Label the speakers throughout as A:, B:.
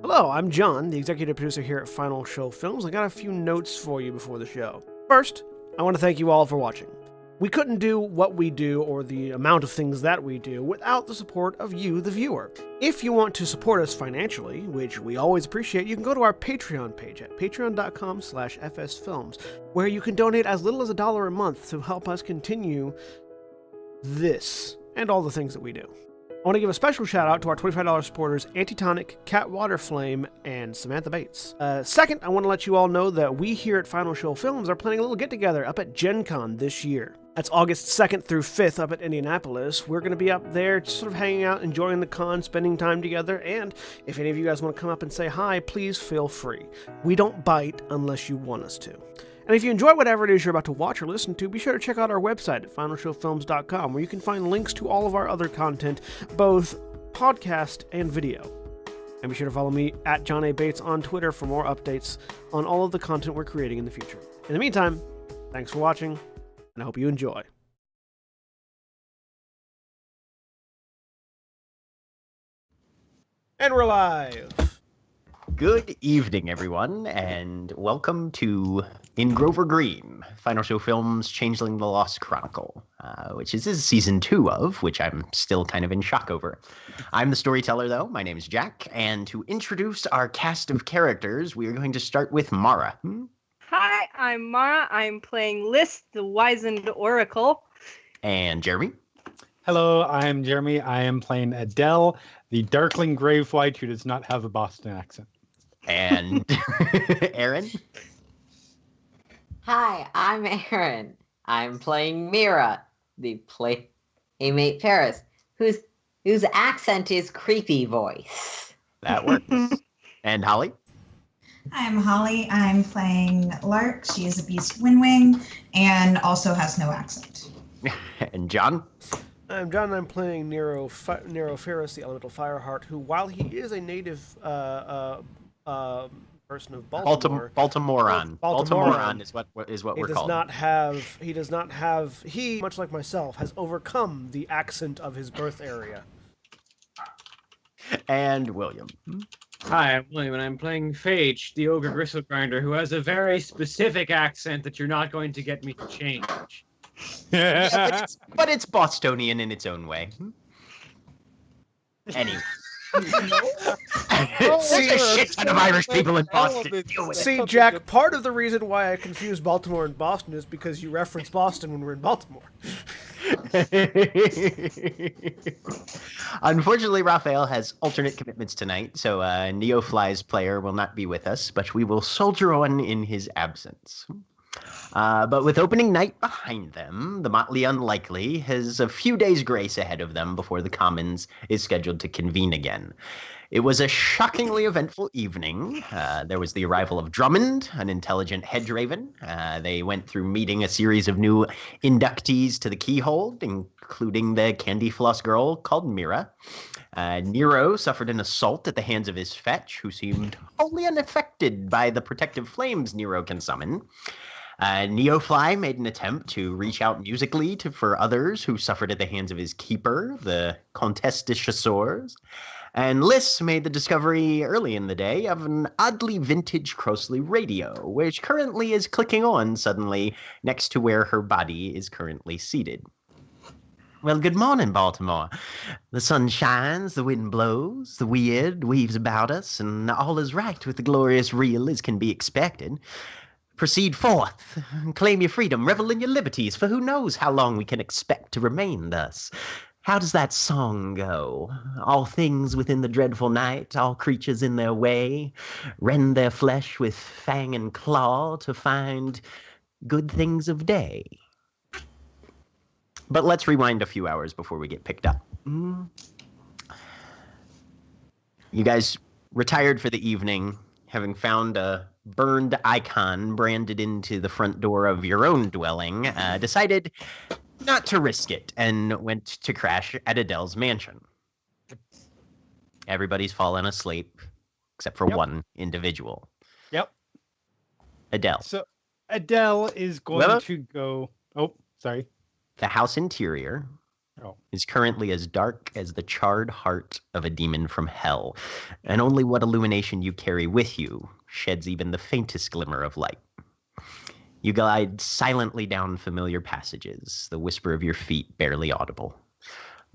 A: Hello, I'm John, the executive producer here at Final Show Films. I got a few notes for you before the show. First, I want to thank you all for watching. We couldn't do what we do or the amount of things that we do without the support of you, the viewer. If you want to support us financially, which we always appreciate, you can go to our Patreon page at patreon.com/fsfilms, where you can donate as little as $1 a month to help us continue this and all the things that we do. I want to give a special shout out to our $25 supporters, Antitonic, Waterflame, and Samantha Bates. Second, I want to let you all know that we here at Final Show Films are planning a little get-together up at Gen Con this year. That's August 2nd through 5th up at Indianapolis. We're going to be up there just sort of hanging out, enjoying the con, spending time together, and if any of you guys want to come up and say hi, please feel free. We don't bite unless you want us to. And if you enjoy whatever it is you're about to watch or listen to, be sure to check out our website at finalshowfilms.com, where you can find links to all of our other content, both podcast and video. And be sure to follow me at John A. Bates on Twitter for more updates on all of the content we're creating in the future. In the meantime, thanks for watching, and I hope you enjoy. And we're live!
B: Good evening, everyone, and welcome to In Grover Green, Final Show Films' Changeling the Lost Chronicle, which is season 2 of, which I'm still kind of in shock over. I'm the storyteller, though. My name is Jack, and to introduce our cast of characters, we are going to start with Mara.
C: Hi, I'm Mara. I'm playing List, the Wizened Oracle.
B: And Jeremy.
D: Hello, I'm Jeremy. I am playing Adele, the Darkling Gravewight who does not have a Boston accent.
B: And Aaron.
E: Hi, I'm Aaron. I'm playing Mira, the playmate Paris, whose accent is creepy voice.
B: That works. And Holly.
F: I'm Holly. I'm playing Lark. She is a beast windwing and also has no accent.
B: And John.
A: I'm John, and I'm playing Nero Ferris, the Elemental Fireheart, who, while he is a native person of Baltimore,
B: Baltimorean is what we're called. He,
A: much like myself, has overcome the accent of his birth area.
B: And William.
G: Hi, I'm William, and I'm playing Phage, the Ogre Gristlegrinder, who has a very specific accent that you're not going to get me to change.
B: Yeah, but it's Bostonian in its own way. Anyway. There's a shit ton of Irish people in Boston.
A: See, Jack, part of the reason why I confuse Baltimore and Boston is because you reference Boston when we're in Baltimore.
B: Unfortunately, Raphael has alternate commitments tonight, so Neofly's player will not be with us, but we will soldier on in his absence. But with opening night behind them, the motley unlikely has a few days' grace ahead of them before the Commons is scheduled to convene again. It was a shockingly eventful evening. There was the arrival of Drummond, an intelligent hedge-raven. They went through meeting a series of new inductees to the Keyhole, including the candy floss girl called Mira. Nero suffered an assault at the hands of his fetch, who seemed wholly unaffected by the protective flames Nero can summon. Neofly made an attempt to reach out musically for others who suffered at the hands of his keeper, the Comtesse de Chasseurs. And Liz made the discovery early in the day of an oddly vintage Crossley radio, which currently is clicking on suddenly next to where her body is currently seated. Well, good morning, Baltimore. The sun shines, the wind blows, the weird weaves about us, and all is right with the glorious real as can be expected. Proceed forth, claim your freedom, revel in your liberties, for who knows how long we can expect to remain thus. How does that song go? All things within the dreadful night, all creatures in their way, rend their flesh with fang and claw to find good things of day. But let's rewind a few hours before we get picked up. You guys retired for the evening, having found a burned icon branded into the front door of your own dwelling, decided not to risk it and went to crash at Adele's mansion. Everybody's fallen asleep except for one individual.
D: Yep.
B: Adele.
D: So Adele is going to go... Oh, sorry.
B: The house interior is currently as dark as the charred heart of a demon from hell, and only what illumination you carry with you sheds even the faintest glimmer of light. You glide silently down familiar passages, the whisper of your feet barely audible.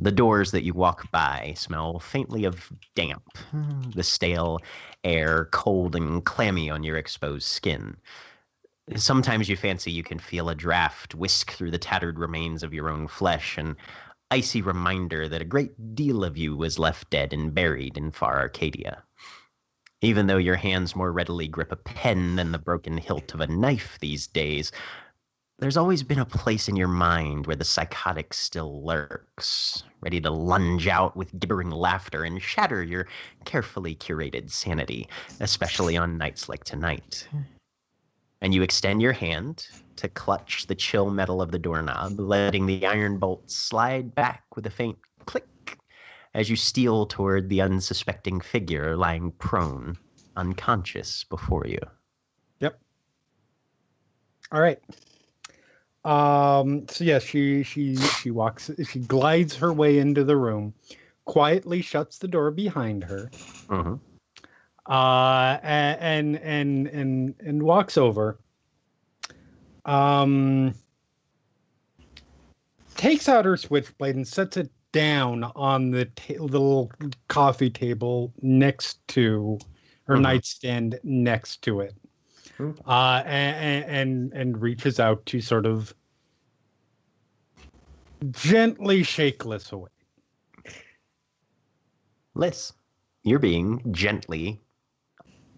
B: The doors that you walk by smell faintly of damp, the stale air cold and clammy on your exposed skin. Sometimes you fancy you can feel a draft whisk through the tattered remains of your own flesh, an icy reminder that a great deal of you was left dead and buried in far Arcadia. Even though your hands more readily grip a pen than the broken hilt of a knife these days, there's always been a place in your mind where the psychotic still lurks, ready to lunge out with gibbering laughter and shatter your carefully curated sanity, especially on nights like tonight. And you extend your hand to clutch the chill metal of the doorknob, letting the iron bolts slide back with a faint click as you steal toward the unsuspecting figure lying prone, unconscious before you.
D: Yep. All right. So yeah, she walks, she glides her way into the room, quietly shuts the door behind her,
B: Mm-hmm.
D: and walks over. Takes out her switchblade and sets it down on the little coffee table next to her nightstand next to it. And reaches out to sort of gently shake Liz away.
B: Liz, you're being gently,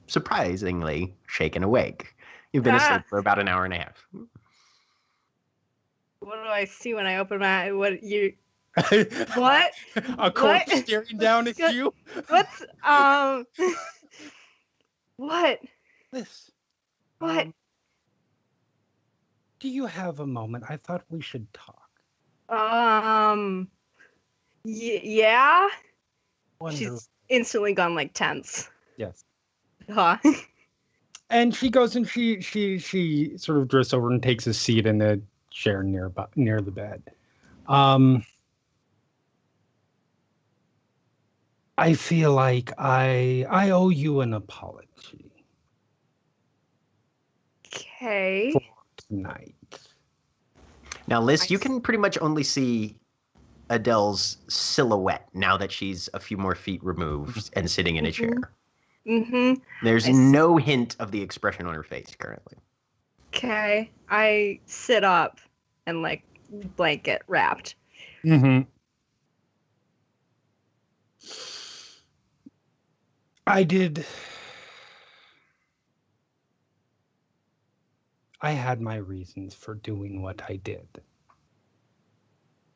B: surprisingly shaken awake. You've been asleep for about an hour and a half.
C: What do I see when I open my what you what?
D: A corpse staring down at you?
C: What's what?
D: Liz.
C: What?
D: Do you have a moment? I thought we should talk.
C: Yeah.
D: Wonderful.
C: She's instantly gone like tense.
D: Yes.
C: Huh.
D: And she goes and she sort of drifts over and takes a seat in a chair near the bed. I feel like I owe you an apology.
C: Okay.
D: For tonight.
B: Now, Liz, you can pretty much only see Adele's silhouette now that she's a few more feet removed and sitting in a chair.
C: Mm-hmm.
B: There's no hint of the expression on her face currently.
C: Okay. I sit up and like blanket wrapped.
D: Mm-hmm. I had my reasons for doing what I did.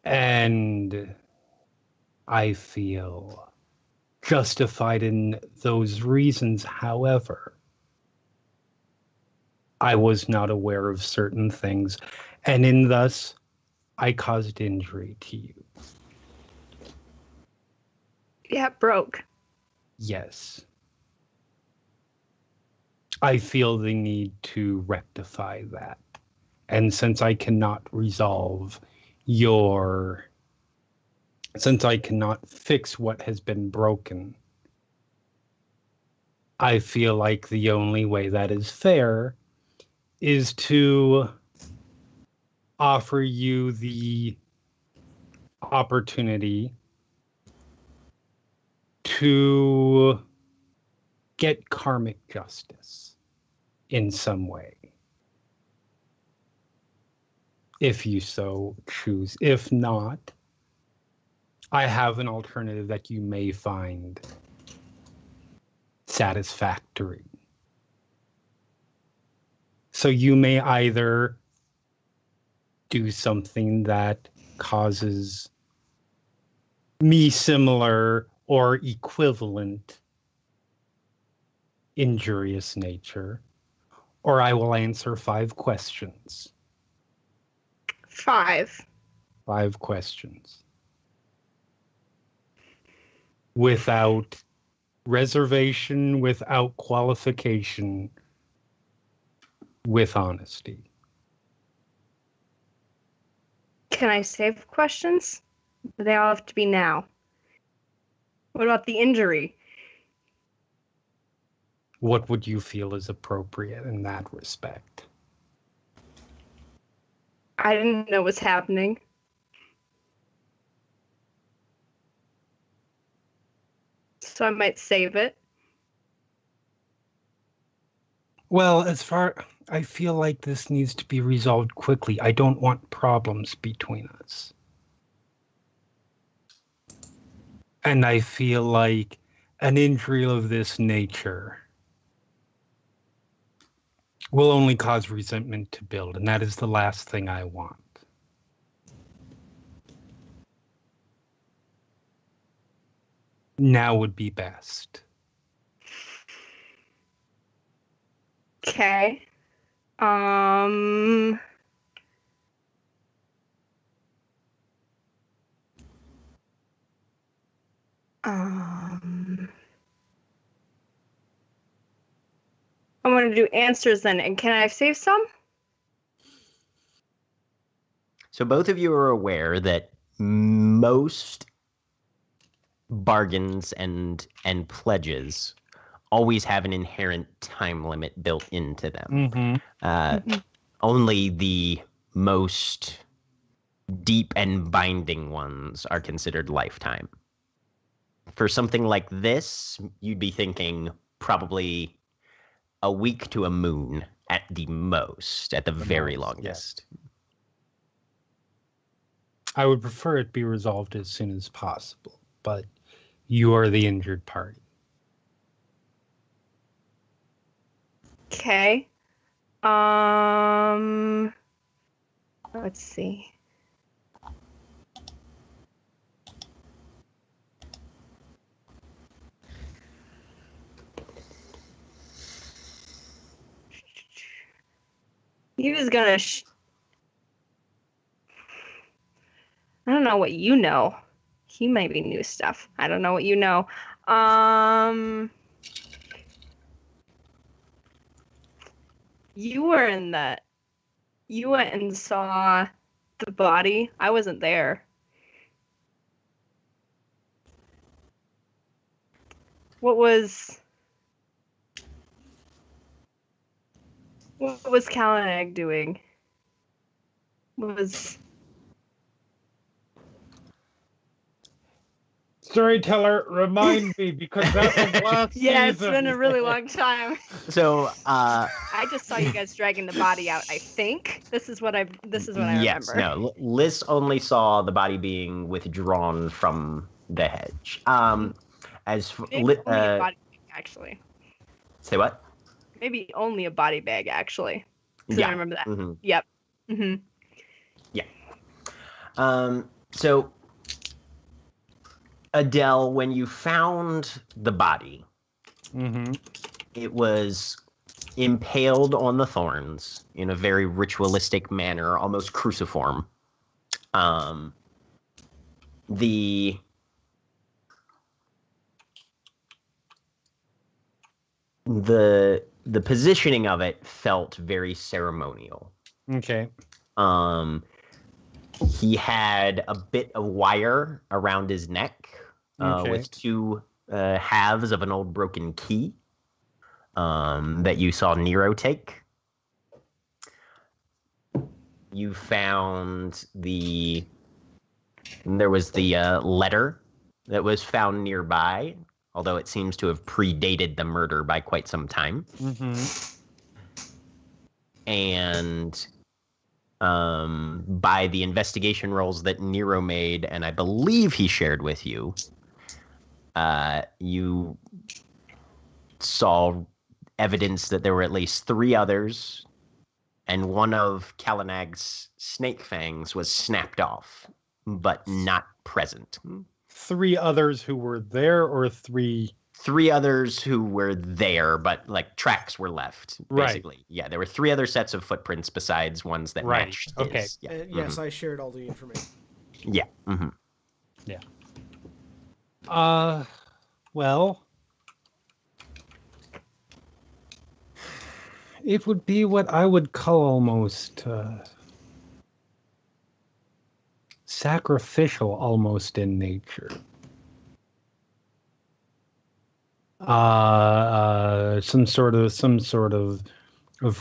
D: And I feel justified in those reasons. However, I was not aware of certain things, and in thus, I caused injury to you.
C: Yeah, broke.
D: Yes. I feel the need to rectify that. And since I cannot since I cannot fix what has been broken, I feel like the only way that is fair is to offer you the opportunity to get karmic justice in some way, if you so choose. If not, I have an alternative that you may find satisfactory. So you may either do something that causes me similar or equivalent injurious nature, or I will answer 5 questions.
C: 5.
D: 5 questions. Without reservation, without qualification, with honesty.
C: Can I save questions? But they all have to be now. What about the injury?
D: What would you feel is appropriate in that respect?
C: I didn't know what's happening. So I might save it.
D: Well, I feel like this needs to be resolved quickly. I don't want problems between us. And I feel like an injury of this nature will only cause resentment to build, and that is the last thing I want. Now would be best.
C: Okay. I'm going to do answers then. And can I save some?
B: So both of you are aware that most bargains and pledges always have an inherent time limit built into them. Only the most deep and binding ones are considered lifetime. For something like this, you'd be thinking probably a week to a moon at the most, at the very longest.
D: Yeah. I would prefer it be resolved as soon as possible, but you are the injured party.
C: Okay. Let's see. He was gonna. I don't know what you know. He might be new stuff. I don't know what you know. You were in that. You went and saw the body. I wasn't there. What was Kalanag doing?
D: Storyteller, remind me, because that was last
C: Yeah, it's
D: season.
C: been a really long time.
B: So
C: I just saw you guys dragging the body out. I think this is what I
B: yes,
C: remember.
B: no. Liz only saw the body being withdrawn from the hedge. As for,
C: Maybe only a body bag, actually.
B: Say what?
C: Maybe only a body bag, actually. Yeah, I remember that.
B: Mm-hmm.
C: Yep. Mm-hmm.
B: Yeah. So Adele, when you found the body, it was impaled on the thorns in a very ritualistic manner, almost cruciform. The positioning of it felt very ceremonial.
D: Okay.
B: He had a bit of wire around his neck with two halves of an old broken key that you saw Nero take. You found there was the letter that was found nearby, although it seems to have predated the murder by quite some time. And by the investigation rolls that Nero made, and I believe he shared with you, you saw evidence that there were at least 3 others, and one of Kalanag's snake fangs was snapped off, but not present.
D: 3 others who were there, or 3
B: others who were there, but like tracks were left, basically. Right. Yeah, there were 3 other sets of footprints besides ones that matched his.
A: Okay.
B: Yeah.
A: Yes, I shared all the information.
B: Yeah.
D: Yeah. Well, it would be what I would call almost sacrificial almost in nature. Some sort of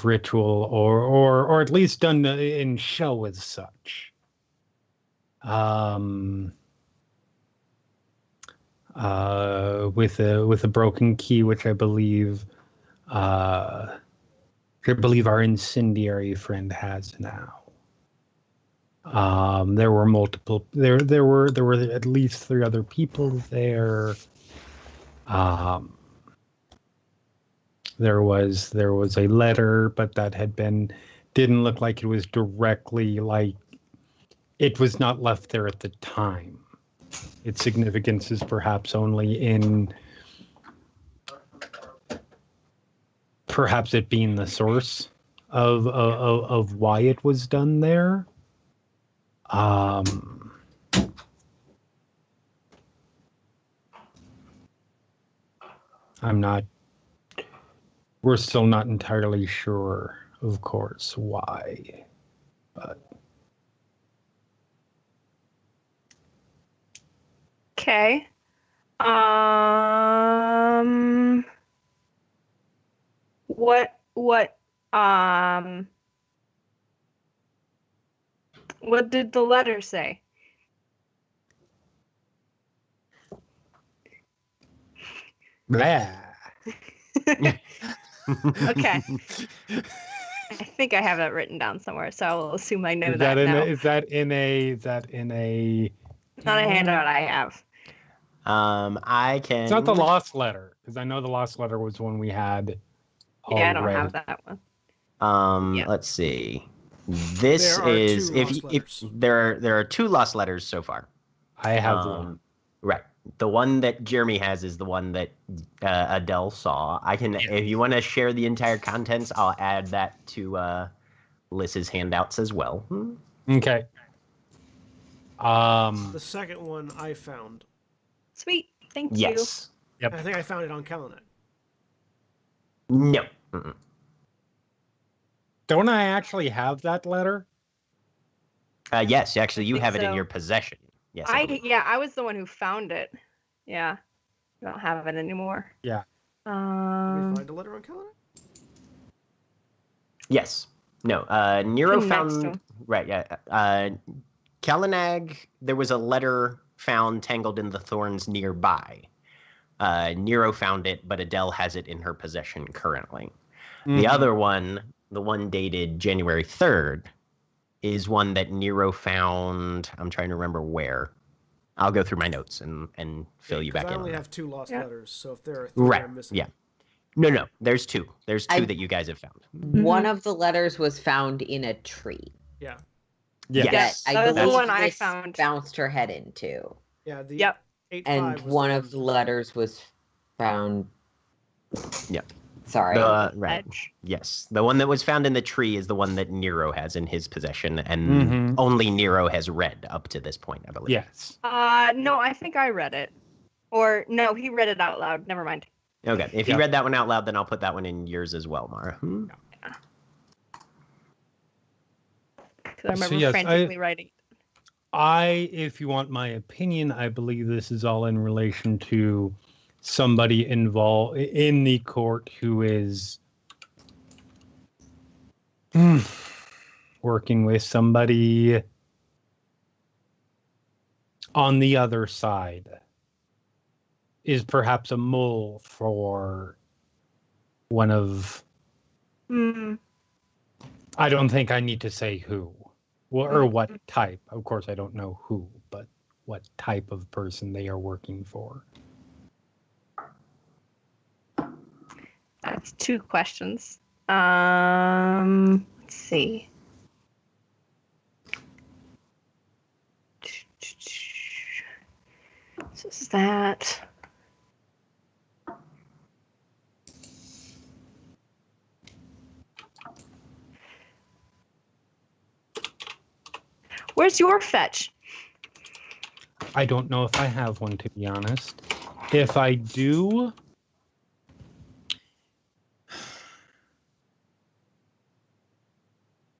D: ritual, or at least done in show as such. With a broken key, which I believe our incendiary friend has now. There were multiple. There were at least 3 other people there. There was a letter, but that didn't look like it was directly like it was not left there at the time. Its significance is perhaps only in perhaps it being the source of why it was done there. We're still not entirely sure, of course, why, but.
C: Okay. What did the letter say?
D: Blah.
C: Okay. I think I have that written down somewhere, so I will assume I know
D: Is
C: that now.
D: Is that in a?
C: It's not a handout I have.
B: I can.
D: It's not the lost letter, because I know the lost letter was one we had.
C: Yeah, I don't have that one. Yeah.
B: Let's see. This
A: There are
B: is
A: 2
B: if
A: lost letters.
B: there are 2 lost letters so far.
D: I have one.
B: Right. The one that Jeremy has is the one that Adele saw. I can, if you want to share the entire contents, I'll add that to Liz's handouts as well.
D: Okay.
A: The second one I found.
C: Sweet. Thank you.
B: Yes.
D: Yep.
A: I think I found it on Kalanet.
B: No. Mm-mm.
D: Don't I actually have that letter?
B: Yes, actually, you
C: think
B: have it in
C: so.
B: your possession. Yes.
C: I was the one who found it. Yeah. I don't have it anymore.
D: Yeah.
A: Did we find a letter on Kalanet?
B: Yes. No. Nero
C: Next
B: found.
C: one.
B: Right. Yeah. Kalanag, there was a letter found tangled in the thorns nearby. Nero found it, but Adele has it in her possession currently. The other one, the one dated January 3rd, is one that Nero found. I'm trying to remember where. I'll go through my notes and fill you back in.
A: I only
B: on
A: have 2 lost
C: Yeah.
A: letters, so if there are 3
B: Right.
A: I'm missing.
B: Yeah. No. There's 2. There's 2
E: I-
B: that you guys have found.
E: One of the letters was found in a tree
A: Yeah.
D: Yeah.
B: Yes.
E: that I
C: that was the
E: believe
C: one I
E: this
C: found.
E: bounced her head into.
A: Yeah. The
C: Yep.
A: 8-5
E: And
A: was
E: one
A: the
E: of the letters was found.
B: Yep.
E: Sorry.
B: Right.
C: Edge.
B: Yes. The one that was found in the tree is the one that Nero has in his possession, and
D: Mhm.
B: only Nero has read up to this point, I believe.
D: Yes.
C: No, I think I read it. Or no, he read it out loud. Never mind.
B: Okay. If
D: Yeah.
B: you read that one out loud, then I'll put that one in yours as well, Mara.
C: Because I remember
D: yes,
C: frantically writing.
D: If you want my opinion, I believe this is all in relation to somebody involved in the court who is working with somebody on the other side, is perhaps a mole for one of.
C: Hmm.
D: I don't think I need to say who or what type. Of course, I don't know who, but what type of person they are working for.
C: That's 2 questions. Let's see. So is that. Where's your fetch?
D: I don't know if I have one, to be honest. If I do,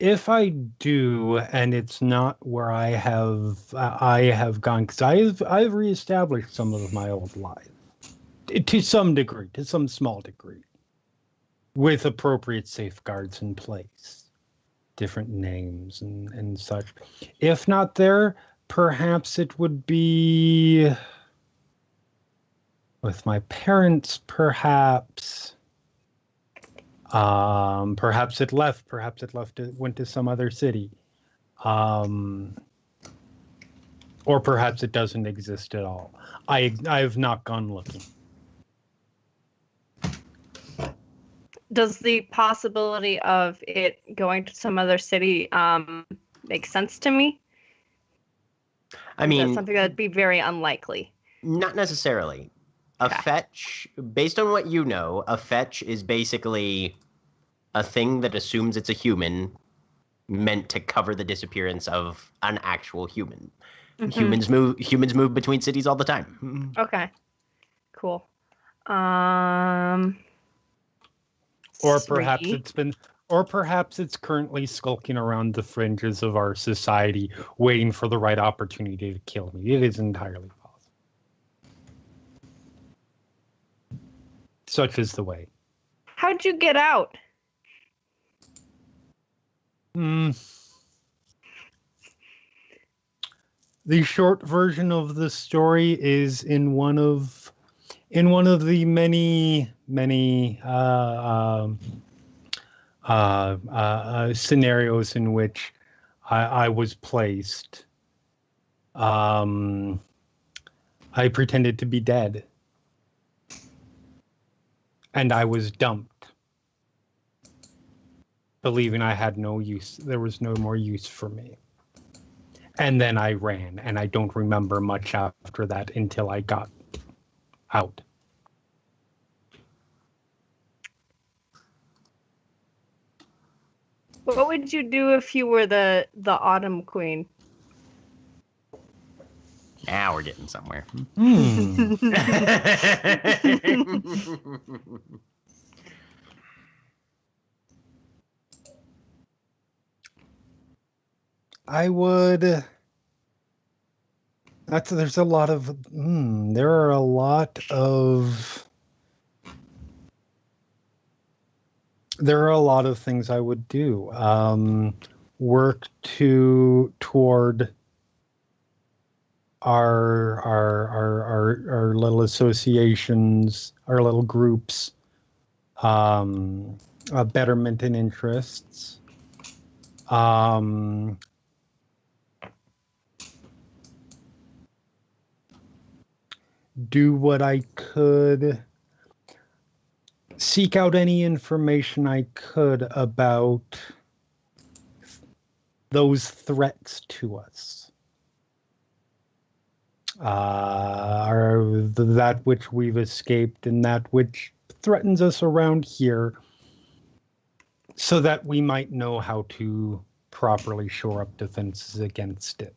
D: if I do, and it's not where I have gone, because I've reestablished some of my old life to some degree, to some small degree, with appropriate safeguards in place, different names and such. If not there, perhaps it would be with my parents, perhaps. Perhaps it left. It went to some other city. Or perhaps it doesn't exist at all. I've not gone looking.
C: Does the possibility of it going to some other city make sense to me?
B: I
C: Is
B: mean,
C: that something that'd be very unlikely?
B: not necessarily. A
C: Okay.
B: fetch, based on what you know, a fetch is basically a thing that assumes it's a human meant to cover the disappearance of an actual human.
C: Mhm.
B: Humans move between cities all the time.
C: Okay. Cool.
D: Or perhaps
C: Three.
D: it's currently skulking around the fringes of our society, waiting for the right opportunity to kill me. It is entirely possible. Such is the way.
C: How'd you get out?
D: The short version of the story is in one of the many scenarios in which I was placed. I pretended to be dead, and I was dumped, believing I had no use. There was no more use for me. And then I ran, and I don't remember much after that until I got out.
C: What would you do if you were the Autumn Queen?
B: Now we're getting somewhere.
D: I would. There's a lot of. There are a lot of. There are a lot of things I would do. Work toward our little associations, our little groups, betterment and interests. Do what I could, seek out any information I could about those threats to us. That which we've escaped and that which threatens us around here, so that we might know how to properly shore up defenses against it.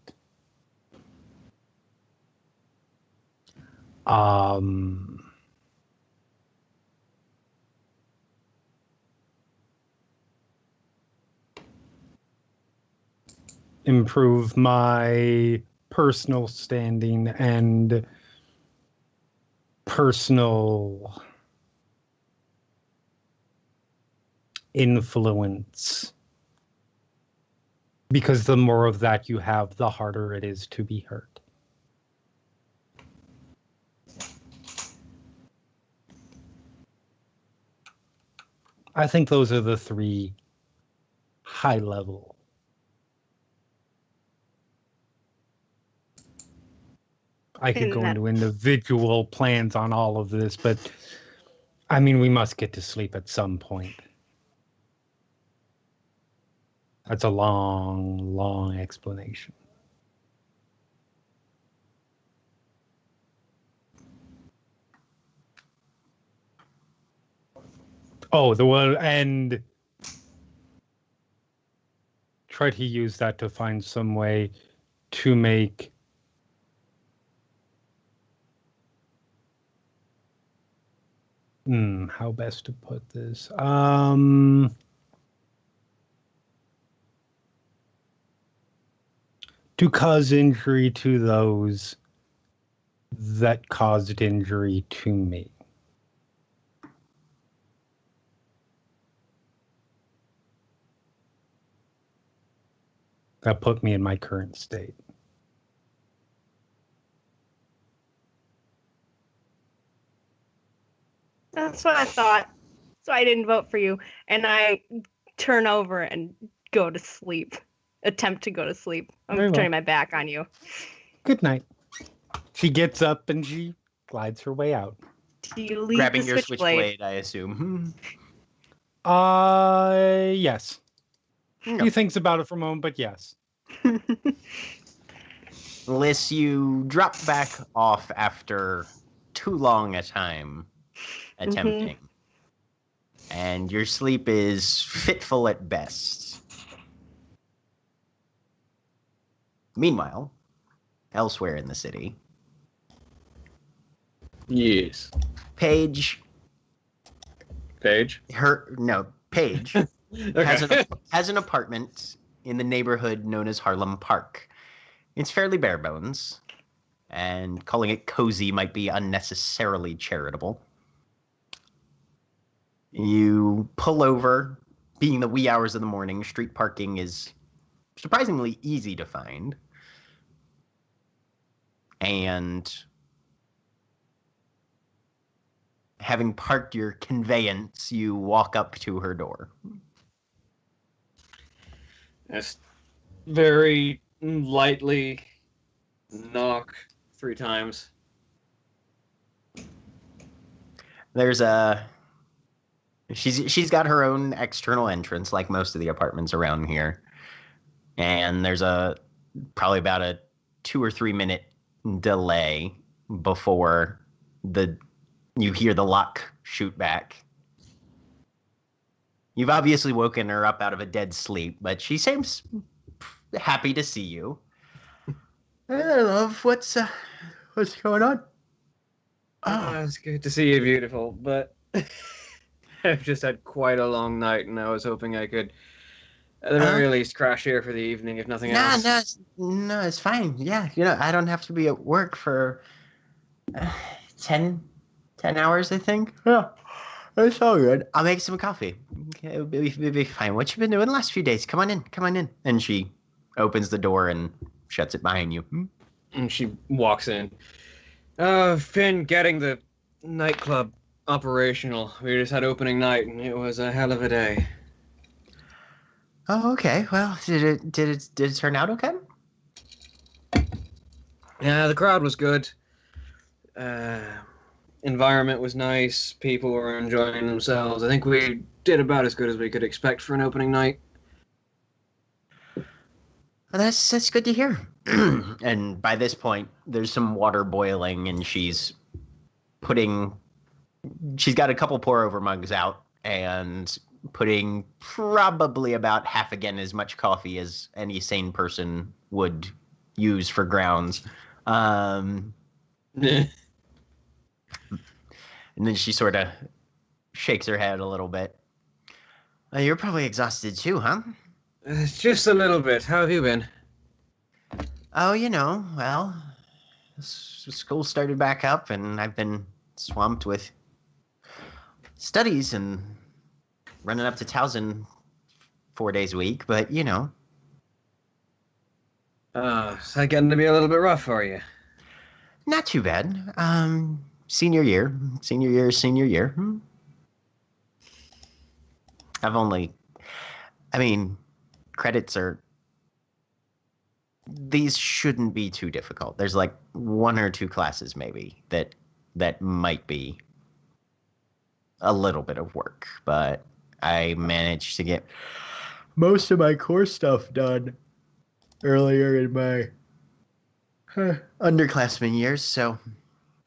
D: Improve my personal standing and personal influence. Because the more of that you have, the harder it is to be hurt. I think those are the three high level. I could go into individual plans on all of this, but I mean, we must get to sleep at some point. That's a long, long explanation. Oh, the one, and try to use that to find some way to make how best to put this? to cause injury to those that caused injury to me. That put me in my current state.
C: That's what I thought. So I didn't vote for you. And I turn over and go to sleep. Attempt to go to sleep. I'm
D: Very well.
C: turning my back on you.
D: Good night. She gets up and she glides her way out.
C: Do you leave
B: Grabbing
C: the
B: your
C: switchblade?
B: switchblade, I assume.
D: Yes.
B: No.
D: He thinks about it for a moment, but yes.
B: Unless you drop back off after too long a time attempting. And your sleep is fitful at best. Meanwhile, elsewhere in the city,
G: Yes.
B: Phage,
G: Phage?
B: Phage
G: Okay.
B: has an apartment in the neighborhood known as Harlem Park. It's fairly bare bones, and calling it cozy might be unnecessarily charitable. You pull over, being the wee hours of the morning, street parking is surprisingly easy to find. And having parked your conveyance, you walk up to her door.
G: Just very lightly knock 3 times.
B: There's she's got her own external entrance like most of the apartments around here. And there's probably about a 2 or 3 minute delay before you hear the lock shoot back. You've obviously woken her up out of a dead sleep, but she seems happy to see you. Hey, love, what's going on?
G: Oh, it's good to see you, beautiful, but I've just had quite a long night, and I was hoping I could, at the very least, crash here for the evening, if nothing else.
B: No, it's fine. Yeah, I don't have to be at work for 10 hours, I think. Yeah, it's all good. I'll make some coffee. Okay, it'll be fine. What you been doing the last few days? Come on in. And she opens the door and shuts it behind you.
G: And she walks in. I've been getting the nightclub operational. We just had opening night, and it was a hell of a day.
B: Oh, okay. Well, did it turn out okay?
G: Yeah, the crowd was good. Environment was nice. People were enjoying themselves. I think we did about as good as we could expect for an opening night.
B: Well, that's good to hear. And by this point, there's some water boiling, and she's got a couple pour-over mugs out and putting probably about half again as much coffee as any sane person would use for grounds. And then she sort of shakes her head a little bit. You're probably exhausted too, huh?
G: Just a little bit. How have you been?
B: Oh, well, school started back up, and I've been swamped with studies and running up to Towson 4 days a week, but
G: Is that getting to be a little bit rough for you?
B: not too bad. Senior year. Credits these shouldn't be too difficult. There's like 1 or 2 classes maybe that might be a little bit of work, but I managed to get most of my core stuff done earlier in my underclassmen years, so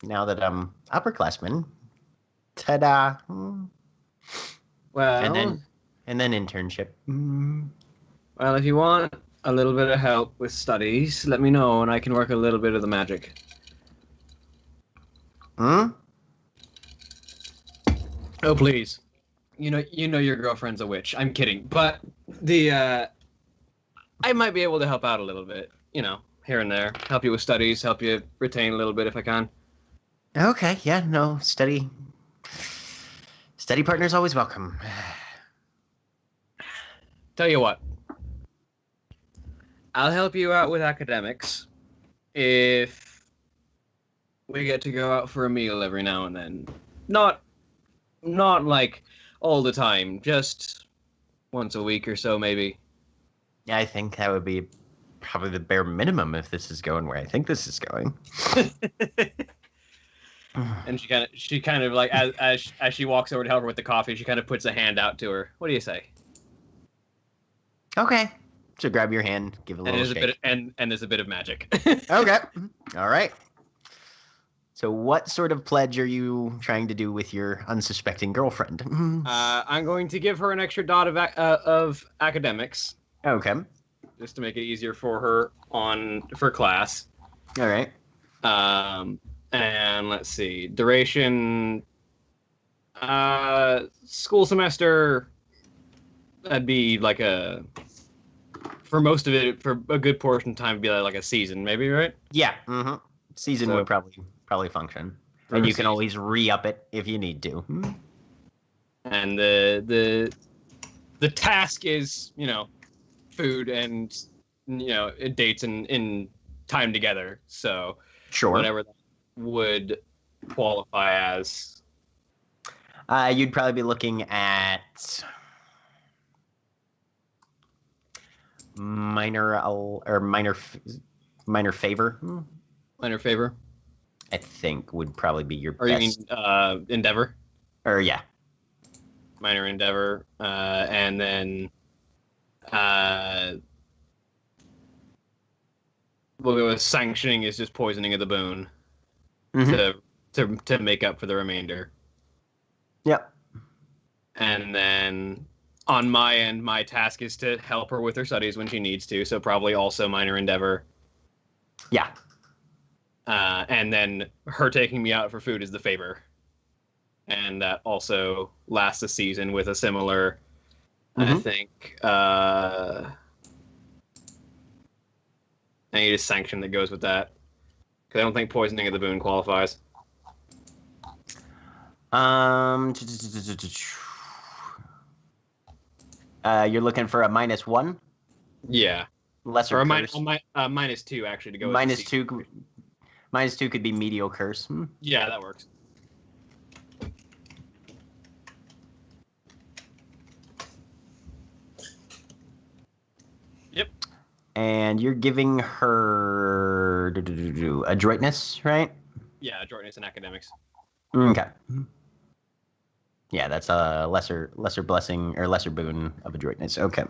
B: now that I'm upperclassman, ta-da!
G: Well,
B: and then internship.
G: Well, if you want a little bit of help with studies, let me know, and I can work a little bit of the magic. Oh, please. You know your girlfriend's a witch. I'm kidding, but I might be able to help out a little bit. here and there. Help you with studies, help you retain a little bit if I can.
B: Okay, yeah, no, steady partner's always welcome.
G: Tell you what. I'll help you out with academics if we get to go out for a meal every now and then. Not like all the time, just once a week or so, maybe.
B: Yeah, I think that would be probably the bare minimum if this is going where I think this is going.
G: And she kind of like as she walks over to help her with the coffee, she kind of puts a hand out to her. What do you say?
B: Okay. So grab your hand, give it a little shake.
G: And there's a bit of magic.
B: Okay. All right. So what sort of pledge are you trying to do with your unsuspecting girlfriend?
G: I'm going to give her an extra dot of academics.
B: Okay.
G: Just to make it easier for her for class.
B: All right.
G: And let's see. Duration. School semester. That'd be like for most of it, for a good portion of time, it'd be like a season, maybe, right?
B: Yeah. Mm-hmm. Season would probably function, and you can always re-up it if you need to.
G: And the task is, food and dates and in time together. So
B: sure,
G: whatever that would qualify as.
B: You'd probably be looking at minor favor.
G: Minor favor,
B: I think, would probably be your
G: or
B: best.
G: You mean endeavor?
B: Or yeah,
G: minor endeavor, and then we'll go with sanctioning is just poisoning of the boon to make up for the remainder.
B: Yep.
G: And then on my end, my task is to help her with her studies when she needs to, so probably also minor endeavor.
B: Yeah.
G: And then her taking me out for food is the favor. And that also lasts a season with a similar, I think, I need a sanction that goes with that. Because I don't think poisoning of the boon qualifies.
B: You're looking for a -1?
G: Yeah.
B: Lesser
G: or a
B: curse.
G: -2, actually, to go with
B: -2. -2 could be medial curse.
G: Yeah, that works. Yep.
B: And you're giving her adroitness, right?
G: Yeah, adroitness and academics.
B: Okay. Yeah, that's a lesser blessing or lesser boon of adroitness. Okay.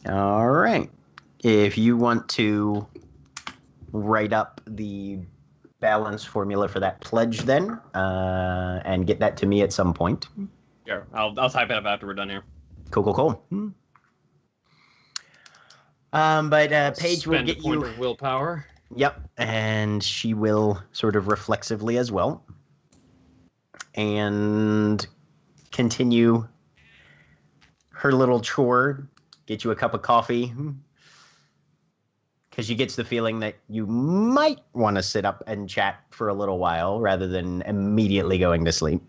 B: All right. If you want to write up the balance formula for that pledge, then, and get that to me at some point.
G: Sure, I'll type it up after we're done here.
B: Cool. But Phage will get you
G: of willpower.
B: Yep, and she will sort of reflexively as well, and continue her little chore. Get you a cup of coffee, because she gets the feeling that you might want to sit up and chat for a little while rather than immediately going to sleep.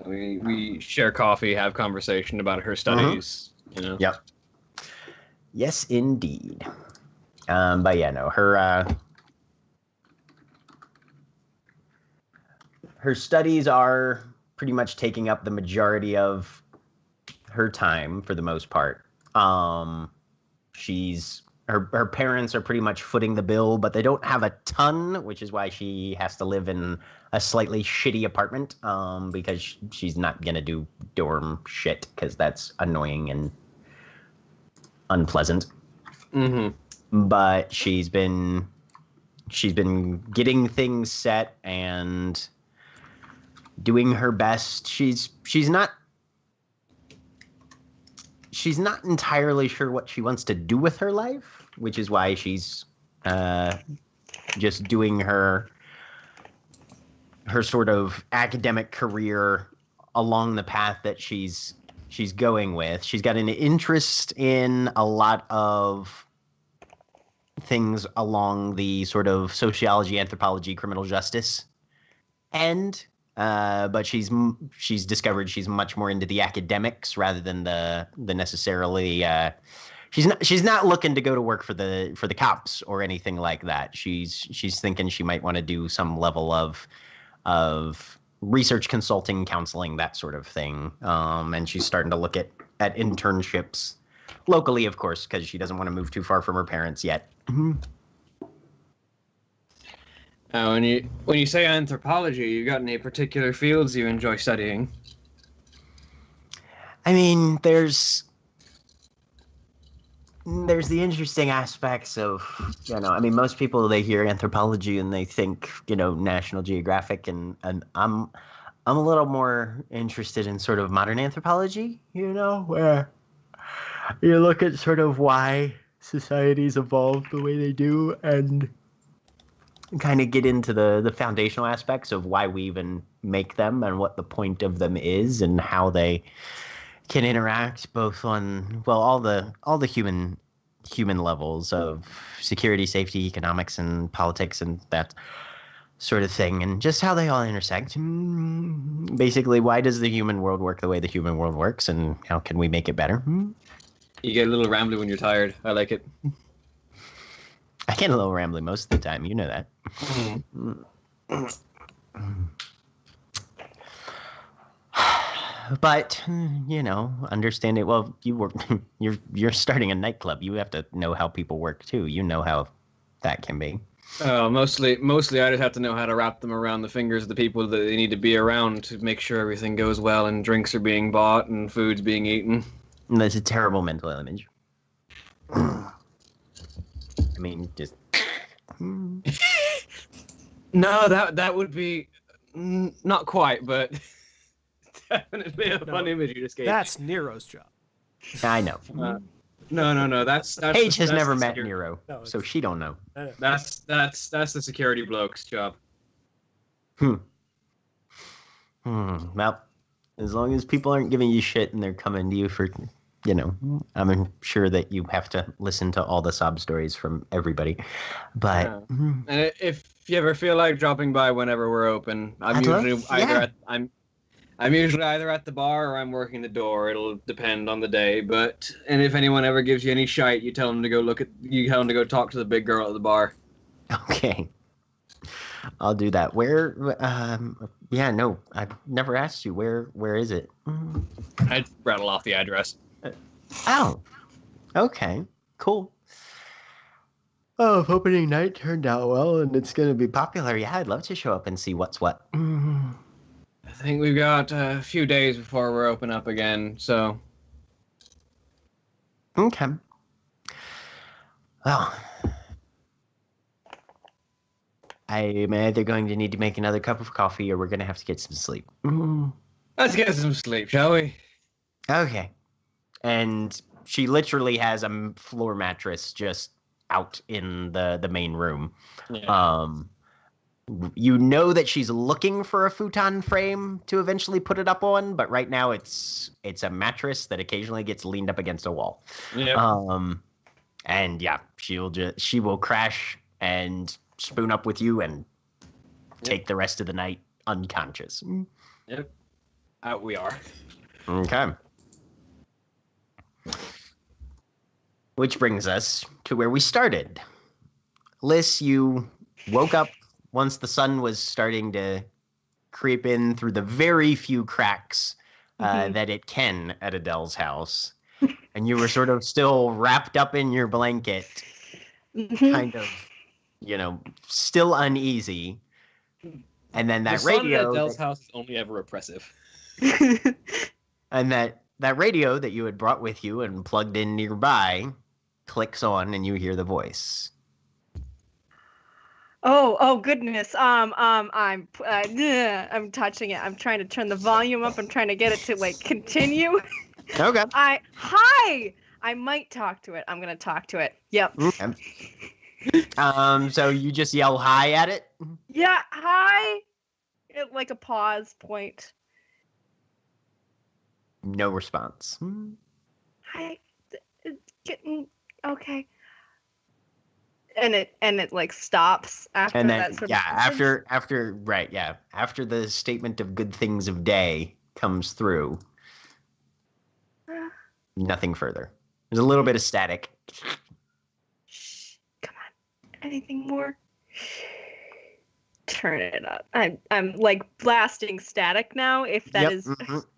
G: We share coffee, have conversation about her studies.
B: Yep. Yes, indeed. But yeah, no, her studies are pretty much taking up the majority of her time for the most part. Her parents are pretty much footing the bill, but they don't have a ton, which is why she has to live in a slightly shitty apartment, because she's not gonna do dorm shit, because that's annoying and unpleasant. But she's been getting things set and doing her best. She's not entirely sure what she wants to do with her life, which is why she's just doing her sort of academic career along the path that she's she's going with. She's got an interest in a lot of things along the sort of sociology, anthropology, criminal justice end. But she's discovered she's much more into the academics rather than the necessarily. She's not looking to go to work for the cops or anything like that. She's thinking she might want to do some level of research consulting, counseling, that sort of thing. And she's starting to look at internships locally, of course, because she doesn't want to move too far from her parents yet.
G: When you say anthropology, you got any particular fields you enjoy studying?
B: I mean, there's the interesting aspects of, I mean, most people, they hear anthropology and they think, National Geographic, and I'm a little more interested in sort of modern anthropology, where you look at sort of why societies evolve the way they do and kind of get into the foundational aspects of why we even make them and what the point of them is and how they can interact both on, well, all the human levels of security, safety, economics, and politics, and that sort of thing, and just how they all intersect. Basically, why does the human world work the way the human world works, and how can we make it better?
G: You get a little rambly when you're tired. I like it.
B: I get a little rambly most of the time. You know that. But understand it. Well, you're starting a nightclub. You have to know how people work too. You know how that can be.
G: Mostly I just have to know how to wrap them around the fingers of the people that they need to be around to make sure everything goes well and drinks are being bought and food's being eaten.
B: And that's a terrible mental image. I mean, just
G: no, that would be not quite, but definitely a fun image you just gave.
A: That's Nero's job.
B: I know.
G: No. That's
B: Phage has never met
G: security.
B: Nero, so she don't know.
G: That's the security bloke's job.
B: Well, as long as people aren't giving you shit and they're coming to you for, I'm sure that you have to listen to all the sob stories from everybody. But
G: and if you ever feel like dropping by whenever we're open, I'm usually either at the bar or I'm working the door. It'll depend on the day. And if anyone ever gives you any shite, you tell them to go talk to the big girl at the bar.
B: Okay. I'll do that. Where? No, I've never asked you. Where is it?
G: I'd rattle off the address.
B: Oh, okay, cool. Oh, if opening night turned out well and it's going to be popular, yeah, I'd love to show up and see what's what.
G: I think we've got a few days before we're open up again, so.
B: Okay. Well, I'm either going to need to make another cup of coffee or we're going to have to get some sleep.
G: Let's get some sleep, shall we?
B: Okay. And she literally has a floor mattress just out in the main room. Yeah. You know that she's looking for a futon frame to eventually put it up on, but right now it's a mattress that occasionally gets leaned up against a wall. Yeah. And yeah, she will crash and spoon up with you and take the rest of the night unconscious.
G: Yep. Out we are.
B: Okay. Which brings us to where we started. Liz, you woke up once the sun was starting to creep in through the very few cracks that it can at Adele's house. And you were sort of still wrapped up in your blanket, kind of, still uneasy. And then that radio...
G: The sun at Adele's house is only ever oppressive.
B: And that radio that you had brought with you and plugged in nearby clicks on and you hear the voice.
C: Oh goodness. I'm touching it. I'm trying to turn the volume up. I'm trying to get it to continue.
B: Okay.
C: Hi. I might talk to it. I'm gonna talk to it. Yep.
B: Okay. So you just yell hi at it?
C: Yeah, hi. Like a pause point.
B: No response.
C: Okay. And it like stops after
B: And then
C: that sort
B: yeah,
C: of message?
B: after the statement of good things of day comes through, nothing further. There's a little bit of static.
C: Shh, come on. Anything more? Turn it up. I'm like blasting static now. If that is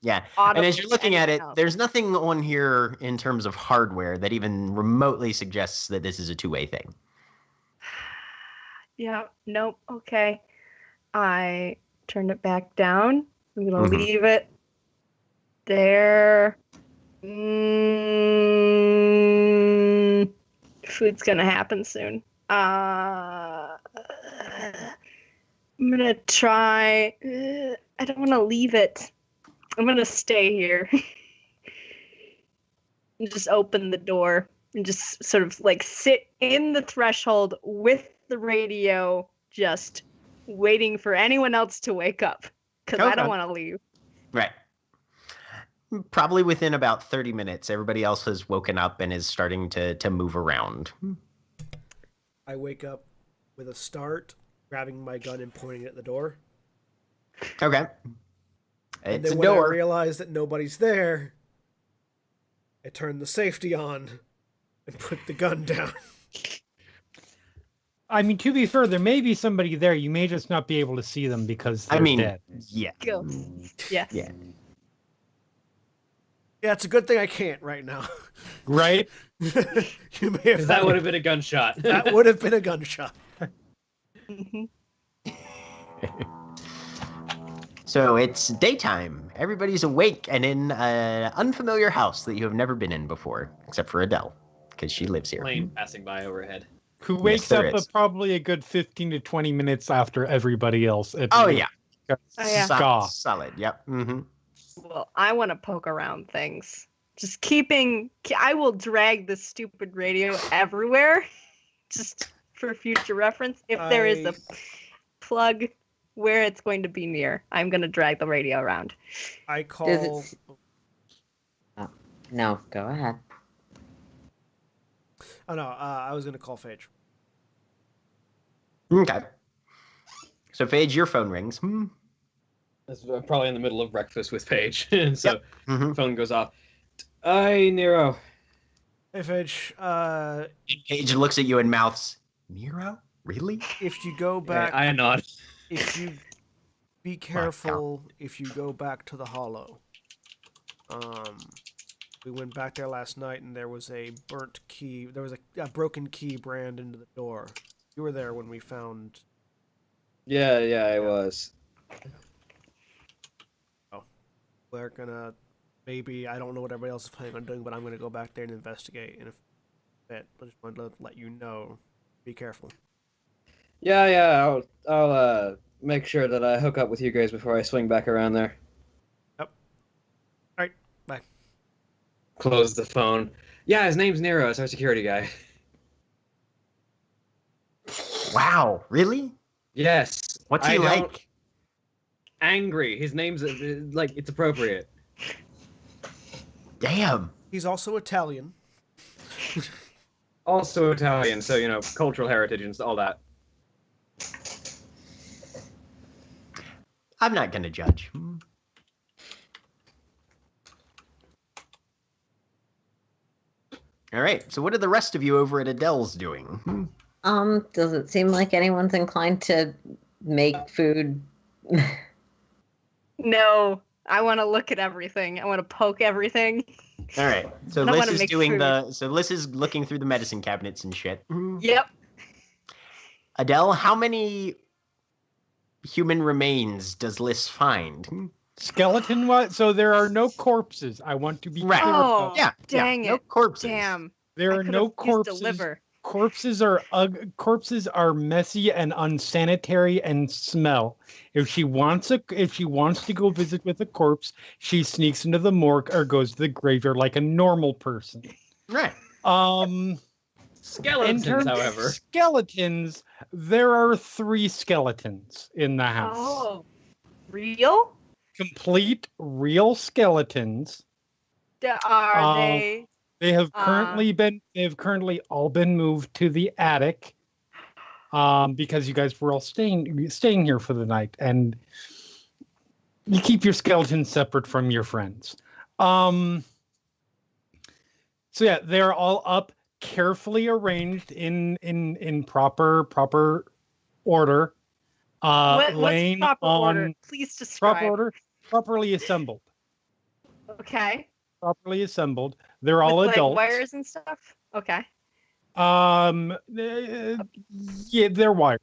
B: yeah.
C: audible
B: And as you're looking
C: to
B: at it,
C: anyone else.
B: there's nothing on here in terms of hardware that even remotely suggests that this is a two-way thing.
C: Yeah. Nope. Okay. I turned it back down. I'm gonna leave it there. Food's gonna happen soon. I'm gonna try. I don't want to leave it. I'm gonna stay here. And just open the door and just sort of like sit in the threshold with the radio, just waiting for anyone else to wake up because I don't want to leave.
B: Right. Probably within about 30 minutes, everybody else has woken up and is starting to move around.
A: I wake up with a start, grabbing my gun and pointing it at the door.
B: Okay.
A: And
B: It's
A: then
B: a
A: when I
B: door.
A: realize that nobody's there, I turn the safety on and put the gun down.
D: I mean, to be fair, there may be somebody there. You may just not be able to see them because they're dead.
B: Yeah.
C: Ghosts. Yes.
B: Yeah.
A: Yeah, it's a good thing I can't right now.
D: Right?
A: You may have
G: That would have been a gunshot.
A: That would have been a gunshot.
C: Mhm.
B: So it's daytime. Everybody's awake and in an unfamiliar house that you have never been in before, except for Adele, because she lives here.
G: Plane passing by overhead.
D: Who wakes
B: there
D: up
B: is.
D: probably a good 15 to 20 minutes after everybody else.
B: Oh, yeah.
C: Oh, yeah.
B: Solid. Yep. Mm-hmm.
C: Well, I want to poke around things. Just I will drag this stupid radio everywhere, just for future reference. If there is a plug where it's going to be near, I'm going to drag the radio around.
A: I call...
E: No, go ahead.
A: Oh, no, I was going to call Phage.
B: Okay. So, Phage, your phone rings.
G: That's probably in the middle of breakfast with Paige, and so
B: Mhm.
G: phone goes off. Hi, Nero.
A: Hey, Phage,
B: Phage looks at you and mouths, Nero? Really?
A: if you go back...
G: I nod.
A: If you... Be careful if you go back to the Hollow. We went back there last night and there was a burnt key. There was a broken key brand into the door. You were there when we found...
G: Yeah, I was.
A: We're gonna... Maybe, I don't know what everybody else is planning on doing, but I'm gonna go back there and investigate. And if I just wanted to let you know, be careful.
G: Yeah, I'll make sure that I hook up with you guys before I swing back around there.
A: Yep. Alright, bye.
G: Close the phone. Yeah, his name's Nero. It's our security guy.
B: Wow, really?
G: Yes.
B: What's he like?
G: Angry. His name's like it's appropriate.
B: Damn.
A: He's also Italian.
G: Also Italian, so cultural heritage and all that.
B: I'm not going to judge. All right, so what are the rest of you over at Adele's doing?
E: Does it seem like anyone's inclined to make food?
C: No, I want to look at everything. I want to poke everything.
B: All right, so
C: I don't
B: Liz
C: wanna
B: is
C: make
B: doing
C: food.
B: So Liz is looking through the medicine cabinets and shit.
C: Yep.
B: Adele, how many human remains does Liz find?
D: Skeleton what? So there are no corpses. I want to be
B: Right.
D: clear.
C: Oh,
B: Yeah,
C: dang
B: no
C: it.
B: corpses.
C: Damn.
D: There
C: I
D: are
C: could've
D: no
C: used a
D: corpses.
C: liver.
D: Corpses are messy and unsanitary and smell. If she wants to go visit with a corpse, she sneaks into the morgue or goes to the graveyard like a normal person.
B: Right.
G: Skeletons,
D: in terms
G: however.
D: of skeletons, there are 3 skeletons in the house.
C: Oh, real?
D: Complete real skeletons.
C: Are they?
D: They have currently all been moved to the attic, because you guys were all staying here for the night, and you keep your skeletons separate from your friends. So yeah, they're all up, carefully arranged in proper order.
C: What's
D: Laying
C: proper
D: on
C: order? Please describe.
D: proper order, properly assembled.
C: Okay.
D: Properly assembled. They're all
C: With,
D: adults.
C: Like wires and stuff. Okay.
D: Yeah, they're wired.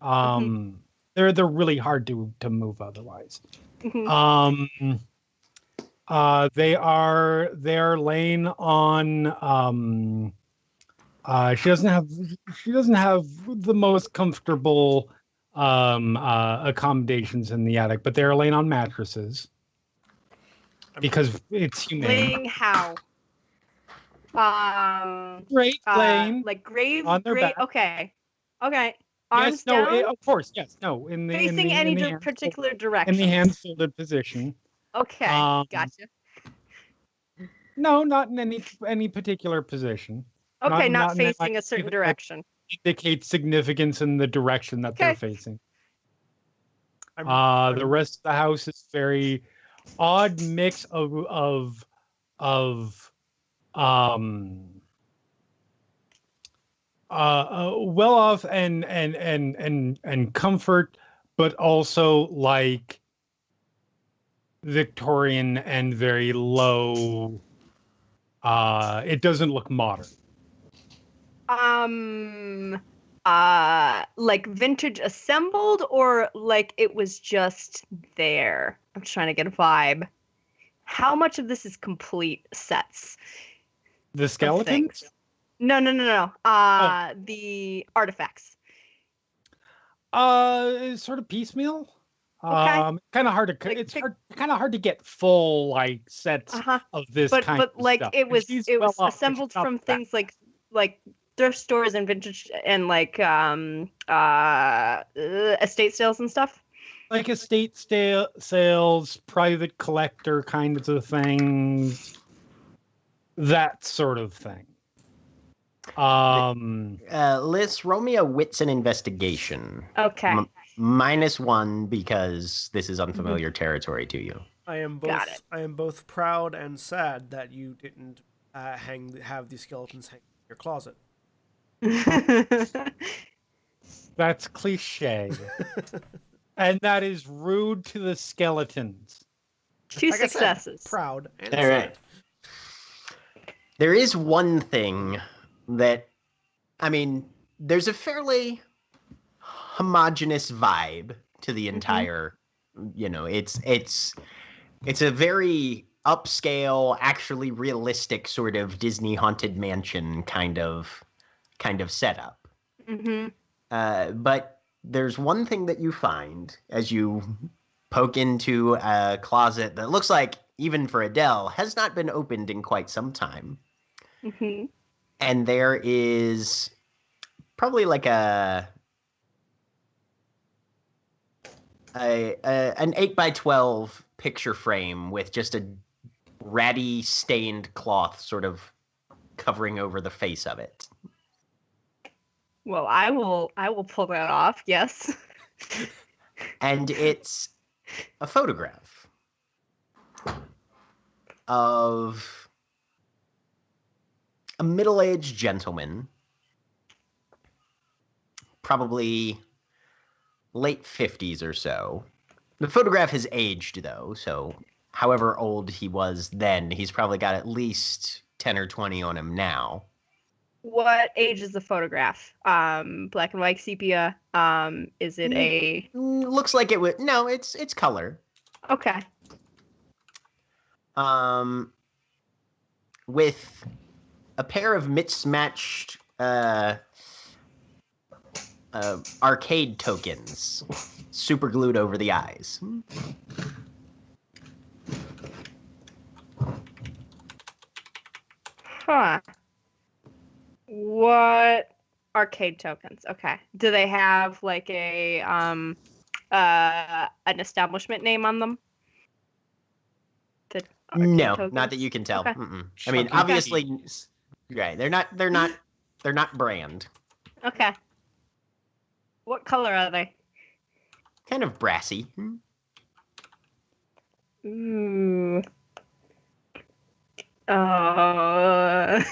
D: They're really hard to move otherwise.
C: Mhm.
D: They're laying on. She doesn't have the most comfortable accommodations in the attic, but they're laying on mattresses because it's humane.
C: Laying how?
D: Great laying
C: like grave
D: on their back.
C: Okay. Arms
D: Yes, no,
C: down.
D: of course, yes, no. In the
C: Facing any
D: in the
C: particular direction.
D: in the hand folded position.
C: Okay, gotcha.
D: No, not in any particular position.
C: Okay, not
D: in any,
C: facing a certain direction.
D: Indicates significance in the direction that they're facing. The rest of the house is very odd mix of well off and comfort, but also like Victorian and very low. It doesn't look modern.
C: Like vintage assembled, or like it was just there? I'm trying to get a vibe. How much of this is complete sets?
D: The skeletons?
C: No. The artifacts.
D: Sort of piecemeal.
C: Okay.
D: Kind of hard to.
C: Like,
D: it's kind of hard to get full like sets of this kind of
C: like
D: stuff.
C: it was assembled from things like thrift stores and vintage and like estate sales and stuff.
D: Like estate sales, private collector kinds of things, that sort of thing.
B: Liz, roll me a wits and investigation.
C: Okay.
B: -1 because this is unfamiliar territory to you.
A: I am both proud and sad that you didn't have these skeletons hang in your closet.
D: That's cliche. And that is rude to the skeletons.
C: 2 successes.
A: Proud and
B: All
A: sad.
B: right. There is one thing that, I mean, there's a fairly homogenous vibe to the entire, it's a very upscale, actually realistic sort of Disney haunted mansion kind of setup. But there's one thing that you find as you poke into a closet that looks like, even for Adele, has not been opened in quite some time. And there is probably like an 8x12 picture frame with just a ratty stained cloth sort of covering over the face of it.
C: Well, I will pull that off. Yes.
B: And it's a photograph of a middle-aged gentleman, probably late 50s or so. The photograph has aged, though, so however old he was then, he's probably got at least 10 or 20 on him now.
C: What age is the photograph? Black and white, sepia? Is it a...
B: Looks like it would... No, it's color.
C: Okay.
B: With a pair of mismatched arcade tokens super glued over the eyes.
C: Huh. What arcade tokens? Okay. Do they have like a an establishment name on them?
B: No,
C: tokens?
B: not that you can tell.
C: Okay.
B: Mm-mm. I mean,
G: Chunky
B: obviously,
G: tokens.
B: right? They're not brand.
C: Okay. What color are they?
B: Kind of brassy.
C: Ooh. Uh,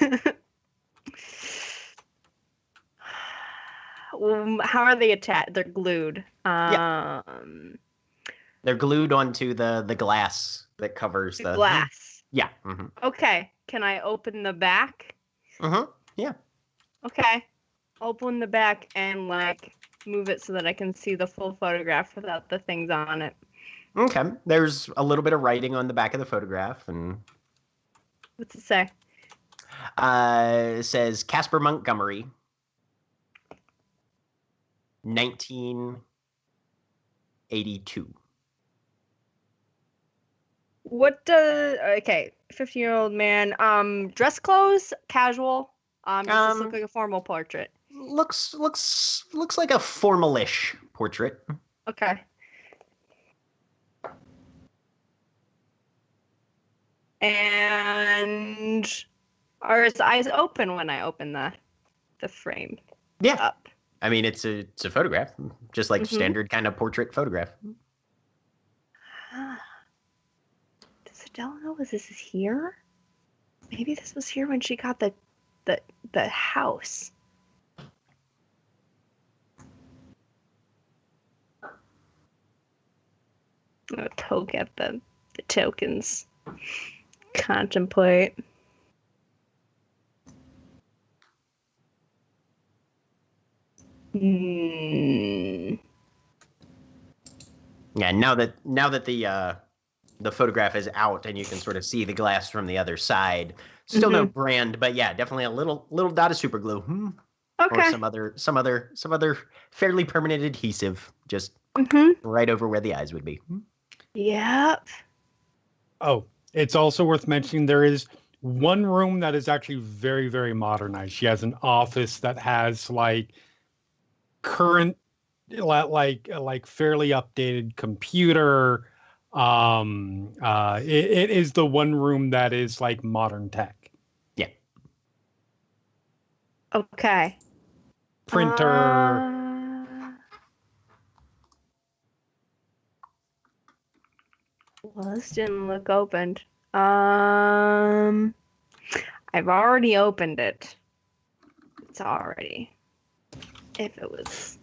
C: how are they attached? They're glued.
B: Yeah. They're glued onto the glass that covers the
C: glass.
B: Yeah. Mm-hmm.
C: Okay. Can I open the back?
B: Mm-hmm. Yeah.
C: Okay. Open the back and like move it so that I can see the full photograph without the things on it.
B: Okay. There's a little bit of writing on the back of the photograph, and
C: What's it say?
B: it says Casper Montgomery, 1982.
C: What does 15-year-old man, dress clothes, casual? Does this look like a formal portrait?
B: Looks like a formalish portrait.
C: Okay. And are his eyes open when I open the frame?
B: Yeah.
C: Up.
B: I mean, it's a photograph, just like
C: Mhm.
B: standard kind of portrait photograph.
C: Does Adele know this is here? Maybe this was here when she got the house. I'm gonna poke at the tokens. Contemplate. Hmm.
B: Yeah. Now that the photograph is out and you can sort of see the glass from the other side. Still no brand, but yeah, definitely a little dot of super glue.
C: Okay.
B: Or some other fairly permanent adhesive, just right over where the eyes would be.
C: Yep.
D: Oh, it's also worth mentioning there is one room that is actually very, very modernized. She has an office that has like current, like fairly updated computer. It is the one room that is like modern tech.
B: Yeah.
C: Okay.
D: Printer.
C: Well, this didn't look opened. I've already opened it. It's already. If it was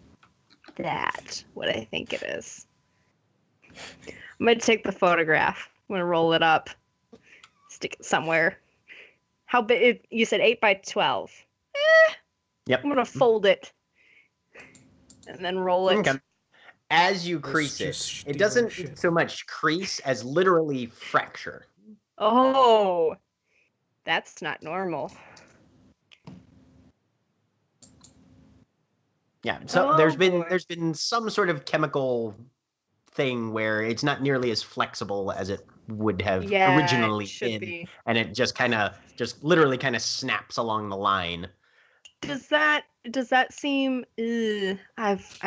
C: that, what I think it is. I'm gonna take the photograph. I'm gonna roll it up. Stick it somewhere. How big? You said 8 by 12.
B: Yep.
C: I'm gonna fold it and then roll it.
B: Okay. As you crease it doesn't so much crease as literally fracture.
C: Oh, that's not normal.
B: Yeah. So there's been some sort of chemical thing where it's not nearly as flexible as it would have originally been, and it just literally snaps along the line.
C: Does that seem? I've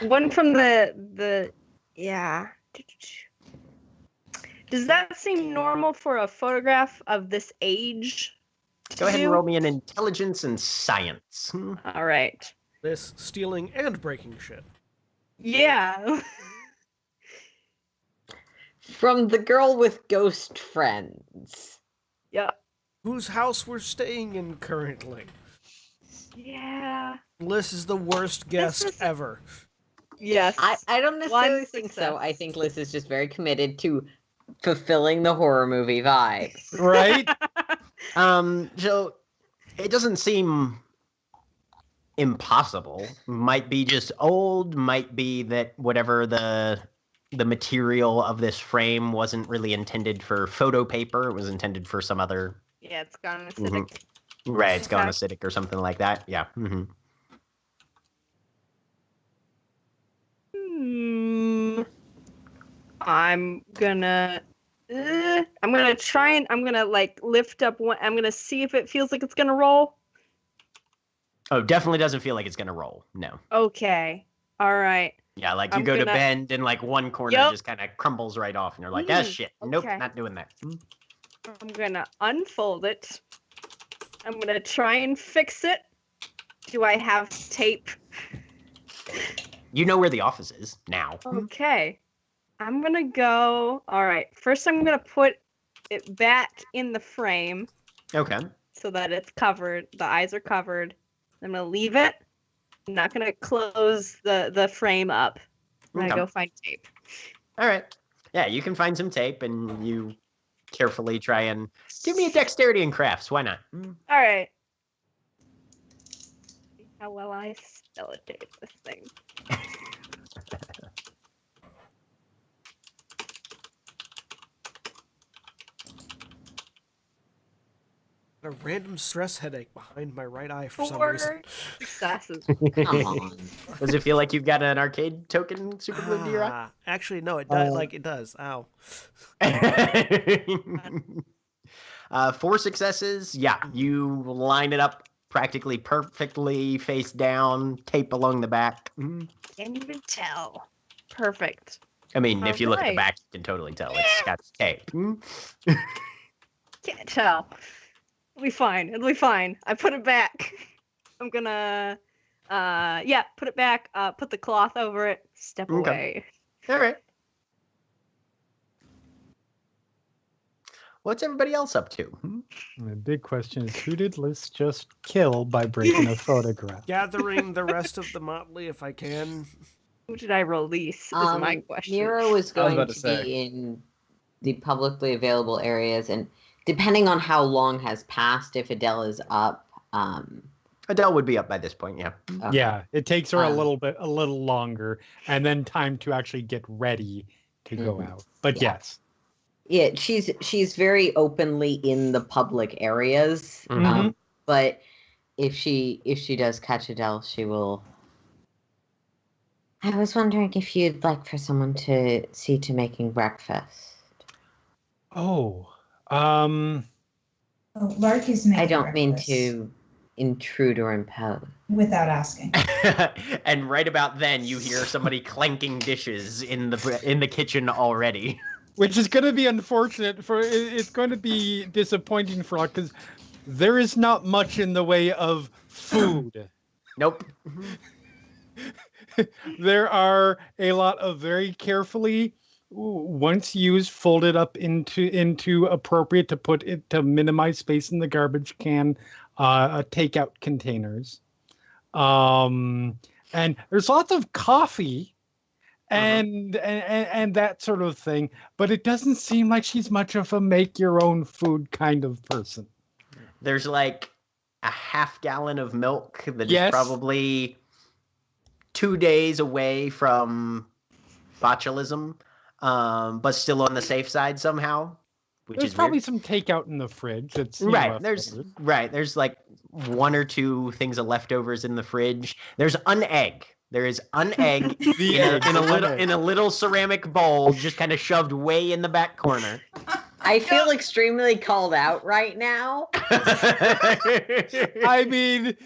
C: one from the yeah. Does that seem normal for a photograph of this age?
B: Go ahead and roll me an intelligence and science.
C: All right.
A: This stealing and breaking shit.
C: Yeah.
E: From the girl with ghost friends.
C: Yeah.
A: Whose house we're staying in currently.
C: Yeah.
A: Liz is the worst guest ever.
C: Yes.
E: I don't necessarily
C: One
E: think
C: success.
E: so. I think Liz is just very committed to fulfilling the horror movie vibe.
D: Right?
B: So it doesn't seem impossible. Might be just old, might be that whatever the material of this frame wasn't really intended for photo paper. It was intended for some other...
C: Yeah, it's gone acidic.
B: Right, it's gone acidic or something like that. Yeah.
C: I'm gonna try and I'm gonna like lift up one. I'm gonna see if it feels like it's gonna roll.
B: Oh, definitely doesn't feel like it's gonna roll. No.
C: Okay. All right.
B: Yeah, like you
C: I'm
B: go to
C: gonna-
B: bend and like one corner
C: Yep.
B: just kind of crumbles right off, and you're like, ah, shit. Nope,
C: okay.
B: not doing that.
C: I'm gonna unfold it. I'm gonna try and fix it. Do I have tape?
B: You know where the office is now.
C: Okay. I'm gonna go. All right. First, I'm gonna put it back in the frame
B: Okay.
C: so that it's covered. The eyes are covered. I'm gonna leave it. I'm not gonna close the frame up. I'm gonna
B: Okay.
C: go find tape.
B: All right. Yeah, you can find some tape, and you carefully try and give me a dexterity and crafts. Why not?
C: All right. See how well I sellotape this thing.
A: A random stress headache behind my right eye for some
C: 4
A: reason.
C: successes.
E: Come on.
B: Does it feel like you've got an arcade token super glued to your eye?
A: Actually, no, it does. Like it does. Ow.
B: 4 successes. Yeah, you line it up practically perfectly, face down, tape along the back.
C: Can't even tell. Perfect.
B: I mean, if you look at the
C: Alright.
B: back, you can totally tell it's got tape.
C: Can't tell. It'll be fine. It'll be fine. I put it back. I'm gonna, put it back. Put the cloth over it. Step
B: Okay.
C: away.
B: All right. What's everybody else up to?
D: The big question is, who did List just kill by breaking a photograph?
A: Gathering the rest of the motley if I can.
C: Who did I release? Is my question.
E: Nero was going
G: about
E: to
G: to say.
E: be in the publicly available areas, and depending on how long has passed, if Adele is up,
B: Adele would be up by this point, yeah.
E: okay.
D: Yeah, it takes her a
E: Um,
D: little longer, and then time to actually get ready to go
E: Mhm.
D: out. But
E: Yeah.
D: yes,
E: Yeah, she's very openly in the public areas.
B: Mhm.
E: But if she does catch Adele, she will. I was wondering if you'd like for someone to see to making breakfast.
D: oh,
F: Oh, Lark is making
E: I don't mean
F: breakfast
E: to intrude or impose.
F: without asking.
B: And right about then, you hear somebody clanking dishes in the kitchen already.
D: which is going to be unfortunate for. It's going to be disappointing for because there is not much in the way of food.
B: Nope.
D: There are a lot of very carefully, once used, folded up into appropriate to put it to minimize space in the garbage can, takeout containers, and there's lots of coffee, and that sort of thing. But it doesn't seem like she's much of a make your own food kind of person.
B: There's like a half gallon of milk that is
D: Yes.
B: probably 2 days away from botulism, but still on the safe side somehow, which
D: There's
B: is
D: probably
B: weird.
D: some takeout in the fridge. That's
B: Right. There's like 1 or 2 things of leftovers in the fridge. There's an egg. There is an egg
D: The
B: in,
D: egg,
B: a, in, a
D: the
B: little,
D: egg.
B: in a little ceramic bowl, just kind of shoved way in the back corner.
E: I feel extremely called out right now.
D: I mean,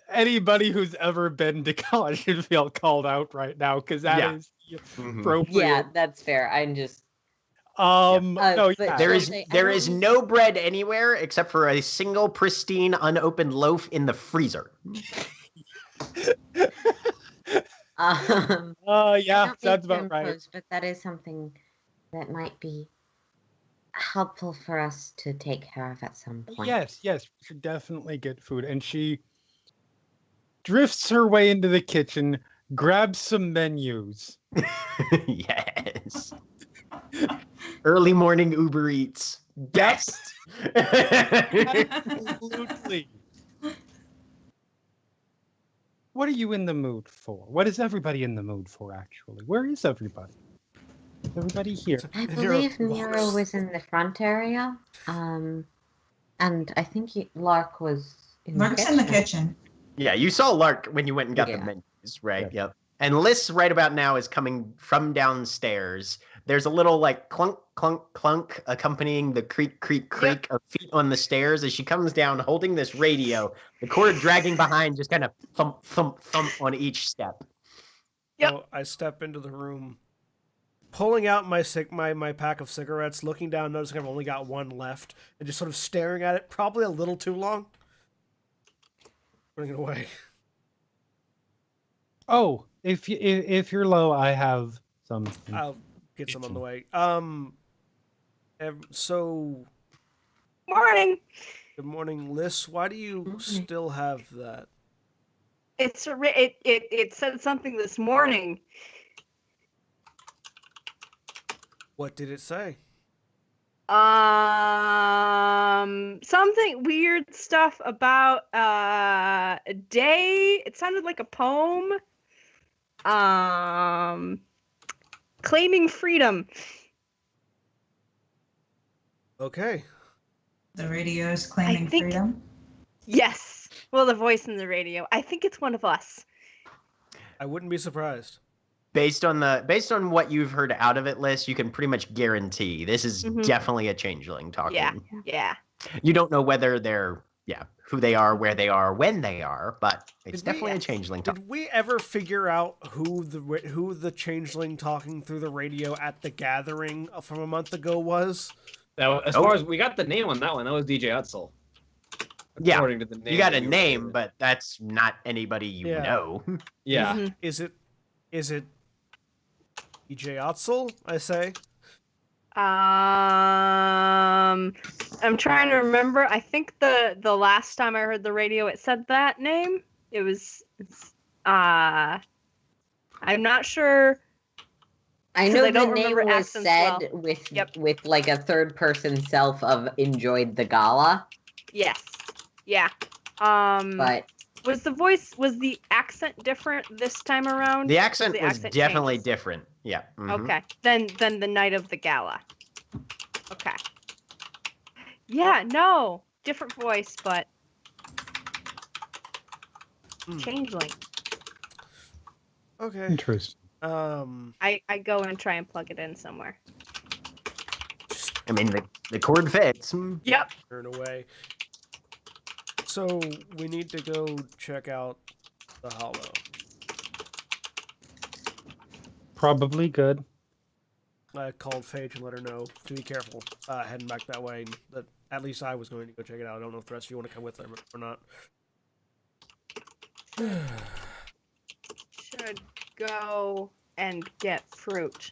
D: anybody who's ever been to college should feel called out right now because that
B: Yeah.
D: is
B: Mhm.
D: appropriate.
E: Yeah, that's fair. I'm just
D: No,
E: but
D: yeah.
B: There is
E: Say, I
B: there
E: don't
B: is
E: need-
B: no bread anywhere except for a single pristine unopened loaf in the freezer.
E: I
D: Yeah,
E: don't
D: that's
E: mean to
D: about right.
E: impose, but that is something that might be helpful for us to take care of at some point.
D: Yes, we should definitely get food. And she drifts her way into the kitchen, grabs some menus.
B: Yes. Early morning Uber Eats. Best.
D: Absolutely. What are you in the mood for? What is everybody in the mood for, actually? Where is everybody? Is everybody here?
E: I
A: Nero
E: believe Nero
A: walks.
E: was in the front area, and I think Lark was in
F: Lark's
E: the
F: in the
E: kitchen.
F: kitchen.
B: Yeah, you saw Lark when you went and got the
E: Yeah.
B: menus, right?
D: Yeah.
B: Yep. And Liz right about now is coming from downstairs. There's a little like clunk, clunk, clunk accompanying the creak, creak, creak of feet on the stairs as she comes down holding this radio, the cord dragging behind, just kind of thump, thump, thump on each step.
C: Yep.
A: So I step into the room, pulling out my pack of cigarettes, looking down, noticing I've only got one left, and just sort of staring at it, probably a little too long. Putting it away.
D: Oh, if you're low, I have some.
A: I'll get some on the way. So
C: Morning.
A: good morning, Liz. Why do you still have that?
C: It said something this morning.
A: What did it say?
C: Something weird stuff about a day. It sounded like a poem. Claiming freedom.
A: Okay.
F: The radio is claiming
C: think-
F: freedom.
C: Yes. Well, the voice in the radio. I think it's one of us.
A: I wouldn't be surprised.
B: Based on what you've heard out of it, Liz, you can pretty much guarantee this is definitely a changeling talking.
C: Yeah.
B: You don't know whether they're who they are, where they are, when they are, but it's definitely a changeling talking.
A: Did we ever figure out who the changeling talking through the radio at the gathering from a month ago was?
G: As far as we got the name on that one, that was DJ Utzel.
B: Yeah,
G: According to the name
B: you got a
G: that you
B: name,
G: were
B: but that's not anybody you know.
G: Yeah.
C: Mhm.
A: Is it DJ Otzel, I say?
C: I'm trying to remember. I think the last time I heard the radio, it said that name. It was. I'm not sure.
E: I
C: 'Cause
E: know
C: I don't
E: the name
C: remember
E: was
C: accents
E: said
C: well.
E: with like a third person self of enjoyed the gala,
C: Yes. Yeah.
E: but
C: Was the accent different this time around?
B: The accent
C: The
B: was
C: accent
B: definitely
C: changes?
B: different. Yeah. Mhm.
C: Okay. Then the night of the gala. Okay. Yeah, no. Different voice, but changeling.
A: Okay.
D: Interesting.
C: I go and try and plug it in somewhere.
B: I mean, the cord fits.
C: Yep.
A: Turn away. So we need to go check out the hollow.
D: Probably good.
A: I called Phage and let her know to be careful heading back that way. That at least I was going to go check it out. I don't know if the rest of you want to come with them or not.
C: Should go and get fruit.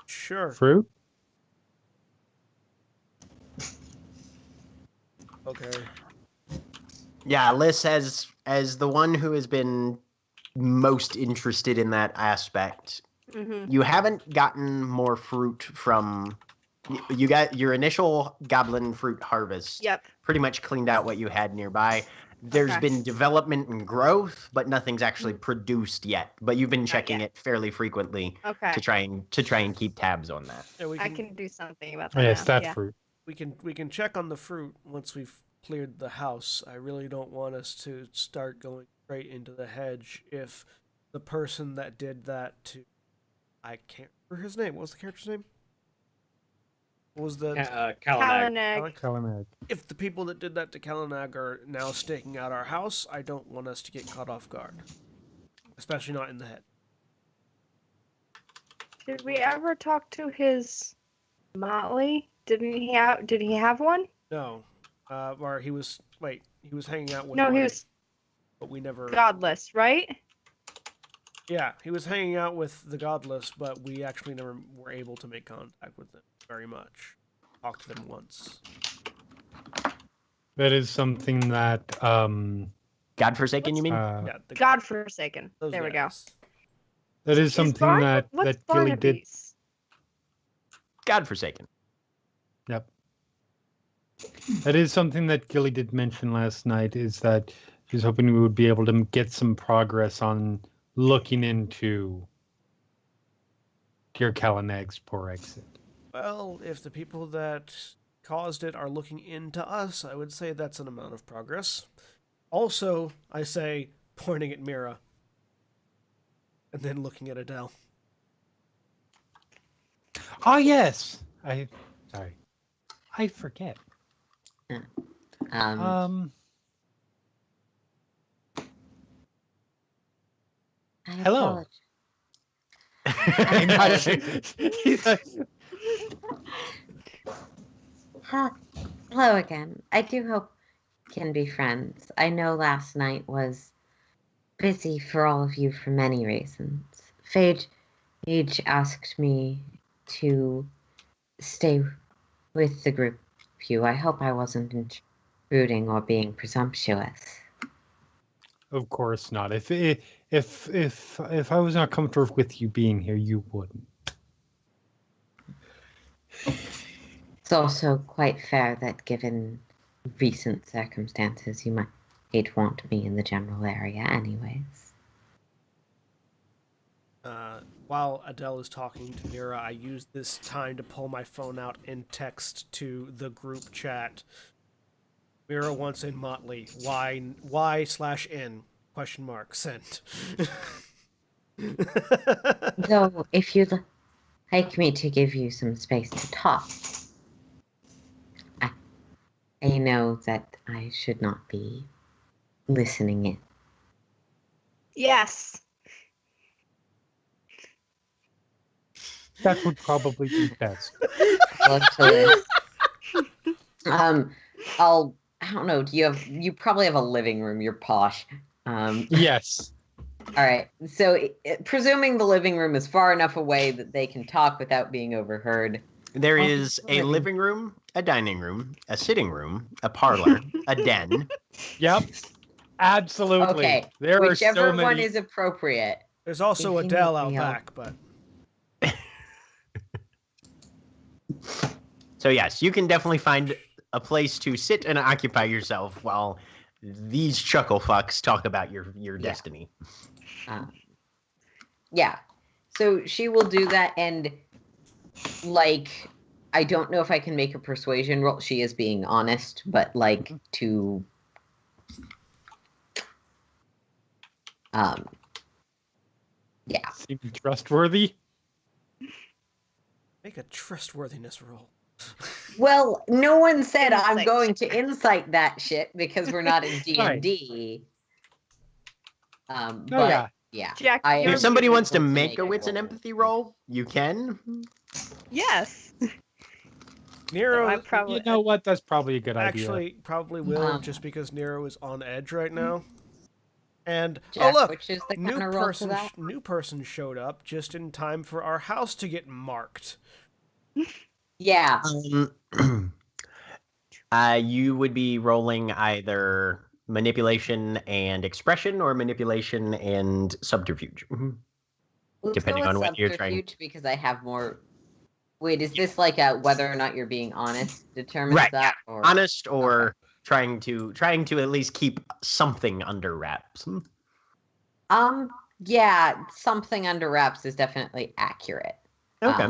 A: Sure.
D: Fruit?
A: Okay.
B: Yeah, Liz, as the one who has been most interested in that aspect, you haven't gotten more fruit from. You got your initial goblin fruit harvest.
C: Yep.
B: Pretty much cleaned out what you had nearby. There's
C: Okay.
B: been development and growth, but nothing's actually produced yet. But you've been checking
C: yet.
B: it fairly frequently
C: Okay.
B: to try and keep tabs on that.
A: Yeah,
C: I can do something about that.
D: Yes,
C: now.
D: that
C: Yeah.
D: fruit.
A: we can check on the fruit once we've cleared the house. I really don't want us to start going straight into the hedge if the person that did that to I can't remember his name. What was the character's name? What was the
G: Kalanag.
C: Kalanag.
D: Calamag.
A: if the people that did that to Kalanag are now staking out our house, I don't want us to get caught off guard. Especially not in the head.
C: Did we ever talk to his motley? Did he have one?
A: No. Or he was hanging out with
C: No, he
A: one,
C: was
A: but we never
C: godless, right?
A: Yeah, he was hanging out with the godless, but we actually never were able to make contact with them very much. Talked to them once.
D: That is something that
B: Godforsaken, you mean?
A: Yeah, the
C: Godforsaken.
A: those
C: There we go.
A: guys.
D: that is something that
C: What's
D: Gilly did.
C: Barnaby's?
B: Godforsaken.
D: Yep. That is something that Gilly did mention last night, is that she's hoping we would be able to get some progress on looking into Dear Kalanag's poor exit.
A: Well, if the people that caused it are looking into us, I would say that's an amount of progress. Also, I say, pointing at Mira, and then looking at Adele.
D: Oh, yes! I forget.
E: I
D: Hello.
E: apologize.
D: He's like,
E: Hello again. I do hope we can be friends. I know last night was busy for all of you for many reasons. Phage asked me to stay with the group of you. I hope I wasn't intruding or being presumptuous.
D: of course not. If I was not comfortable with you being here, you wouldn't.
E: It's also quite fair that given recent circumstances, you might want me in the general area anyways.
A: While Adele is talking to Mira, I use this time to pull my phone out and text to the group chat. Mira wants in motley. Y/N? Question mark. Sent.
E: Though, if you'd like me to give you some space to talk, I know that I should not be listening in.
C: Yes.
D: That would probably be best.
E: I don't know. You probably have a living room. You're posh.
D: Yes.
E: All right. So, presuming the living room is far enough away that they can talk without being overheard.
B: There is a living room, a dining room, a sitting room, a parlor, a den.
D: Yep. Absolutely.
E: Okay.
D: There
E: Whichever
D: are so many.
E: one is appropriate.
A: There's also
E: If you
A: Adele
E: need
A: out
E: me, I'll-
A: back, but
B: So yes, you can definitely find a place to sit and occupy yourself while these chuckle fucks talk about your destiny.
E: Yeah. So she will do that, and like, I don't know if I can make a persuasion roll. She is being honest, but like to yeah.
D: Seem trustworthy.
A: make a trustworthiness roll.
E: Well, no one said I'm
C: Insight.
E: going to insight that shit because we're not in D&D. But yeah.
C: Jack,
E: I
C: you're
B: If somebody
E: able
B: wants to
E: to
B: make a
E: make
B: wits and
E: roll.
B: empathy roll, you can.
C: Yes.
A: Nero,
C: I probably.
D: You know what? That's probably a good idea.
A: actually probably will,
E: Um,
A: just because Nero is on edge right now. And
E: Jack,
A: oh look,
E: which is the
A: new
E: kind of roll for
A: person,
E: that?
A: new person showed up just in time for our house to get marked.
E: Yeah.
B: You would be rolling either manipulation and expression or manipulation and subterfuge.
E: Let's
B: depending
E: go with
B: on what you're trying-
E: subterfuge because I have more. Wait, is this like a whether or not you're being honest determines
B: Right,
E: that? Or
B: Honest or trying to at least keep something under wraps.
E: Yeah, something under wraps is definitely accurate.
B: Okay.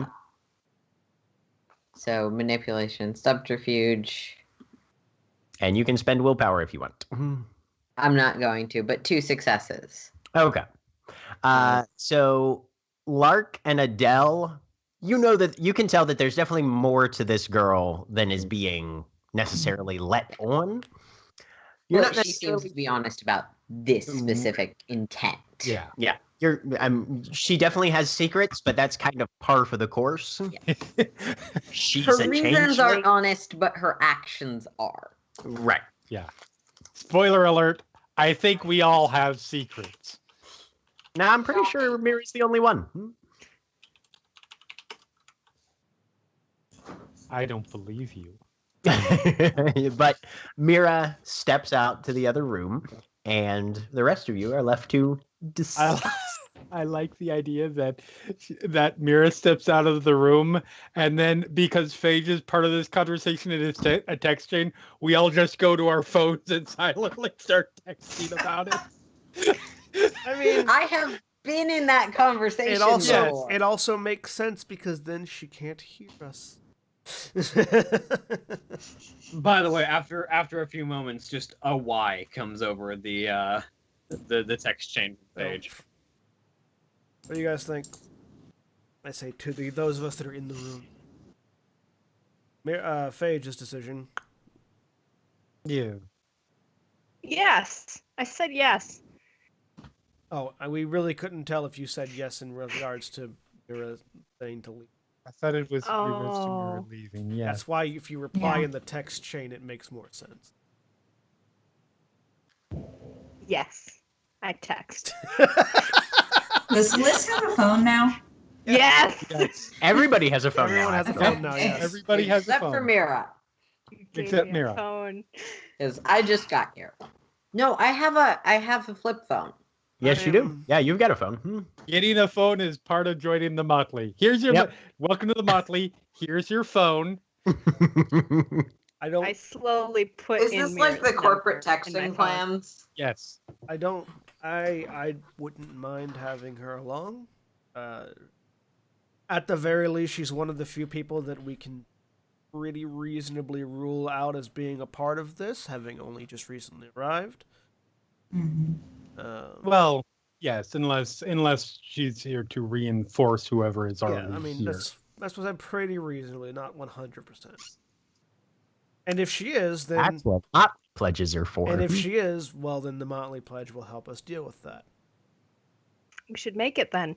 E: So manipulation, subterfuge.
B: And you can spend willpower if you want.
E: I'm not going to, but 2 successes.
B: Okay. So Lark and Adele, you know that you can tell that there's definitely more to this girl than is being necessarily let on. You're
E: Well,
B: not
E: she seems
B: necessarily
E: to be honest about this specific intent.
D: Yeah.
B: Yeah, she definitely has secrets, but that's kind of par for the course. She's
E: Her
B: a
E: reasons
B: changeling.
E: aren't honest, but her actions are.
B: Right.
D: Yeah. Spoiler alert. I think we all have secrets.
B: Now I'm pretty sure Mira's the only one.
D: I don't believe you.
B: But Mira steps out to the other room, and the rest of you are left to decide.
D: I like the idea that Mira steps out of the room, and then because Phage is part of this conversation and it's a text chain, we all just go to our phones and silently start texting about it.
A: I mean,
E: I have been in that conversation.
A: it also makes sense because then she can't hear us.
G: By the way, after a few moments, just a Y comes over the text chain page.
A: What do you guys think? I say to those of us that are in the room. Phage's decision.
D: Yeah.
C: Yes. I said yes.
A: Oh, we really couldn't tell if you said yes in regards to Mira saying to leave.
D: I thought it was we were
C: Oh.
D: leaving. Yes.
A: That's why if you reply
F: Yeah.
A: in the text chain, it makes more sense.
C: Yes. I text.
F: Does Liz have a phone now?
C: Yes.
D: Yes.
B: Everybody has a phone
A: Everyone
B: now.
A: has a
B: actually.
A: phone now, yes.
D: Everybody has a
E: Except
D: phone.
E: for Mira,
C: You gave
D: Except
C: me a
D: Mira.
C: phone.
E: because I just got here. No, I have a flip phone.
B: Yes, you do. Yeah, you've got a phone. Hmm.
D: Getting a phone is part of joining the Motley. Here's your
B: Yep.
D: welcome to the Motley. Here's your phone.
A: I don't.
C: I slowly put
E: Is
C: in
E: this like the
C: Mira's
E: corporate
C: number in my
E: texting
C: phone.
E: plans?
D: Yes.
A: I don't. I wouldn't mind having her along. At the very least, she's one of the few people that we can pretty reasonably rule out as being a part of this, having only just recently arrived.
F: Mhm.
D: Well, yes, unless she's here to reinforce whoever is
A: yeah,
D: already
A: I mean
D: here.
A: that's what I'm pretty reasonably, not 100%. And if she is, then
B: That's what not pledges are for.
A: and if she is, well, then the Motley Pledge will help us deal with that.
C: We should make it then.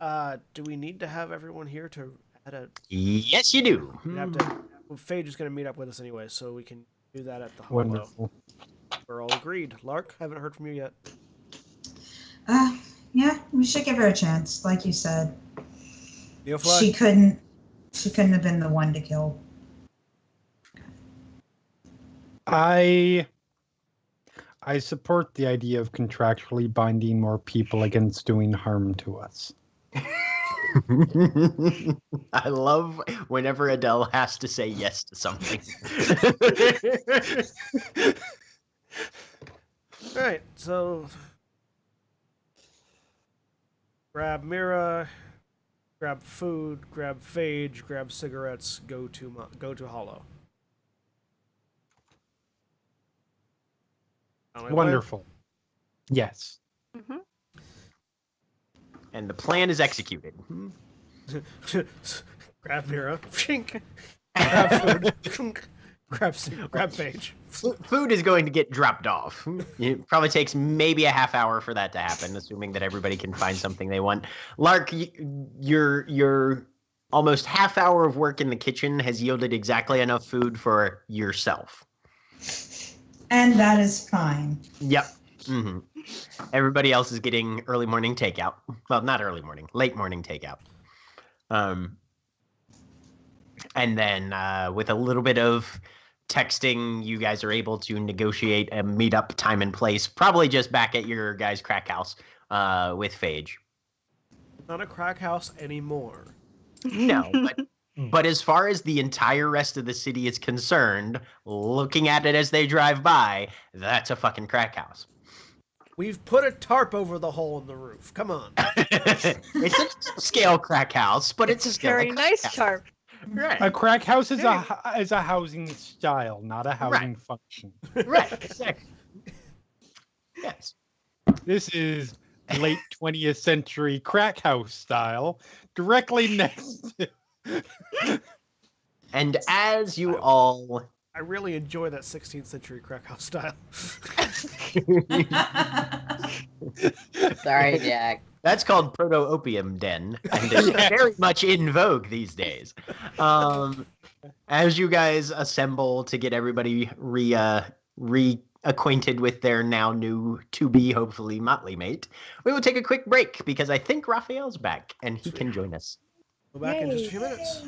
A: Do we need to have everyone here to add a?
B: Yes, you do.
A: We have to. Well, Phage is going to meet up with us anyway, so we can do that at the Hollow.
D: Wonderful.
A: We're all agreed. Lark, haven't heard from you yet.
F: Yeah, we should give her a chance, like you said.
A: Neofly?
F: She couldn't have been the one to kill.
D: I support the idea of contractually binding more people against doing harm to us.
B: I love whenever Adele has to say yes to something.
A: All right, so grab Mira, grab food, grab Phage, grab cigarettes. Go to Hollow. Sound like a plan?
D: Wonderful. Yes.
C: Mm-hmm.
B: And the plan is executed.
A: Grab Mira. Grab food. grab Phage.
B: Food is going to get dropped off. It probably takes maybe a half hour for that to happen, assuming that everybody can find something they want. Lark, your almost half hour of work in the kitchen has yielded exactly enough food for yourself.
F: And that is fine.
B: Yep. Mm-hmm. Everybody else is getting early morning takeout. Well, not early morning, late morning takeout. And then with a little bit of texting, you guys are able to negotiate a meetup time and place, probably just back at your guys' crack house with Phage.
A: Not a crack house anymore.
B: No, but as far as the entire rest of the city is concerned, looking at it as they drive by, that's a fucking crack house.
A: We've put a tarp over the hole in the roof. Come on.
B: It's a scale crack house, but it's a scale
C: Very
B: crack
C: nice
B: house.
C: tarp.
B: Right.
D: A crack house is a housing style, not a housing function.
B: Right. Exactly. Yes.
D: This is late 20th century crack house style, directly next to.
B: And as you all
A: I really enjoy that 16th century crack house style.
E: Sorry, Jack.
B: That's called proto-opium den, and it's very much in vogue these days. As you guys assemble to get everybody reacquainted with their now new to-be, hopefully, motley mate, we will take a quick break because I think Raphael's back, and he can join us.
A: Go back in just a few minutes.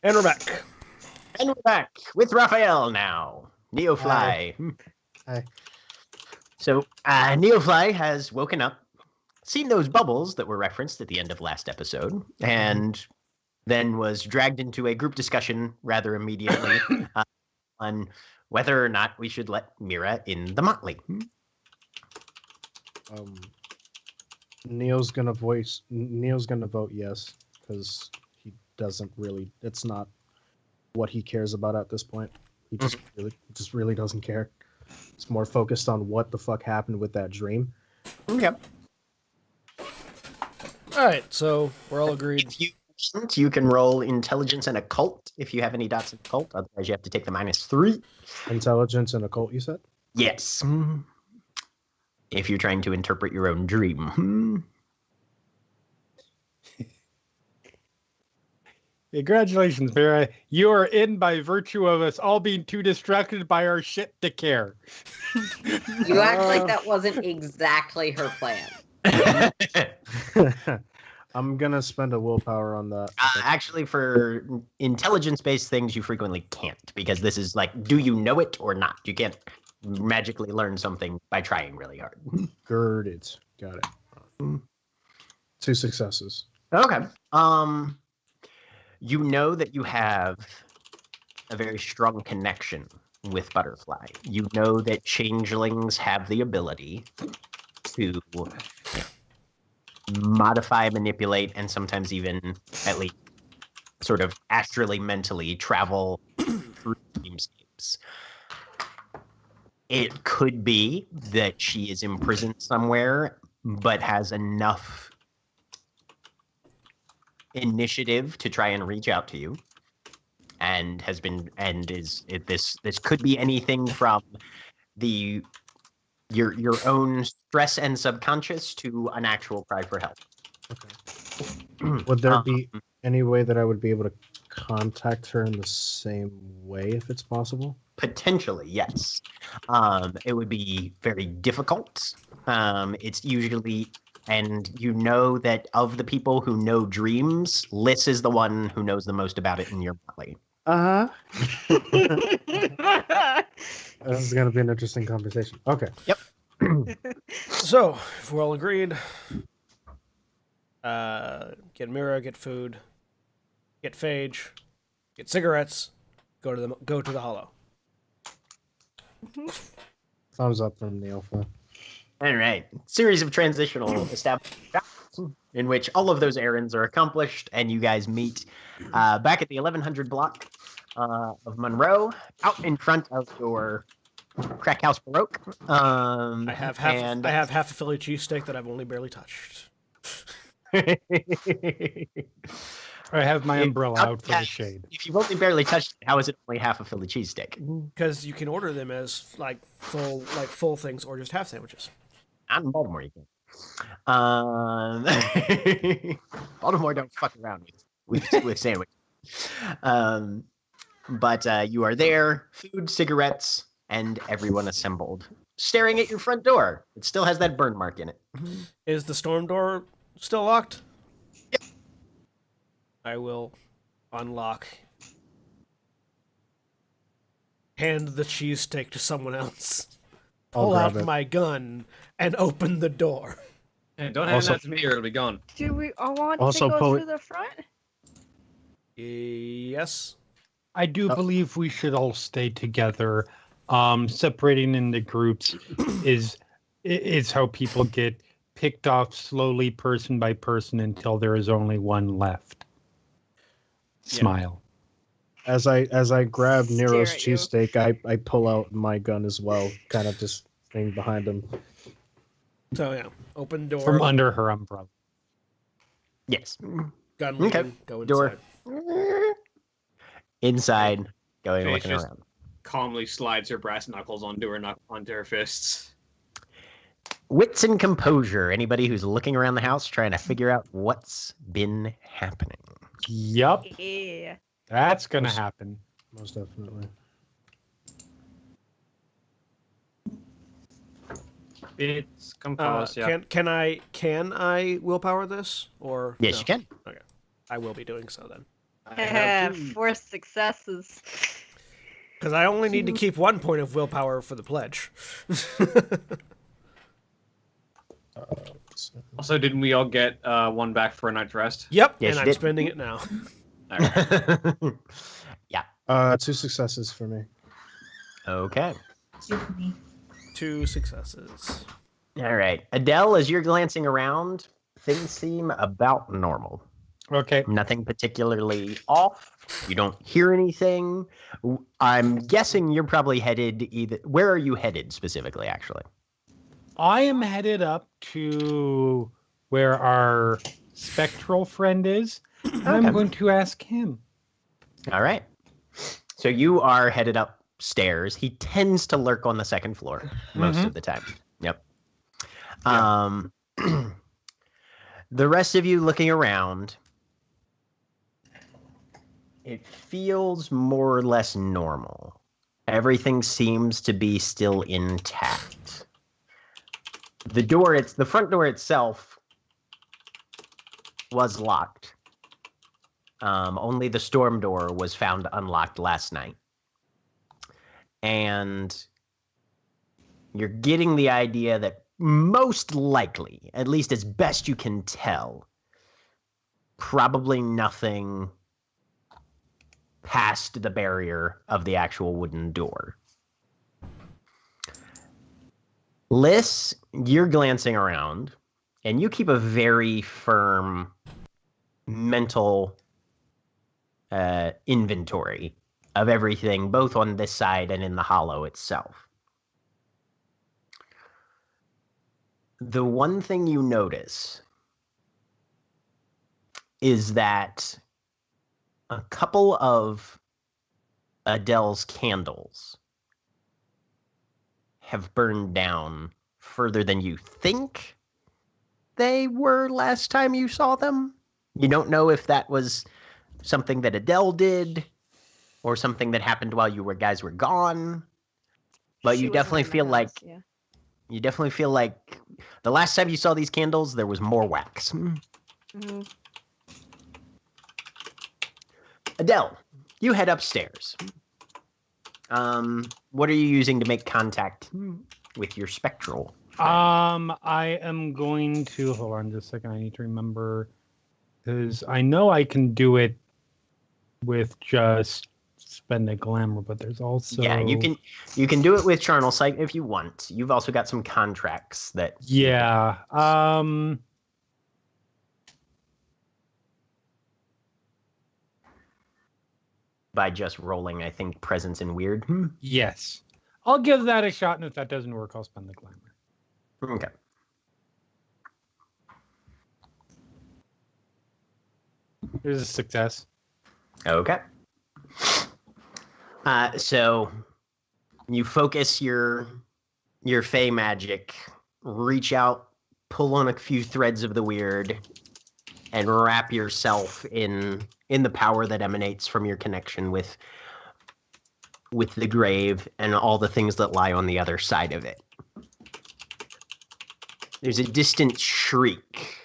A: And we're back.
B: And we're back with Raphael now. Neofly.
H: Hi.
B: So, Neofly has woken up, seen those bubbles that were referenced at the end of last episode, and then was dragged into a group discussion rather immediately on whether or not we should let Mira in the motley.
H: Neil's gonna vote yes, because he doesn't really. It's not what he cares about at this point. He just really doesn't care. It's more focused on what the fuck happened with that dream.
B: Okay.
A: All right, so we're all agreed.
B: If you want, you can roll intelligence and occult if you have any dots in occult. Otherwise, you have to take the -3.
H: Intelligence and occult, you said?
B: Yes. If you're trying to interpret your own dream.
D: Congratulations, Mira. You are in by virtue of us all being too distracted by our shit to care.
E: You act like that wasn't exactly her plan.
H: I'm gonna spend a willpower on that.
B: Actually, for intelligence-based things, you frequently can't, because this is like, do you know it or not? You can't magically learn something by trying really hard.
H: Girded. Got it. 2 successes.
B: Okay. You know that you have a very strong connection with Butterfly. You know that changelings have the ability to modify, manipulate, and sometimes even, at least, sort of astrally, mentally travel through dreamscapes. It could be that she is imprisoned somewhere, but has enough initiative to try and reach out to you, and this could be anything from your own stress and subconscious to an actual cry for help.
H: Okay. Would there be any way that I would be able to contact her in the same way if it's possible?
B: Potentially, yes. It would be very difficult. It's usually, and you know that of the people who know dreams, Liz is the one who knows the most about it in your motley.
H: This is going to be an interesting conversation. Okay.
B: Yep.
A: So, if we're all agreed, get Mira, get food, get Phage, get cigarettes, go to the hollow.
H: Thumbs up from Neil.
B: All right. Series of transitional establishments in which all of those errands are accomplished, and you guys meet back at the 1100 block of Monroe, out in front of your crack house Baroque.
A: I have half a Philly cheesesteak that I've only barely touched.
D: I have my umbrella out for the shade.
B: If you've only barely touched it, how is it only half a Philly cheesesteak?
A: Because you can order them as full things or just half sandwiches.
B: Not in Baltimore, you can. Baltimore don't fuck around with sandwiches. But you are there, food, cigarettes, and everyone assembled, staring at your front door. It still has that burn mark in it.
A: Is the storm door still locked?
B: Yep.
A: I will unlock. Hand the cheesesteak to someone else. Pull out my gun and open the door.
G: Hey, don't hand that to me or it'll be gone.
C: Do we all want
H: Also
C: to go
H: pull
C: through the front?
A: Yes.
D: I do believe we should all stay together. Separating into groups is how people get picked off slowly, person by person, until there is only one left. Smile.
H: As I grab Nero's
C: at you.
H: cheesesteak, I pull out my gun as well, kind of just staying behind him.
A: So yeah, open door.
D: From under her umbrella.
B: Yes.
A: Gun
B: Okay.
A: leaving, go inside.
B: Door. Inside, going
G: Phage
B: looking
G: just
B: around.
G: calmly slides her brass knuckles onto her fists.
B: Wits and composure. Anybody who's looking around the house trying to figure out what's been happening.
D: Yup,
C: Yeah.
D: that's gonna happen.
H: Most definitely.
G: It's composed, yeah.
A: Can I willpower this or
B: Yes,
A: no?
B: you can.
A: I will be doing so then.
G: I have 2.
C: 4 successes.
A: Because I only need to keep 1 point of willpower for the pledge.
G: Also, didn't we all get 1 back for a night's rest?
A: Yep,
B: Yes,
A: and
B: you
A: I'm
B: did.
A: spending it now.
B: Yeah.
H: 2 successes for me.
B: Okay.
F: 2 for me.
A: 2 successes.
B: All right. Adele, as you're glancing around, things seem about normal.
D: Okay.
B: Nothing particularly off. You don't hear anything. I'm guessing you're probably headed either. Where are you headed specifically, actually?
D: I am headed up to where our spectral friend is. I'm going to ask him.
B: All right. So you are headed upstairs. He tends to lurk on the second floor most of the time. Yep. The rest of you looking around, it feels more or less normal. Everything seems to be still intact. The front door itself was locked. Only the storm door was found unlocked last night. And you're getting the idea that most likely, at least as best you can tell, probably nothing past the barrier of the actual wooden door. Liz, you're glancing around, and you keep a very firm mental inventory of everything, both on this side and in the hollow itself. The one thing you notice is that a couple of Adele's candles have burned down further than you think they were last time you saw them. You don't know if that was something that Adele did or something that happened while you guys were gone. But
C: She
B: you
C: wasn't
B: definitely
C: in the
B: feel
C: house,
B: like
C: yeah.
B: you definitely feel like the last time you saw these candles, there was more wax.
C: Mhm.
B: Adele, you head upstairs. What are you using to make contact with your spectral friend?
D: I am going to hold on just a second. I need to remember because I know I can do it with just spend a glamour, but there's also
B: Yeah, you can do it with charnel sight if you want. You've also got some contracts that
D: Yeah.
B: by just rolling, I think, presence and weird.
D: Yes. I'll give that a shot, and if that doesn't work, I'll spend the glamour.
B: Okay.
D: Here's a success.
B: Okay. So you focus your Fey magic, reach out, pull on a few threads of the weird, and wrap yourself in the power that emanates from your connection with the grave and all the things that lie on the other side of it. There's a distant shriek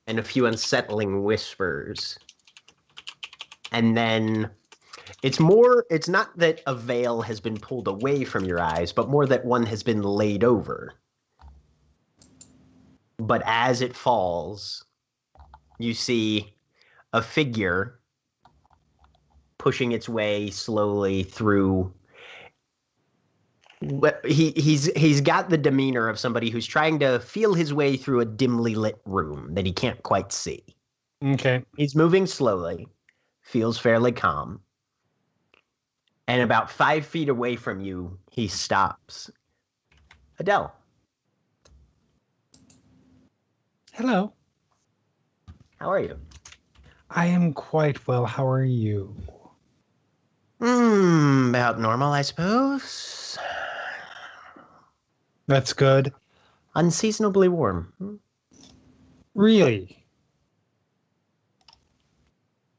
B: and a few unsettling whispers. And then it's not that a veil has been pulled away from your eyes, but more that one has been laid over. But as it falls, you see a figure pushing its way slowly through. He's got the demeanor of somebody who's trying to feel his way through a dimly lit room that he can't quite see.
D: Okay.
B: He's moving slowly, feels fairly calm. And about 5 feet away from you, he stops. Adele.
D: Hello.
B: How are you?
D: I am quite well. How are you?
B: About normal, I suppose.
D: That's good.
B: Unseasonably warm.
D: Really?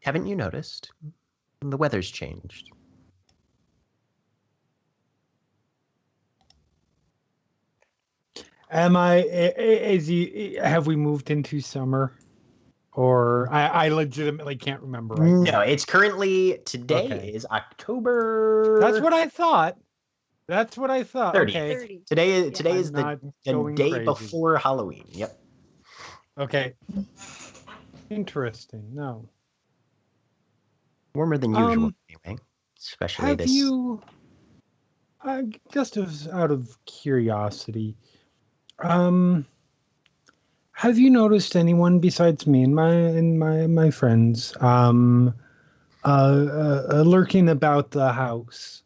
B: Haven't you noticed? The weather's changed.
D: Have we moved into summer? Or I legitimately can't remember right
B: No,
D: now.
B: it's currently, today
D: Okay.
B: is October
D: That's what I thought.
B: 30th.
D: Okay.
C: 30.
B: Today
D: I'm
B: is
D: not
B: the
D: going
B: day
D: crazy.
B: before Halloween. Yep.
D: Okay. Interesting. No.
B: Warmer than usual, anyway. Especially
D: Have
B: this.
D: you, just out of curiosity, have you noticed anyone besides me and my friends, lurking about the house?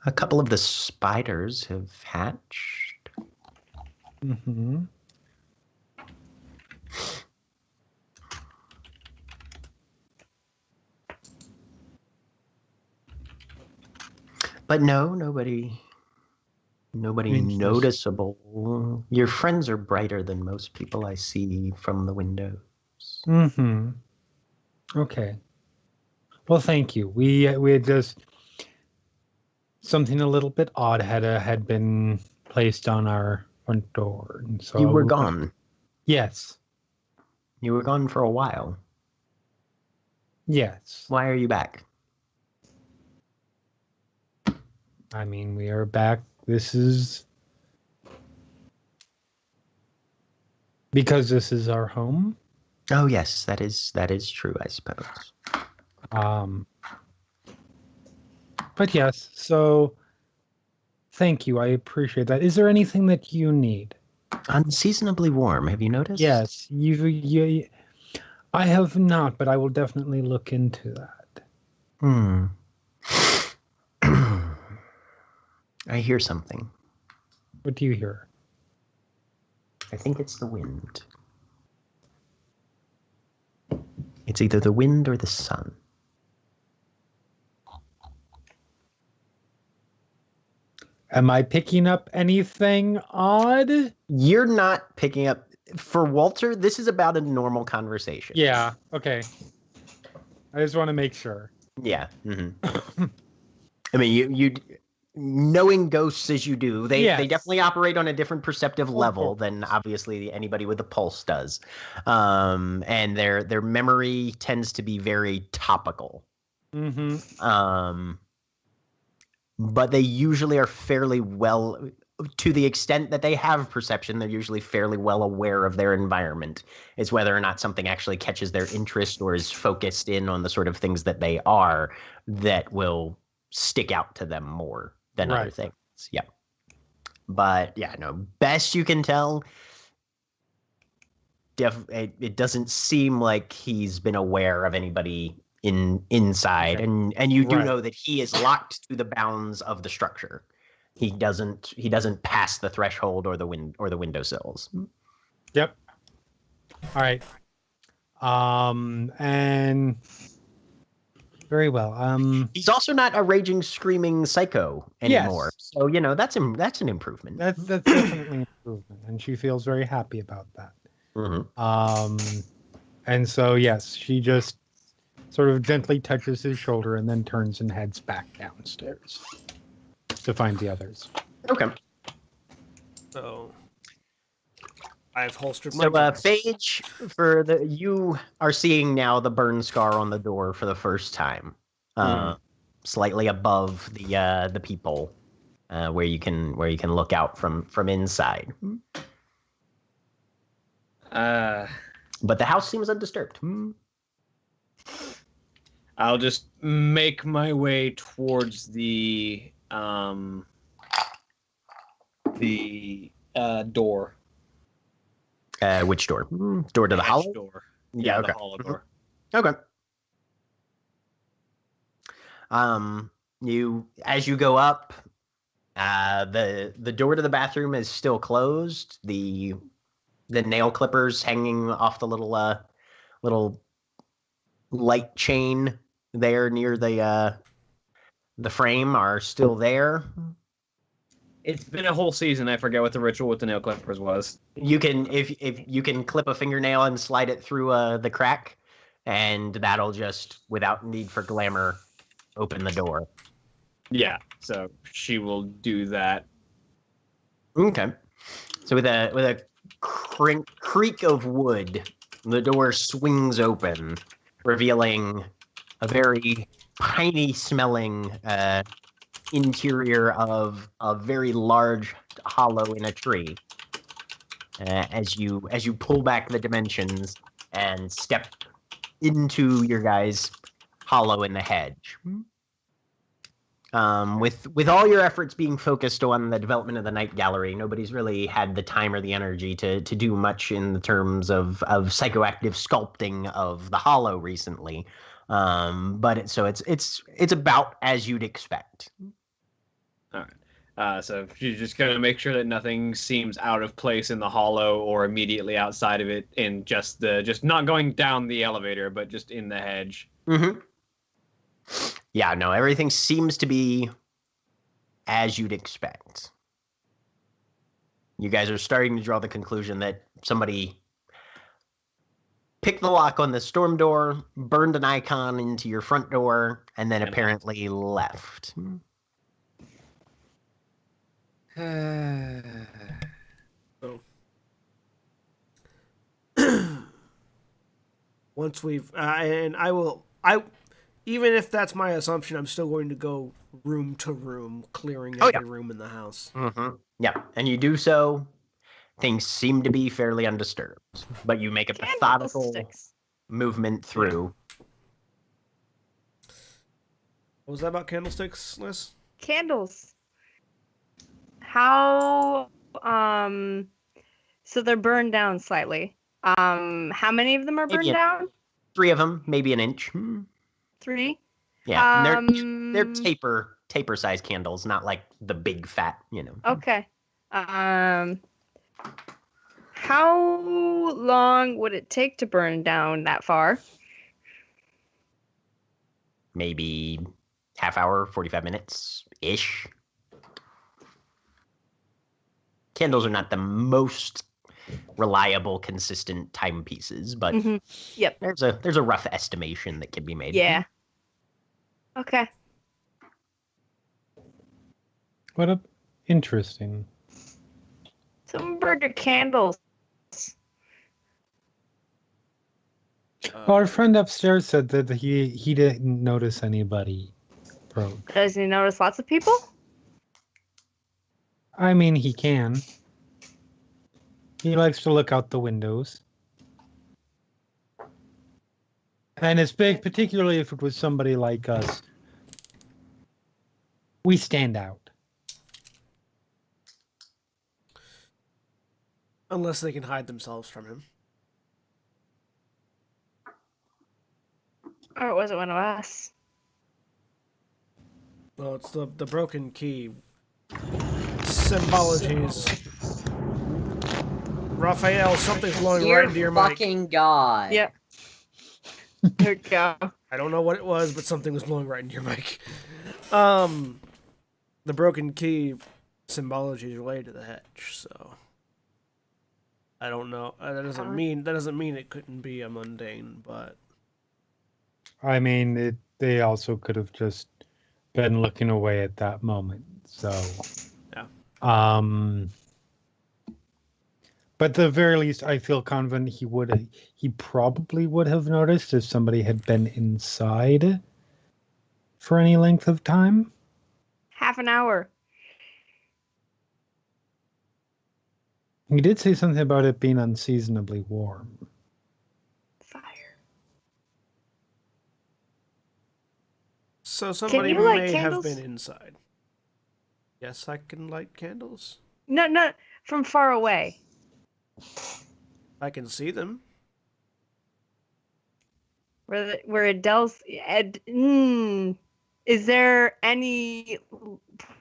B: A couple of the spiders have hatched.
D: Mm-hmm.
B: But no, nobody
D: Interesting.
B: noticeable. Your friends are brighter than most people I see from the windows.
D: Mm-hmm. Okay. Well, thank you. We had just something a little bit odd had been placed on our front door, and so
B: You were gone.
D: Yes.
B: You were gone for a while.
D: Yes.
B: Why are you back?
D: I mean, we are back. This is because this is our home.
B: Oh yes, that is true, I suppose.
D: But yes, so thank you. I appreciate that. Is there anything that you need?
B: Unseasonably warm, have you noticed?
D: Yes, you I have not, but I will definitely look into that.
B: I hear something.
D: What do you hear?
B: I think it's the wind. It's either the wind or the sun.
D: Am I picking up anything odd?
B: You're not picking up. For Walter, this is about a normal conversation.
D: Yeah, okay. I just want to make sure.
B: Yeah. Mm-hmm. I mean, you knowing ghosts as you do, they definitely operate on a different perceptive level than obviously anybody with a pulse does. And their memory tends to be very topical.
D: Mm-hmm.
B: But they usually are fairly well, to the extent that they have perception, they're usually fairly well aware of their environment. It's whether or not something actually catches their interest or is focused in on the sort of things that they are that will stick out to them more than other things. Yeah. But yeah, no, best you can tell, it doesn't seem like he's been aware of anybody inside, and you do know that he is locked to the bounds of the structure. He doesn't pass the threshold or the windowsills.
D: Yep. All right. And very well.
B: He's also not a raging, screaming psycho anymore. Yes. So that's an improvement.
D: That's definitely an improvement, and she feels very happy about that.
B: Mm-hmm.
D: And so yes, she just sort of gently touches his shoulder and then turns and heads back downstairs to find the others.
B: Okay.
A: So I've holstered my
B: Phage, you are seeing now the burn scar on the door for the first time, slightly above the peephole, where you can look out from inside. But the house seems undisturbed.
G: I'll just make my way towards the door.
B: Which door? Door to the hollow?
G: Door.
B: Yeah, okay.
G: The hollow door.
B: Okay. As you go up, the door to the bathroom is still closed. The nail clippers hanging off the little light chain there near the frame are still there.
G: It's been a whole season. I forget what the ritual with the nail clippers was.
B: You can if you can clip a fingernail and slide it through the crack, and that'll just, without need for glamour, open the door.
G: Yeah, so she will do that.
B: Okay. So with a creak of wood, the door swings open, revealing a very piney-smelling interior of a very large hollow in a tree. As you pull back the dimensions and step into your guys' hollow in the hedge. With all your efforts being focused on the development of the Night Gallery, nobody's really had the time or the energy to do much in the terms of psychoactive sculpting of the hollow recently. But it's about as you'd expect.
G: All right. So you're just gonna make sure that nothing seems out of place in the hollow or immediately outside of it, in just not going down the elevator, but just in the hedge.
B: Mm-hmm. Yeah, no, everything seems to be as you'd expect. You guys are starting to draw the conclusion that somebody picked the lock on the storm door, burned an icon into your front door, and then apparently left.
A: Once we've even if that's my assumption, I'm still going to go room to room, clearing every room in the house.
B: Mm-hmm. Yeah, and you do so. Things seem to be fairly undisturbed, but you make a methodical movement through.
A: What was that about candlesticks, Liz?
C: Candles. How so they're burned down slightly. How many of them are burned down?
B: 3 of them, maybe an inch.
C: 3?
B: Yeah, they're taper size candles, not like the big fat,
C: Okay. How long would it take to burn down that far?
B: Maybe half hour, 45 minutes ish. Candles are not the most reliable, consistent timepieces, but
C: Yep.
B: there's a rough estimation that can be made.
C: Yeah. Okay.
D: What interesting.
C: Someone burned your candles.
D: Our friend upstairs said that he didn't notice anybody broke.
C: Does he notice lots of people?
D: I mean, he can. He likes to look out the windows. And it's big, particularly if it was somebody like us. We stand out.
A: Unless they can hide themselves from him.
C: Or was it one of us?
A: Well, it's the broken key. Symbologies. Raphael, something's blowing right into your mic.
E: Fucking God.
C: Yep. There we go.
A: I don't know what it was, but something was blowing right into your mic. The broken key symbology is related to the hedge, so I don't know. That doesn't mean it couldn't be a mundane, but
D: I mean, they also could have just been looking away at that moment. So,
A: yeah.
D: But at the very least, I feel confident he probably would have noticed if somebody had been inside for any length of time.
C: Half an hour.
D: He did say something about it being unseasonably warm.
C: Fire.
A: So somebody may have been inside. Yes, I can light candles.
C: No, from far away.
A: I can see them.
C: Where Adele's... is there any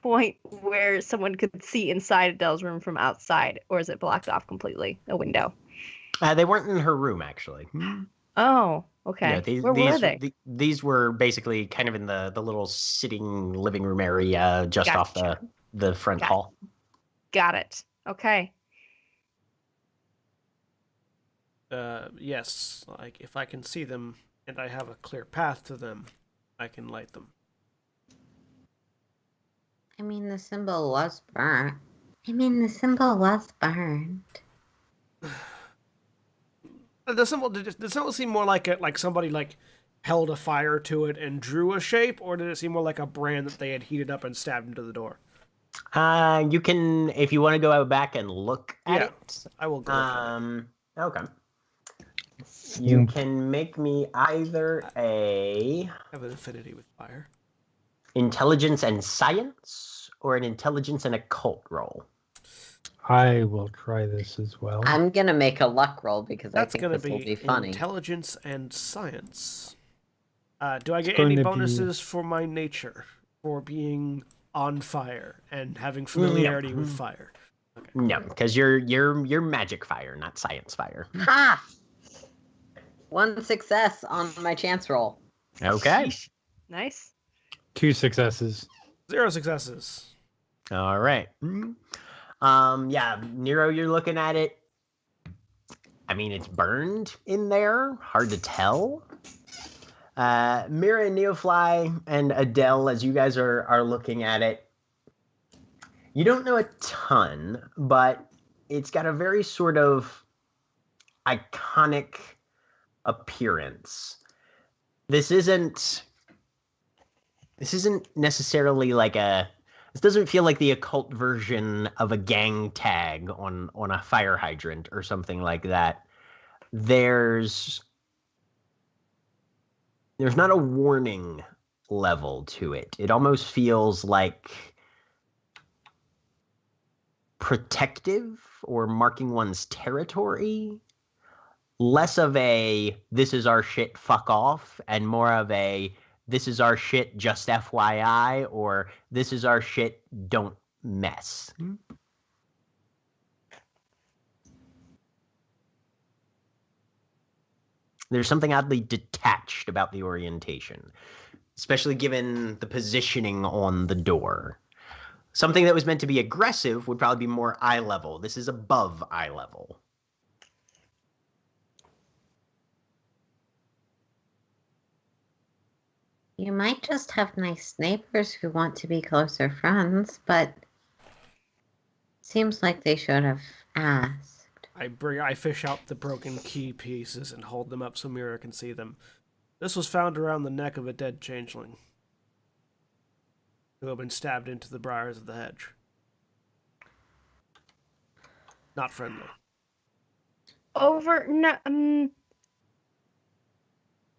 C: point where someone could see inside Adele's room from outside, or is it blocked off completely? A window?
B: They weren't in her room, actually.
C: Oh, okay.
B: Yeah,
C: where were they?
B: These were basically kind of in the little sitting living room area just off the front hall.
C: Got it. Okay.
A: Yes, like if I can see them and I have a clear path to them, I can light them.
E: I mean, the symbol was burnt.
A: The symbol seem more like somebody like held a fire to it and drew a shape, or did it seem more like a brand that they had heated up and stabbed into the door?
B: You can, if you want to go out back and look at it.
A: I will go.
B: Okay. You can make me either
A: I have an affinity with fire.
B: Intelligence and science or an intelligence and occult roll.
D: I will try this as well.
E: I'm gonna make a luck roll because
A: That's
E: I think
A: gonna
E: this will be funny.
A: Intelligence and science. Do I get any bonuses for my nature, for being on fire and having familiarity with fire?
B: Okay. No, because you're magic fire, not science fire.
E: Ha! 1 success on my chance roll.
B: Okay.
C: Nice.
D: 2 successes.
A: 0 successes.
B: All right. Yeah, Nero, you're looking at it. I mean, it's burned in there. Hard to tell. Mira and Neofly and Adele, as you guys are looking at it, you don't know a ton, but it's got a very sort of iconic appearance. This isn't necessarily like this doesn't feel like the occult version of a gang tag on a fire hydrant or something like that. There's not a warning level to it. It almost feels like protective or marking one's territory. Less of a, this is our shit, fuck off, and more of a, this is our shit, just FYI, or this is our shit, don't mess. There's something oddly detached about the orientation, especially given the positioning on the door. Something that was meant to be aggressive would probably be more eye level. This is above eye level.
E: You might just have nice neighbors who want to be closer friends, but seems like they should have asked.
A: I fish out the broken key pieces and hold them up so Mira can see them. This was found around the neck of a dead changeling who had been stabbed into the briars of the hedge. Not friendly.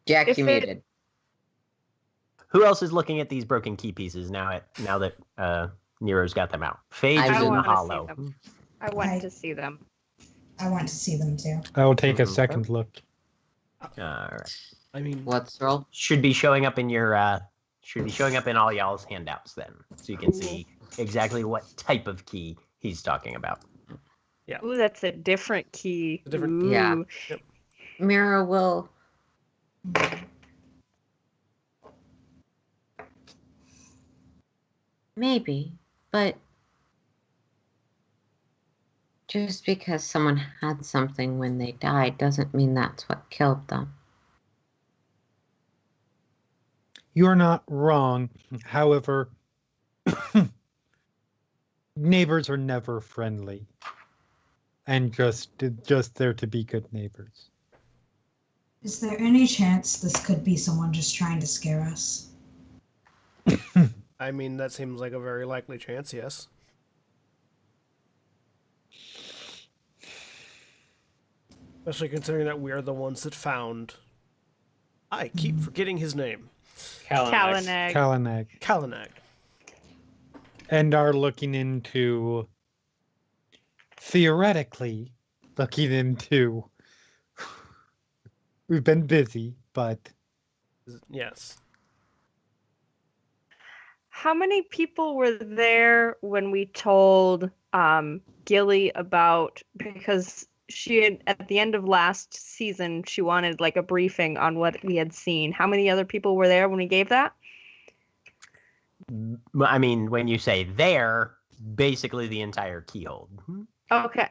E: Jack, you muted.
B: Who else is looking at these broken key pieces now that Nero's got them out? Phage is in the hollow.
C: I want to see them.
F: I want to see them too.
D: I will take a second look.
B: All right.
A: I mean,
E: what's roll?
B: Should be showing up in your in all y'all's handouts then, so you can see exactly what type of key he's talking about.
A: Yeah.
C: Ooh, that's a different key.
E: Yeah.
A: Yep.
E: Mira will. Maybe, but just because someone had something when they died doesn't mean that's what killed them.
D: You're not wrong. However, neighbors are never friendly. And just there to be good neighbors.
F: Is there any chance this could be someone just trying to scare us?
A: I mean, that seems like a very likely chance, yes. Especially considering that we're the ones that found... I keep forgetting his name.
C: Kalanag.
D: And are looking into... Theoretically, looking into... We've been busy, but...
A: Yes.
C: How many people were there when we told Gilly about, because she had, at the end of last season, she wanted like a briefing on what we had seen. How many other people were there when we gave that?
B: I mean, when you say there, basically the entire keyhole.
C: Okay.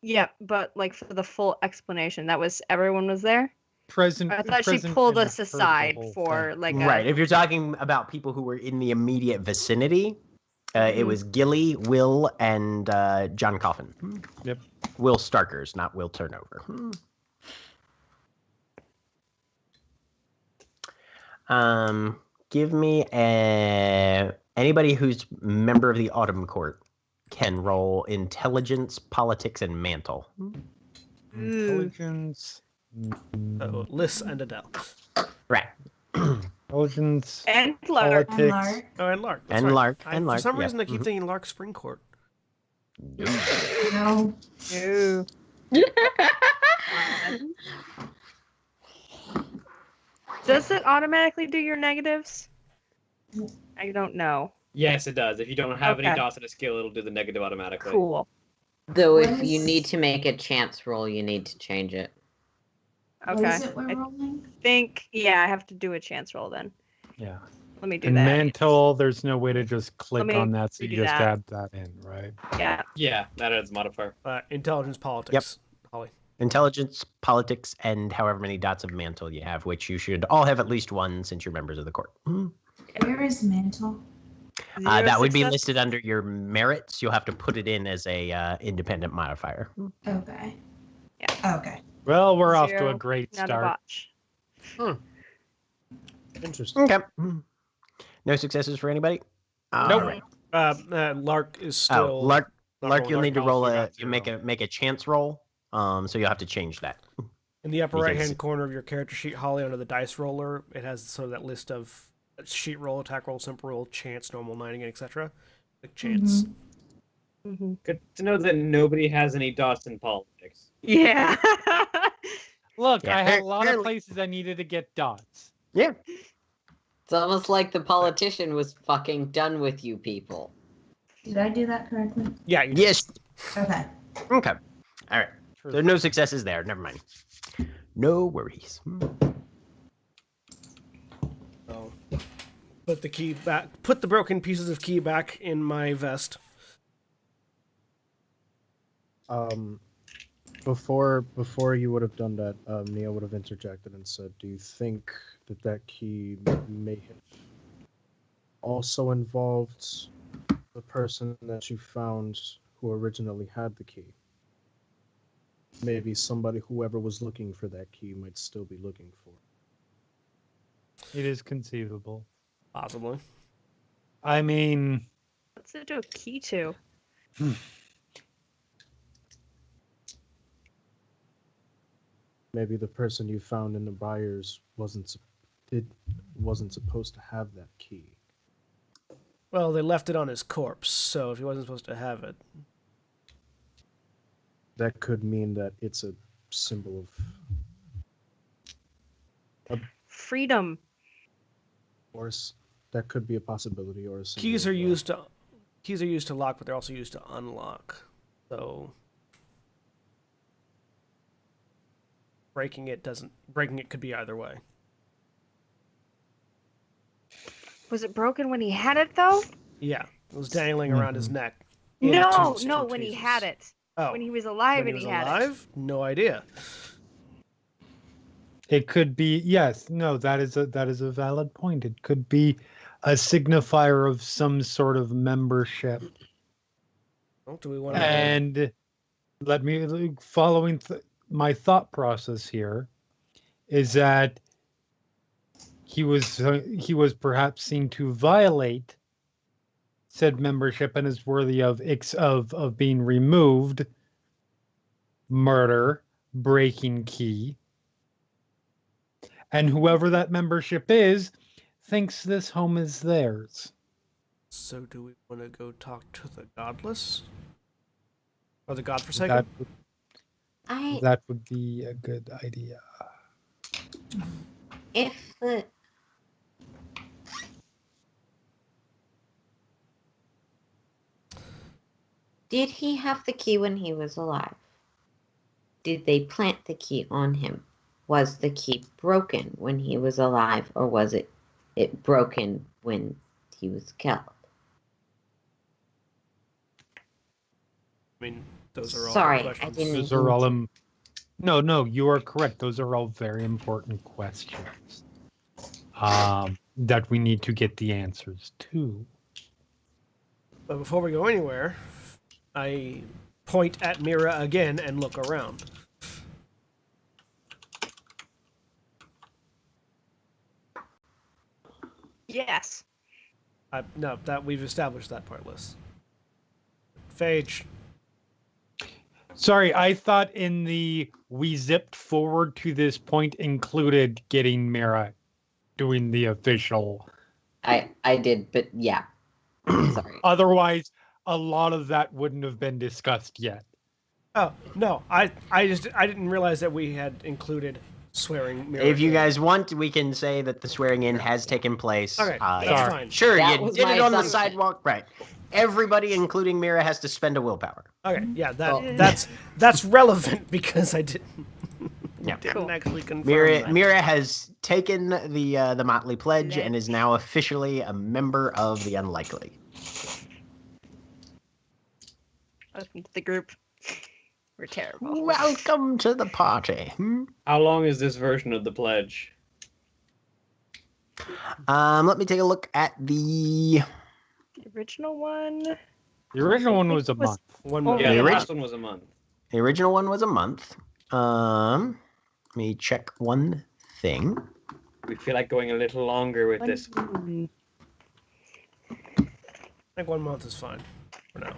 C: Yeah, but like for the full explanation, that was everyone was there?
D: Present.
C: I thought she pulled us aside for like
B: right. If you're talking about people who were in the immediate vicinity, It was Gilly, Will, and John Coffin.
D: Yep.
B: Will Starkers, not Will Turnover. Give me anybody who's member of the Autumn Court can roll intelligence, politics, and mantle.
D: Intelligence.
A: So, Liz and Adele.
B: Right.
D: Intelligence.
C: And Lark.
F: And
D: Politics.
F: Lark.
A: Oh, and Lark. That's
B: And
A: right.
B: Lark. And Lark.
A: For some
B: yeah.
A: reason, I keep thinking Lark Spring Court.
F: No.
C: Ew. Does it automatically do your negatives? I don't know.
G: Yes, it does. If you don't have any
C: Okay.
G: dots in a skill, it'll do the negative automatically.
C: Cool.
E: Though
F: What
E: if you
F: is-
E: need to make a chance roll, you need to change it.
C: Okay.
F: What is it we're
C: I
F: rolling?
C: think, yeah, I have to do a chance roll then.
D: Yeah.
C: Let me do
D: And
C: that.
D: mantle, there's no way to just click
C: me
D: on that, so you
C: redo
D: just
C: that.
D: add that in, right?
C: Yeah.
G: Yeah, that adds a modifier.
A: Intelligence, politics. Holly.
B: Intelligence, politics, and however many dots of mantle you have, which you should all have at least one since you're members of the court.
F: Where is Mantle?
C: Zero
B: That would be
C: success?
B: listed under your merits. You'll have to put it in as a independent modifier.
F: Okay.
C: Yeah.
F: Okay.
D: Well, we're off to
C: Zero,
D: a great
C: Not a
D: start.
C: botch.
H: Interesting.
B: Okay. No successes for anybody?
G: Nope.
B: Alright.
A: Lark is
B: Oh,
A: still.
B: Lark,
A: not
B: Lark,
A: rolling.
B: you'll need to roll
D: we
B: a
D: got
B: you make a chance roll. So you'll have to change that.
A: In the upper
B: because-
A: right hand corner of your character sheet, Holly, under the dice roller, it has sort of that list of sheet roll, attack roll, simple roll, chance, normal, nighting, etc. Like chance.
C: Mm-hmm.
G: Good to know that nobody has any dots in politics.
C: Yeah.
D: Look,
B: Yeah,
D: I had a lot of
B: fairly-
D: places I needed to get dots.
B: Yeah.
E: It's almost like the politician was fucking done with you people.
F: Did I do that correctly?
A: Yeah. You
B: Yes.
F: Okay.
B: Okay. All right. There are no successes there. Never mind. No worries.
A: So, put the key back. Put the broken pieces of key back in my vest.
H: Before you would have done that, Neo would have interjected and said, "Do you think that key may have also involved the person that you found who originally had the key? Maybe whoever was looking for that key might still be looking for it."
D: It is conceivable.
A: Possibly.
D: I mean,
C: What's it do a key to?
H: Maybe the person you found in the Briars wasn't supposed to have that key.
A: Well, they left it on his corpse, so if he wasn't supposed to have it,
H: That could mean that it's a symbol of,
C: Freedom.
H: or that could be a possibility, or a symbol
A: keys are
H: of,
A: used to lock, but they're also used to unlock. So breaking it could be either way.
C: Was it broken when he had it though?
A: Yeah, it was dangling around his neck.
C: No,
A: Two
C: no, when he
A: pieces.
C: had it.
A: Oh,
C: When he was alive
A: when
C: and
A: he
C: he
A: was
C: had it.
A: alive? No idea.
D: it could be yes. No, that is a valid point. It could be a signifier of some sort of membership.
A: Well, do we want to?
D: And let me following my thought process here is that he was perhaps seen to violate said membership and is worthy of being removed, murder, breaking key, and whoever that membership is thinks this home is theirs.
A: So do we want to go talk to the godless or the godforsaken?
D: That would be a good idea.
E: If the Did he have the key when he was alive? Did they plant the key on him? Was the key broken when he was alive, or was it broken when he was killed?
A: I mean, those are all
E: Sorry,
A: good
E: I
A: questions.
E: didn't-
D: Those are all No, you are correct. Those are all very important questions that we need to get the answers to.
A: But before we go anywhere, I point at Mira again and look around.
C: Yes.
A: No, that we've established that part, Liz. Phage.
D: Sorry, I thought in the we zipped forward to this point included getting Mira doing the official.
E: I did, but yeah. Sorry.
D: Otherwise, a lot of that wouldn't have been discussed yet.
A: Oh no, I didn't realize that we had included swearing. Mira
B: If you
A: in.
B: guys want, we can say that the swearing in has taken place.
A: Okay, that's
D: Sorry.
A: fine.
B: Sure,
E: That
B: you
E: was
B: did
E: my
B: it on the
E: assumption.
B: sidewalk, right? Everybody, including Mira, has to spend a willpower.
A: Okay, yeah,
E: Well-
A: that's relevant because I didn't.
B: Yeah.
A: Didn't
C: Cool.
A: actually confirm
B: Mira,
A: that.
B: Mira has taken the Motley Pledge and is now officially a member of the Unlikely.
C: Welcome to the group. We're terrible.
B: Welcome to the party.
G: How long is this version of the pledge?
B: Let me take a look at the.
C: The original one.
D: The original one was a
C: was-
D: month.
A: 1
C: Oh,
A: month.
G: Yeah,
B: the
G: the
B: orig-
G: last one was a month.
B: The original one was a month. Let me check one thing.
G: We feel like going a little longer with this.
C: Mm.
A: I think 1 month is fine for now.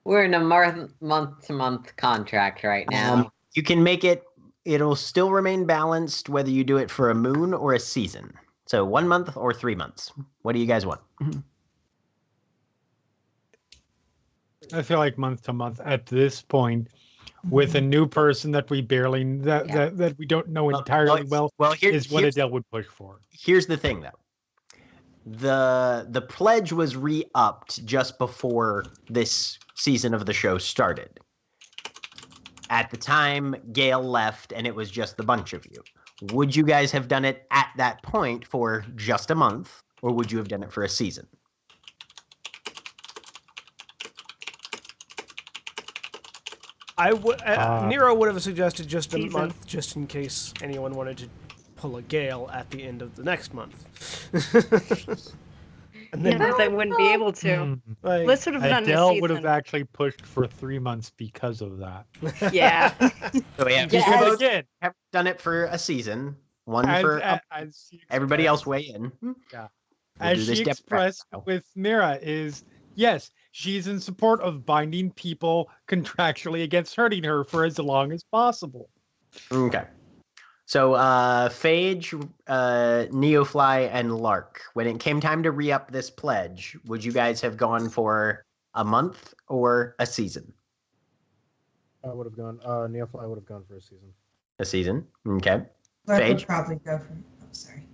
E: We're in a month-to-month contract right now.
B: You can make it. It'll still remain balanced whether you do it for a moon or a season. So 1 month or 3 months. What do you guys want?
D: I feel like month to month at this point, with a new person that we barely that we don't know entirely well, is what Adele would push for.
B: Here's the thing, though. The pledge was re-upped just before this season of the show started. At the time, Gail left, and it was just the bunch of you. Would you guys have done it at that point for just a month, or would you have done it for a season?
A: I would. Nero would have suggested just a
C: Season.
A: month, just in case anyone wanted to pull a gale at the end of the next month. And then,
C: Yeah, they wouldn't be able to.
D: Hmm.
A: like,
C: Liz would have done the
D: Adele would have
C: season.
D: actually pushed for 3 months because of that.
C: Yeah.
B: So yeah,
E: Yeah,
B: you
D: But
B: both
D: again,
B: have done it for a season. One
D: as,
B: for
D: as she
B: everybody else
D: expressed-
B: weigh in.
D: Yeah.
B: We'll
D: as
B: do this
D: she
B: Democrat
D: expressed
B: style.
D: with Mira is, yes, she's in support of binding people contractually against hurting her for as long as possible.
B: Okay. So, Phage, Neofly, and Lark, when it came time to re-up this pledge, would you guys have gone for a month or a season?
H: I would have gone. Neofly would have gone for a season.
B: A season. Okay.
F: Lark
B: Phage?
F: would probably go for. Oh, sorry.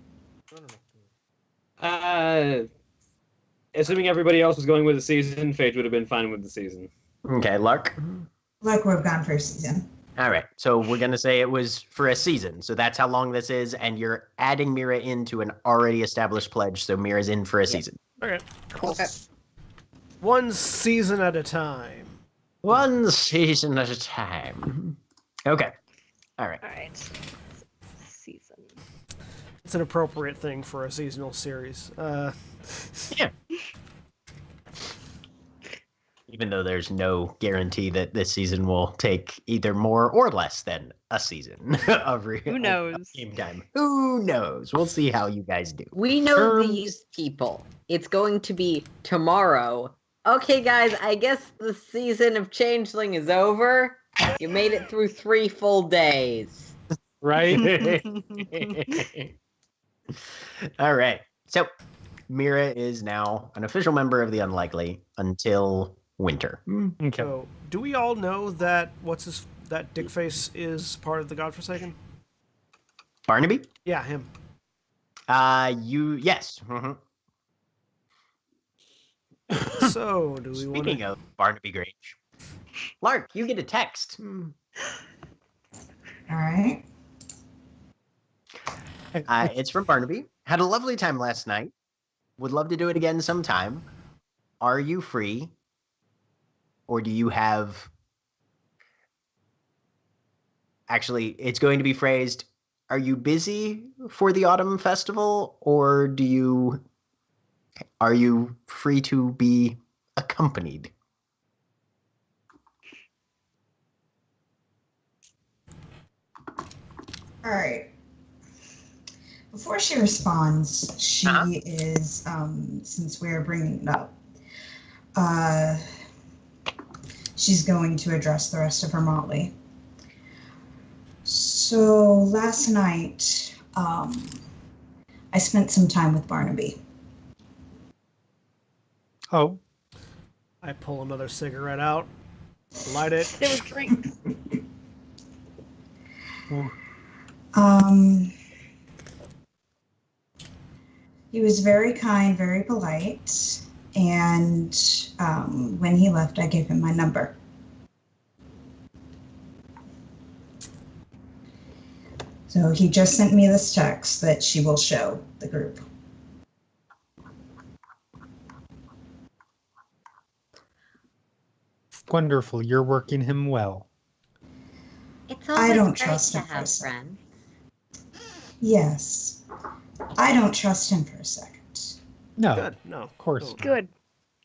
G: Assuming everybody else was going with the season, Phage would have been fine with the season.
B: Okay, Lark.
F: Lark would have gone for a season.
B: All right. So we're gonna say it was for a season. So that's how long this is, and you're adding Mira into an already established pledge. So Mira's in for a season.
A: okay.
E: Okay.
A: One season at a time.
B: One season at a time. Okay. All right.
C: All right. Season.
A: It's an appropriate thing for a seasonal series.
B: Yeah. Even though there's no guarantee that this season will take either more or less than a season of
C: Who knows?
B: game time. Who knows? We'll see how you guys do.
E: We know
D: Terms-
E: these people. It's going to be tomorrow. Okay, guys, I guess the season of Changeling is over. You made it through 3 full days.
D: Right?
B: All right. So Mira is now an official member of the Unlikely until winter.
D: Okay.
A: So, do we all know that that Dickface is part of the Godforsaken?
B: Barnaby?
A: Yeah, him.
B: Yes. Mhm.
A: So, do we want
B: Speaking
A: to?
B: of Barnaby Grange, Lark, you get a text.
F: All right.
B: It's from Barnaby. Had a lovely time last night. Would love to do it again sometime. Are you free? Or do you have... Actually, it's going to be phrased, are you busy for the autumn festival, or are you free to be accompanied?
F: All right. Before she responds, she is, since we're bringing it up, she's going to address the rest of her motley. So last night, I spent some time with Barnaby.
D: Oh.
A: I pull another cigarette out, light it.
C: There was drinks.
F: He was very kind, very polite, and when he left, I gave him my number. So he just sent me this text that she will show the group.
D: Wonderful. You're working him well.
E: It's always
F: I don't
E: great
F: trust
E: to
F: him for a
E: have
F: second.
E: friends.
F: Yes. I don't trust him for a second.
D: No,
A: Good. No,
D: of course.
A: no.
C: Good.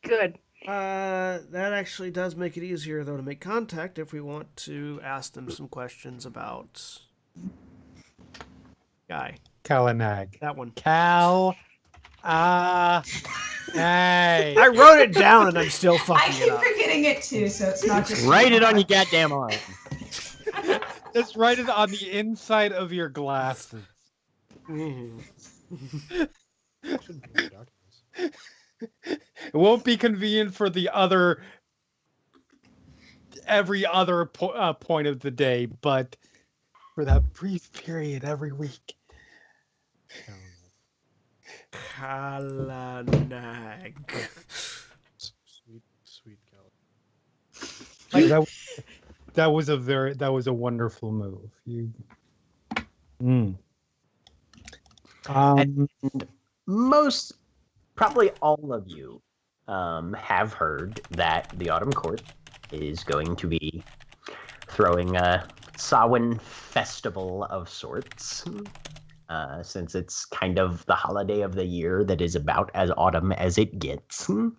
C: Good.
A: That actually does make it easier, though, to make contact if we want to ask them some questions about Guy.
D: Kalanag.
A: That one.
D: Hey.
A: I wrote it down and I'm still
F: I
A: fucking
F: keep
A: it up.
F: forgetting it too, so it's not just
B: Write it on your goddamn arm.
D: Just write it on the inside of your glasses.
A: Mhm.
H: Shouldn't be in documents.
D: It won't be convenient for every other point of the day, but for that brief period every week.
A: Kalanag.
H: Sweet Cal.
D: That was a wonderful move.
B: And most, probably all of you, have heard that the Autumn Court is going to be throwing a Samhain festival of sorts, since it's kind of the holiday of the year that is about as autumn as it gets. And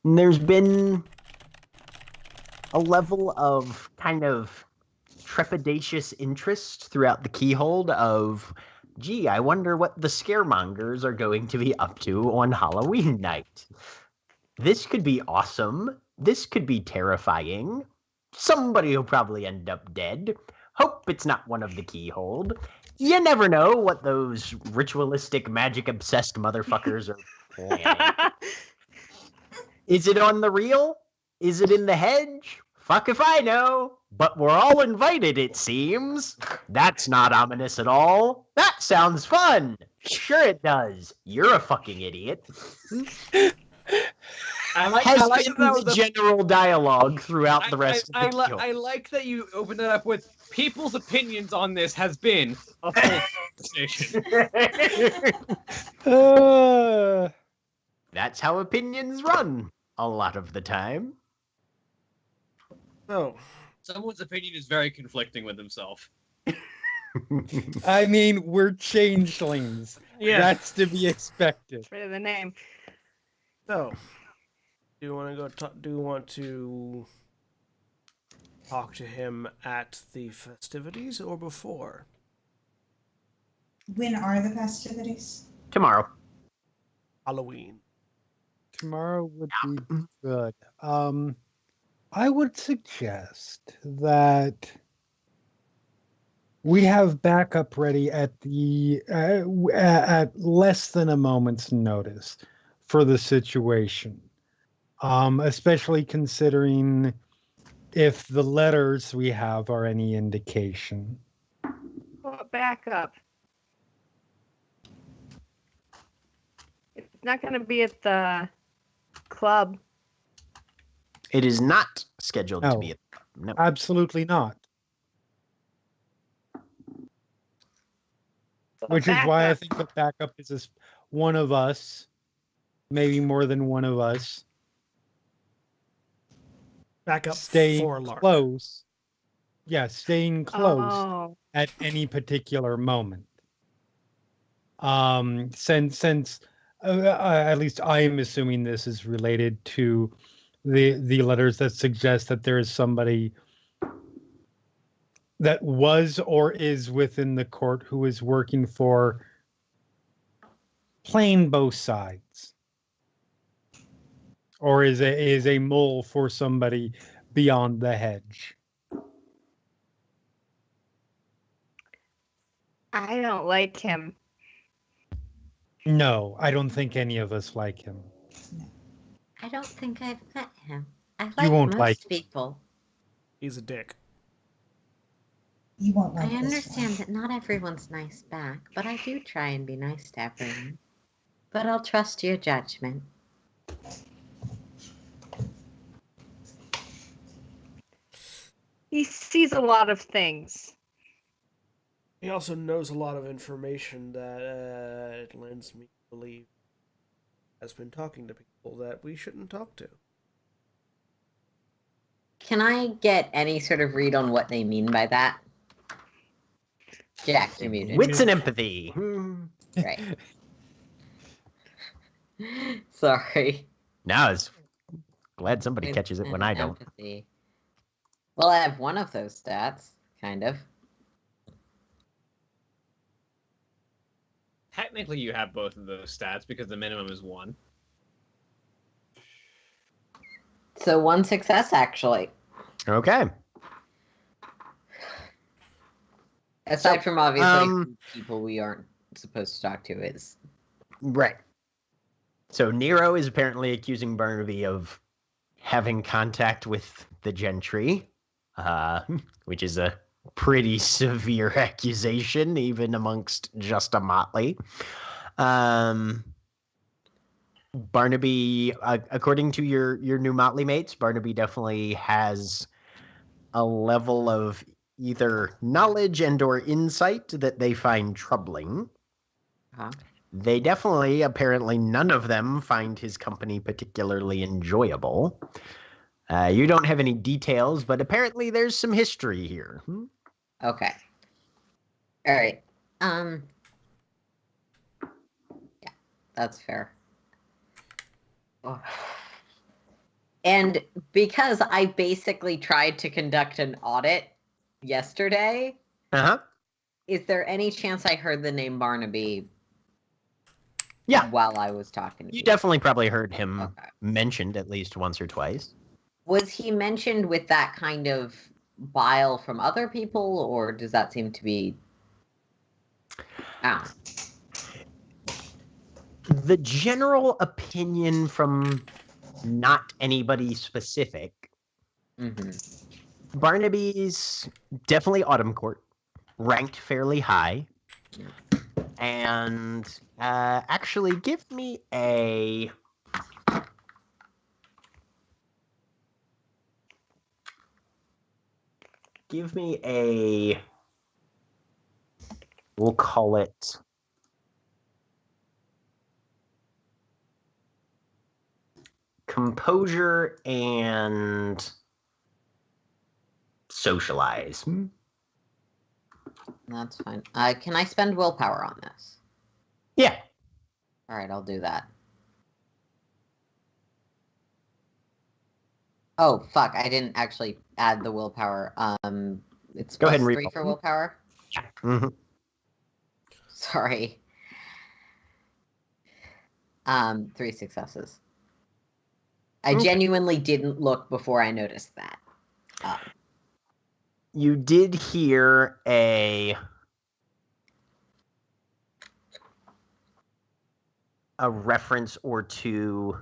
B: there's been a level of kind of trepidatious interest throughout the Keyhold of, gee, I wonder what the scaremongers are going to be up to on Halloween night. This could be awesome. This could be terrifying. Somebody will probably end up dead. Hope it's not one of the Keyhold. You never know what those ritualistic, magic-obsessed motherfuckers are planning. Is it on the reel? Is it in the hedge? Fuck if I know. But we're all invited, it seems. That's not ominous at all. That sounds fun. Sure it does. You're a fucking idiot.
G: I like
B: Been
G: that was
B: the general dialogue throughout the rest of the
G: I like that you opened it up with people's opinions on this has been a full conversation.
B: That's how opinions run a lot of the time.
A: So,
G: Someone's opinion is very conflicting with himself.
D: I mean, we're changelings.
A: yeah.
D: That's to be expected.
C: Rid of the name.
A: So, do you want to do you want to talk to him at the festivities or before?
F: When are the festivities?
B: Tomorrow.
A: Halloween.
D: Tomorrow would be good. I would suggest that we have backup ready at less than a moment's notice for the situation, especially considering if the letters we have are any indication.
C: What backup? It's not going to be at the club.
B: It is not scheduled to
D: No.
B: be. No.
D: Absolutely not. Which is why I think the backup is this one of us, maybe more than one of us,
A: Back up
D: staying
A: for Lark.
D: close. Yeah, staying close
C: Oh.
D: at any particular moment. Since at least I am assuming this is related to the letters that suggest that there is somebody that was or is within the court who is working for playing both sides, or is a mole for somebody beyond the hedge.
C: I don't like him.
D: No, I don't think any of us like him.
E: I don't think I've met him. I
D: You
E: like
D: won't
E: most
D: like him.
E: people.
A: He's a dick.
F: You won't like
E: I
F: this
E: understand
F: one.
E: that not everyone's nice back, but I do try and be nice to everyone. But I'll trust your judgment.
C: He sees a lot of things.
A: He also knows a lot of information that it lends me to believe has been talking to people that we shouldn't talk to.
E: Can I get any sort of read on what they mean by that? Jack, you're muted.
B: Wits and empathy.
E: Right. Sorry.
B: Now it's glad somebody
E: Wits
B: catches it when
E: and
B: I don't.
E: empathy. Well, I have one of those stats, kind of.
G: Technically, you have both of those stats because the minimum is 1.
E: So 1 success, actually.
B: Okay.
E: Aside from obviously people we aren't supposed to talk to is
B: Right. So Nero is apparently accusing Barnaby of having contact with the gentry, which is a pretty severe accusation, even amongst just a motley. Barnaby, according to your new motley mates, Barnaby definitely has a level of either knowledge and or insight that they find troubling. They definitely, apparently, none of them find his company particularly enjoyable. You don't have any details, but apparently there's some history here.
E: okay. All right. Yeah, that's fair. Oh. And because I basically tried to conduct an audit yesterday, is there any chance I heard the name Barnaby?
B: Yeah.
E: While I was talking to
B: You definitely probably heard him
E: Okay.
B: mentioned at least once or twice.
E: Was he mentioned with that kind of bile from other people, or does that seem to be...
B: The general opinion from not anybody specific, Barnaby's definitely Autumn Court, ranked fairly high. And actually give me a... We'll call it... composure and socialize.
E: That's fine. Can I spend willpower on this?
B: Yeah.
E: All right, I'll do that. Oh, fuck. I didn't actually add the willpower. It's
B: Go ahead and
E: +3 for willpower?
B: Yeah. Mm-hmm.
E: Sorry. 3 successes. I genuinely didn't look before I noticed that.
B: You did hear a reference or two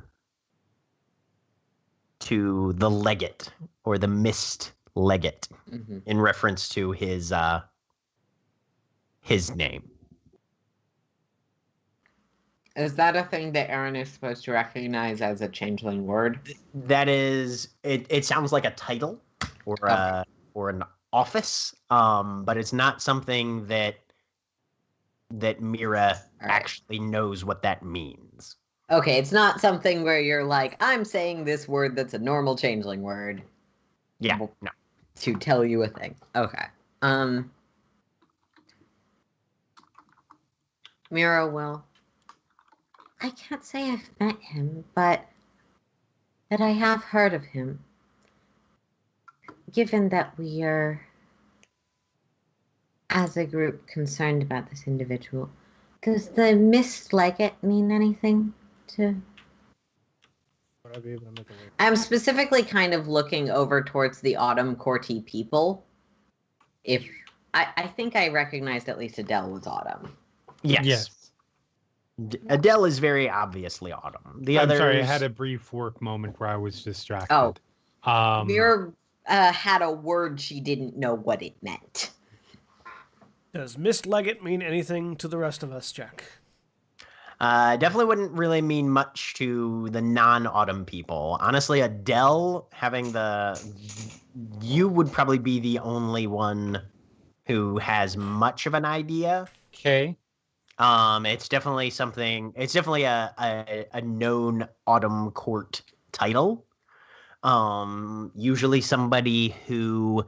B: to the legate or the mist legate in reference to his name.
E: Is that a thing that Aaron is supposed to recognize as a changeling word?
B: That is, it sounds like a title or an office, but it's not something that Mira actually knows what that means.
E: Okay, it's not something where you're like, I'm saying this word that's a normal changeling word.
B: Yeah, no.
E: To tell you a thing. Okay. Nero will. I can't say I've met him, but that I have heard of him. Given that we are, as a group, concerned about this individual, does the mist like it mean anything to...
H: Would I be able to make a way?
E: I'm specifically kind of looking over towards the Autumn Courty people. If I think I recognized at least Adele was Autumn.
B: Yes. Adele is very obviously Autumn. The
D: I'm
B: others...
D: sorry, I had a brief work moment where I was distracted.
E: Oh. Vera had a word she didn't know what it meant.
A: Does Mist Leggett mean anything to the rest of us, Jack?
B: Definitely wouldn't really mean much to the non-Autumn people. Honestly, Adele having you would probably be the only one who has much of an idea.
D: Okay.
B: It's definitely something. It's definitely a known Autumn Court title. Usually somebody who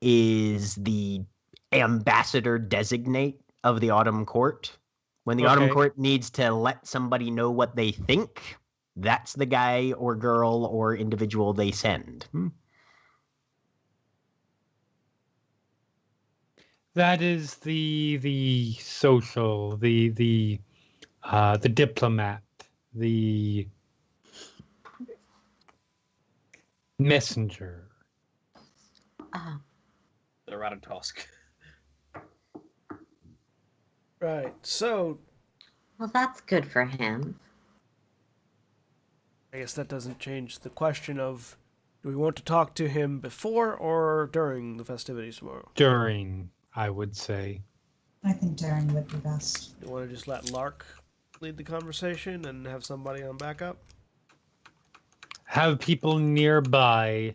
B: is the ambassador designate of the Autumn Court. When the Autumn Court needs to let somebody know what they think, that's the guy or girl or individual they send.
D: That is the social, the diplomat, the messenger.
G: The Ratatosk.
A: Right, so...
E: Well, that's good for him.
A: I guess that doesn't change the question of, do we want to talk to him before or during the festivities tomorrow?
D: During, I would say.
F: I think during would be best.
A: You want to just let Lark lead the conversation and have somebody on backup?
D: Have people nearby.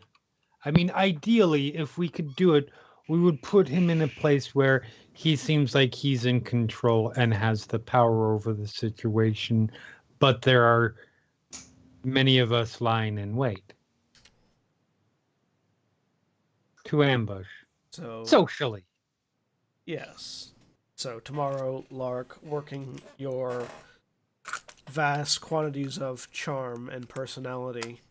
D: I mean, ideally, if we could do it, we would put him in a place where he seems like he's in control and has the power over the situation, but there are many of us lying in wait to ambush.
A: So
D: socially.
A: Yes. So tomorrow, Lark, working your vast quantities of charm and personality,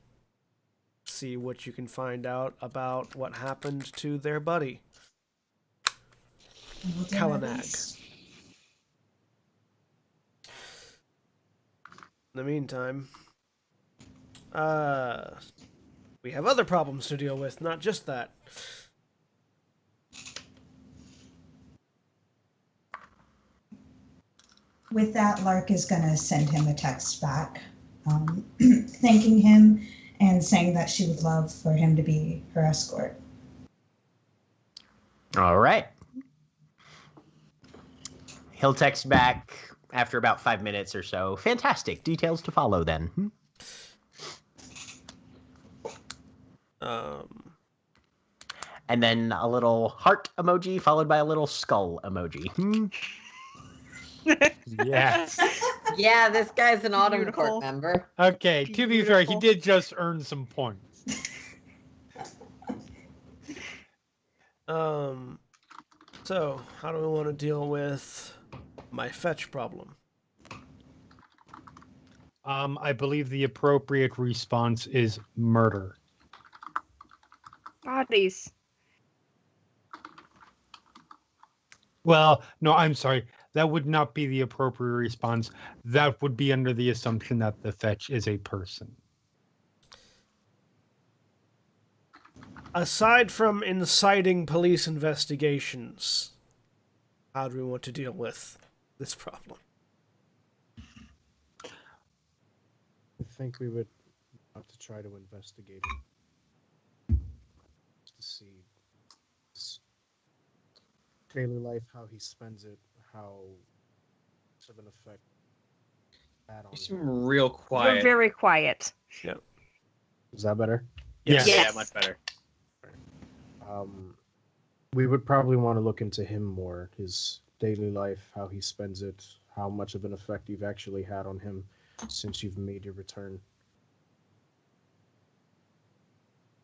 A: see what you can find out about what happened to their buddy, Kalanag. In the meantime, we have other problems to deal with, not just that.
F: With that, Lark is going to send him a text back, thanking him and saying that she would love for him to be her escort.
B: All right. He'll text back after about 5 minutes or so. Fantastic. Details to follow then. And then a little heart emoji followed by a little skull emoji.
D: Yes.
E: Yeah, this guy's an Autumn
C: Beautiful.
E: Court member.
D: Okay, to be fair, he did just earn some points.
A: So, how do we want to deal with my fetch problem?
D: I believe the appropriate response is murder.
C: Bodies.
D: Well, no, I'm sorry. That would not be the appropriate response. That would be under the assumption that the fetch is a person.
A: Aside from inciting police investigations, how do we want to deal with this problem?
H: I think we would have to try to investigate him. To see his daily life, how he spends it, how much of an effect that on
G: You
H: him.
G: seem real
C: We're
G: quiet.
C: very quiet.
H: Is that better?
D: Yes.
G: Yeah, much better.
H: We would probably want to look into him more, his daily life, how he spends it, how much of an effect you've actually had on him since you've made your return.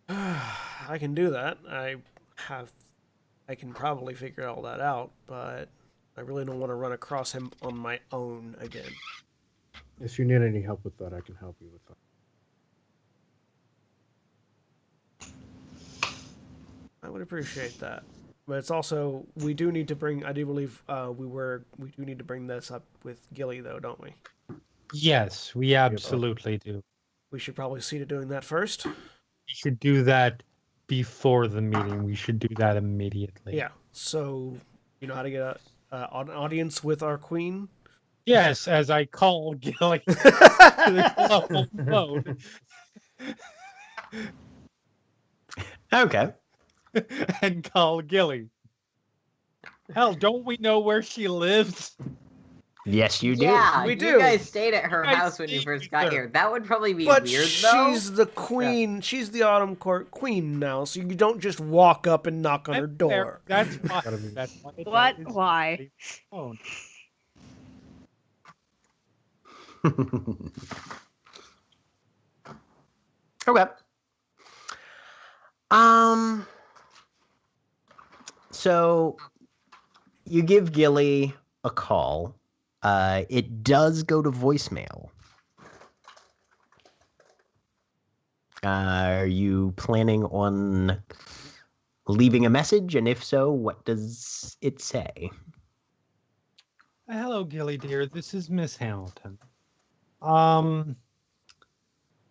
A: I can do that. I can probably figure all that out, but I really don't want to run across him on my own again.
H: If you need any help with that, I can help you with that.
A: I would appreciate that. But it's also, we do need to bring, I do believe we do need to bring this up with Gilly, though, don't we?
D: Yes, we absolutely do.
A: We should probably see to doing that first.
D: We should do that before the meeting. We should do that immediately.
A: Yeah, so you know how to get an audience with our queen?
D: Yes, as I call Gilly to the phone.
B: Okay.
D: And call Gilly. Hell, don't we know where she lives?
B: Yes, you do.
E: Yeah,
A: We do.
E: You guys stayed at her
D: I
E: house when you
D: stayed
E: first
D: with
E: got
D: her.
E: here. That would probably be
A: But
E: weird, though.
A: she's the queen. She's the Autumn Court queen now, so you don't just walk up and knock on her door.
D: That's why.
H: Gotta be-
D: That's why.
C: What?
D: it's
C: Why?
D: phone.
B: Okay. So you give Gilly a call. It does go to voicemail. Are you planning on leaving a message? And if so, what does it say?
D: Hello, Gilly dear. This is Miss Hamilton.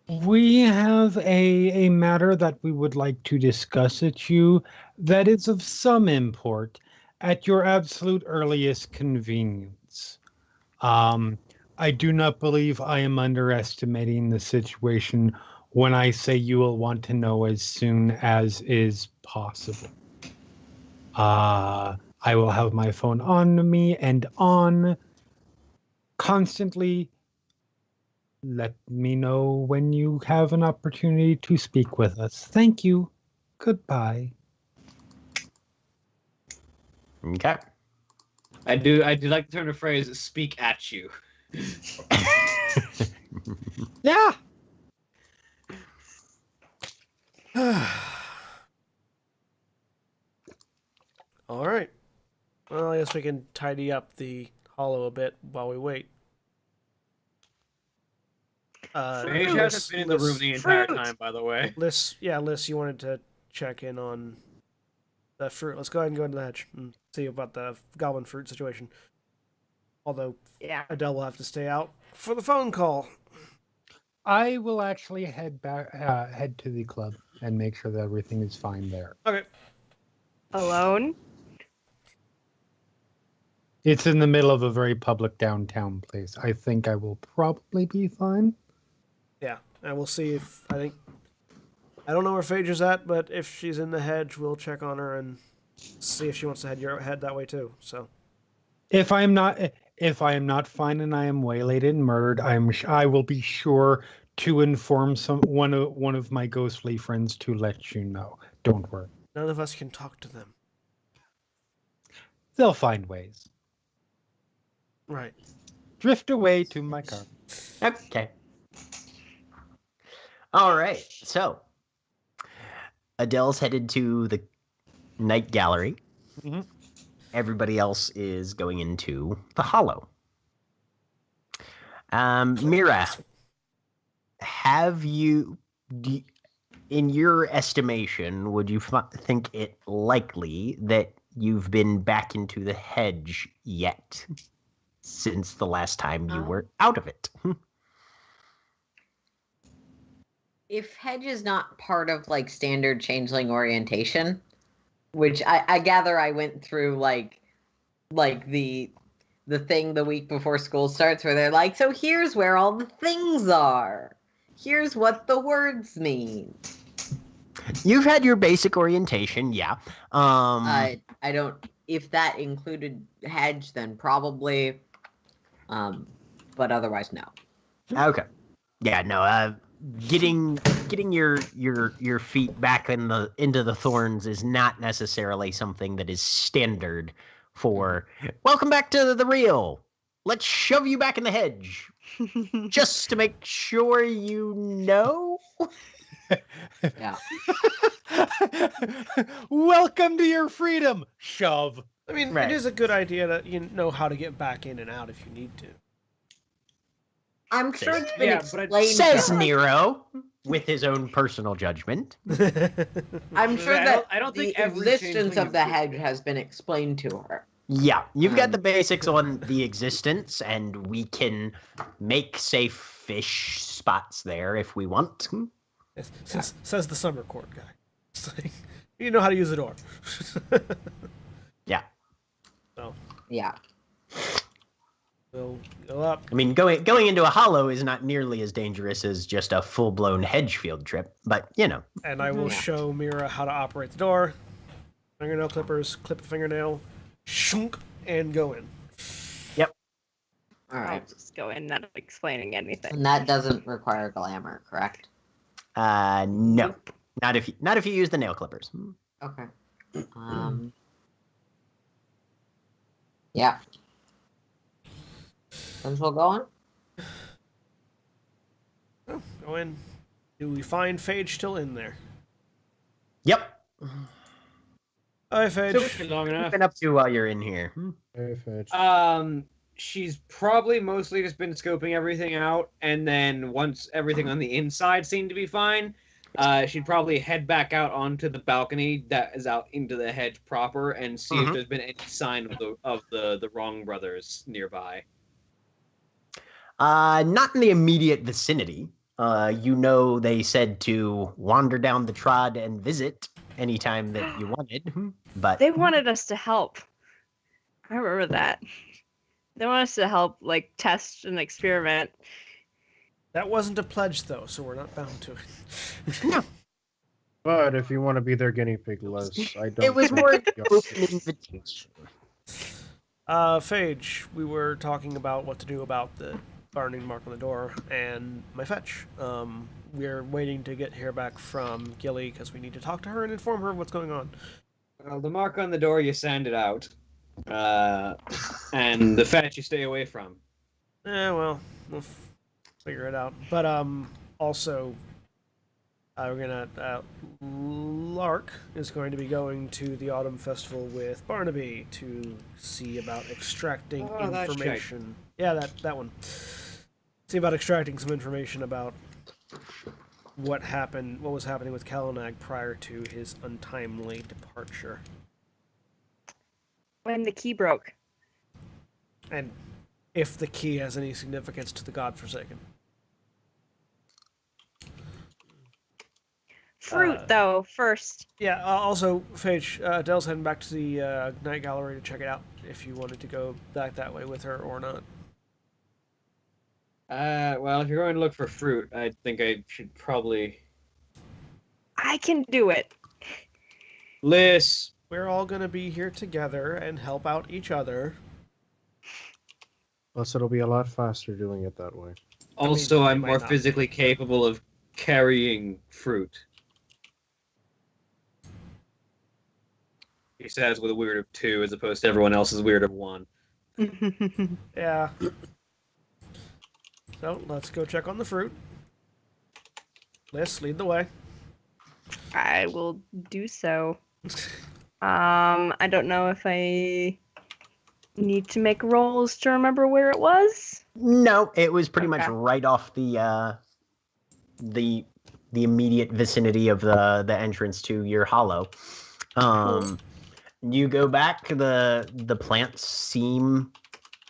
D: We have a matter that we would like to discuss with you that is of some import at your absolute earliest convenience. I do not believe I am underestimating the situation when I say you will want to know as soon as is possible. I will have my phone on me and on constantly. Let me know when you have an opportunity to speak with us. Thank you. Goodbye.
B: Okay.
G: I do like the turn of phrase "speak at you."
D: Yeah.
A: All right. Well, I guess we can tidy up the hollow a bit while we wait.
G: Phage
C: Fruit.
G: hasn't been in the room the entire
C: Fruit.
G: time, by the way.
A: Liz, you wanted to check in on the fruit. Let's go ahead and go into the hedge and see about the goblin fruit situation. Although
C: Yeah.
A: Adele will have to stay out for the phone call.
D: I will actually head to the club and make sure that everything is fine there.
A: Okay.
C: Alone?
D: It's in the middle of a very public downtown place. I think I will probably be fine.
A: Yeah, and we'll see if I don't know where Phage is at, but if she's in the hedge, we'll check on her and see if she wants to head that way too. So
D: If I am not fine and I am waylaid and murdered, I will be sure to inform one of my ghostly friends to let you know. Don't worry.
A: none of us can talk to them.
D: They'll find ways.
A: Right.
D: Drift away to my car.
B: Okay. All right. So Adele's headed to the night gallery.
D: Mhm.
B: Everybody else is going into the hollow. Mira, in your estimation, would you think it likely that you've been back into the hedge yet since the last time you were out of it?
E: If hedge is not part of like standard changeling orientation, which I gather I went through like the thing the week before school starts where they're like, so here's where all the things are. Here's what the words mean.
B: You've had your basic orientation, yeah.
E: I don't. If that included hedge, then probably. But otherwise, no.
B: Okay. Yeah, no. Getting your feet back into the thorns is not necessarily something that is standard for. Welcome back to the real. Let's shove you back in the hedge, just to make sure you know.
E: Yeah.
D: Welcome to your freedom. Shove.
A: I mean,
B: Right.
A: it is a good idea to know how to get back in and out if you need to.
E: I'm sure it's been
G: Yeah, but
E: explained.
B: Says
E: to us.
B: Nero with his own personal judgment.
E: I'm sure
G: I
E: that
G: don't think
E: the
G: every
E: existence
G: changeling
E: of the
G: is-
E: hedge has been explained to her.
B: Yeah, you've got the
E: Um,
B: basics on the existence, and we can make safe fish spots there if we want.
A: Says the summer court guy. It's like, you know how to use the door.
B: Yeah.
A: So
E: Yeah.
A: we'll go up.
B: I mean, going into a hollow is not nearly as dangerous as just a full-blown hedge field trip, but,
A: And I will
E: Yeah.
A: show Mira how to operate the door. Fingernail clippers, clip a fingernail, shunk, and go in.
E: All
C: I'll
E: right.
C: just go in, not explaining anything.
E: And that doesn't require glamour, correct?
B: no. Not if you use the nail clippers.
E: Okay. Yeah. Pencil going?
A: Oh, go in. Do we find Phage still in there?
B: Yep.
A: Hi, Phage.
G: Took long enough.
B: Been up to while you're in here.
H: Hey, Phage.
G: She's probably mostly just been scoping everything out, and then once everything on the inside seemed to be fine, she'd probably head back out onto the balcony that is out into the hedge proper and see if there's been any sign of the Wrong brothers nearby.
B: Not in the immediate vicinity. They said to wander down the trod and visit anytime that you wanted, but
C: They wanted us to help. I remember that. They want us to help, like, test and experiment.
A: That wasn't a pledge, though, so we're not bound to it.
H: But if you want to be their guinea pig, Les, I don't.
B: it was
H: think
B: more
H: you're-
B: open invitation.
A: Phage, we were talking about what to do about the burning mark on the door and my fetch. We're waiting to get here back from Gilly because we need to talk to her and inform her of what's going on.
G: Well, the mark on the door, you sand it out. And the fetch you stay away from.
A: Well, we'll figure it out. But also, we're gonna Lark is going to be going to the Autumn Festival with Barnaby to see about extracting
G: That's right.
A: information. Yeah, that one. See about extracting some information about what was happening with Kalanag prior to his untimely departure.
C: When the key broke.
A: And if the key has any significance to the Godforsaken.
C: Fruit, though, first.
A: Yeah, also, Phage, Adele's heading back to the Night Gallery to check it out, if you wanted to go back that way with her or not.
G: Well, if you're going to look for fruit, I think I should probably...
C: I can do it.
G: Liz,
A: We're all going to be here together and help out each other.
H: Plus, it'll be a lot faster doing it that way.
G: also
A: they
G: I'm
A: might
G: more
A: not.
G: physically capable of carrying fruit. He says with a weird of 2 as opposed to everyone else's weird of 1.
A: Yeah. So, let's go check on the fruit. Liz, lead the way.
C: I will do so. I don't know if I need to make rolls to remember where it was.
B: No, it was pretty much
C: Okay.
B: right off the immediate vicinity of the entrance to your hollow. You go back, the plants seem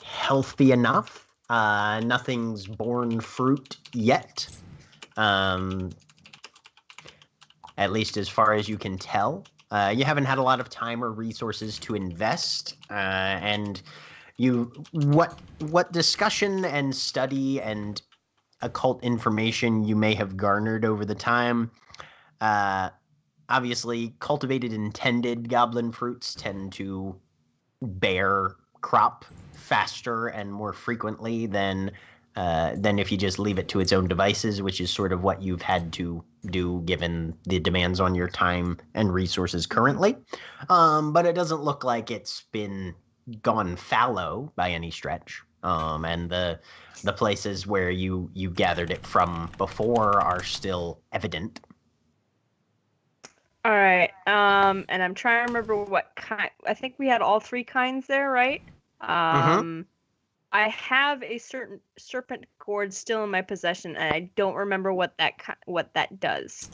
B: healthy enough. Nothing's borne fruit yet. At least as far as you can tell. You haven't had a lot of time or resources to invest, and what discussion and study and occult information you may have garnered over the time. Obviously, cultivated and tended goblin fruits tend to bear crop faster and more frequently than if you just leave it to its own devices, which is sort of what you've had to do given the demands on your time and resources currently. But it doesn't look like it's been gone fallow by any stretch. And the places where you gathered it from before are still evident.
C: All right. And I'm trying to remember what kind. I think we had all 3 kinds there, right? I have a certain serpent gourd still in my possession, and I don't remember what that does.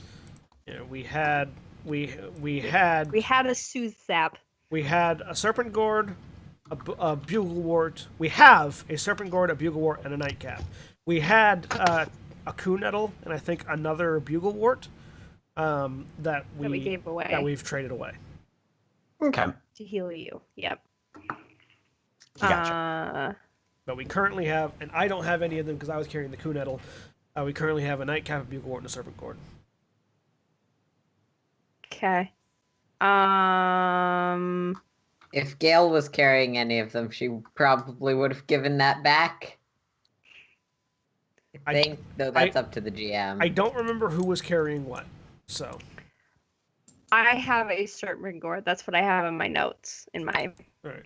A: Yeah, we had
C: a soothe sap.
A: We had a serpent gourd, a buglewort. We have a serpent gourd, a buglewort, and a nightcap. We had a coon nettle and I think another buglewort that we
C: gave away.
A: That we've traded away.
B: Okay.
C: To heal you. Yep.
B: Gotcha.
A: But we currently have, and I don't have any of them because I was carrying the coon nettle. We currently have a nightcap, a buglewort, and a serpent gourd.
C: Okay.
E: If Gail was carrying any of them, she probably would have given that back. I think, though, that's up to the GM.
A: I don't remember who was carrying what, so.
C: I have a serpent gourd. That's what I have in my notes, in my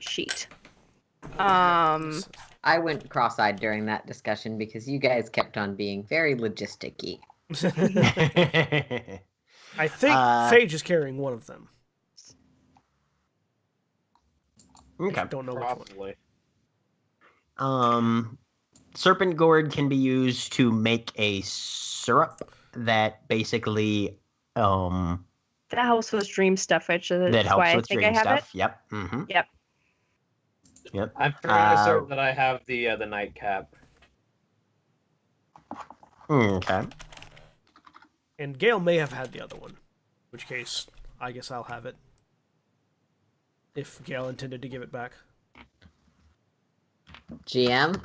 C: sheet.
E: I went cross-eyed during that discussion because you guys kept on being very logisticy.
A: I think Phage is carrying one of them.
B: Okay.
A: I don't know
G: Probably.
B: Serpent gourd can be used to make a syrup that basically
C: that helps with dream stuff, which is
B: that helps
C: why
B: with
C: I think
B: dream
C: I have
B: stuff.
C: it.
B: Yep. Mm-hmm.
C: Yep.
B: Yep.
G: I'm pretty certain that I have the nightcap.
B: Okay.
A: And Gail may have had the other one, in which case I guess I'll have it. If Gail intended to give it back.
E: GM?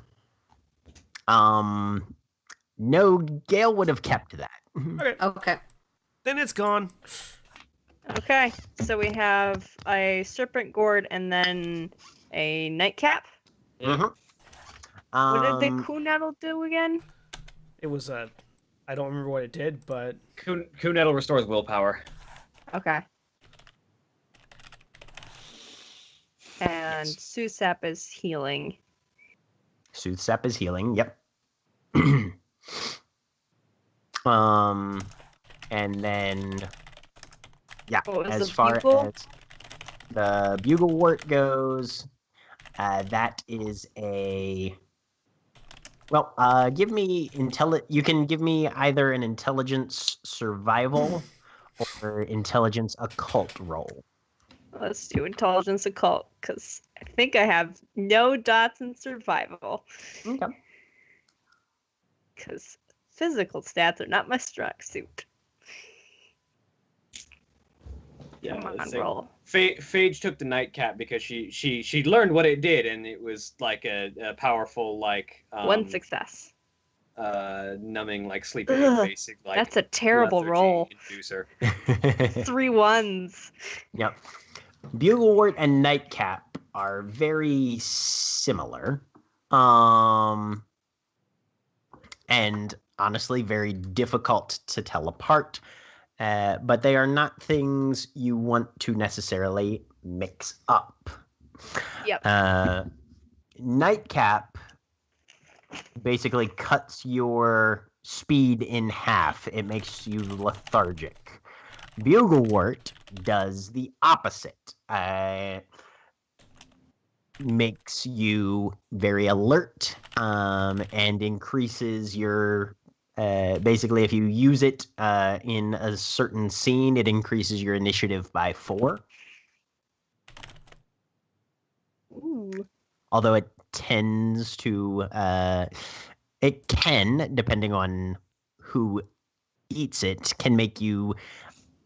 B: No, Gail would have kept that.
E: Okay.
A: Then it's gone.
C: Okay, so we have a serpent gourd and then a nightcap.
B: Mm-hmm.
C: What did the coon nettle do again?
A: It was I don't remember what it did, but
G: Coon nettle restores willpower.
C: Okay. And Susap is healing.
B: Soothsap is healing. Yep. And then, yeah, as far as the buglewort goes, that is a. Well, give me You can give me either an intelligence survival or intelligence occult roll.
C: Let's do intelligence occult, because I think I have no dots in survival.
B: Okay.
C: Because physical stats are not my strong suit.
G: Yeah,
C: Come on,
G: so
C: roll.
G: Phage took the nightcap because she learned what it did, and it was like a powerful
C: one success.
G: Numbing sleep aid, basic
C: that's a terrible roll.
G: Inducer.
C: 3 1s.
B: Yep. Buglewort and nightcap are very similar, and honestly very difficult to tell apart. But they are not things you want to necessarily mix up.
C: Yep.
B: Nightcap basically cuts your speed in half. It makes you lethargic. Buglewort does the opposite. Makes you very alert and increases your basically, if you use it in a certain scene, it increases your initiative by 4.
C: Ooh.
B: Although it tends to, it can, depending on who eats it, can make you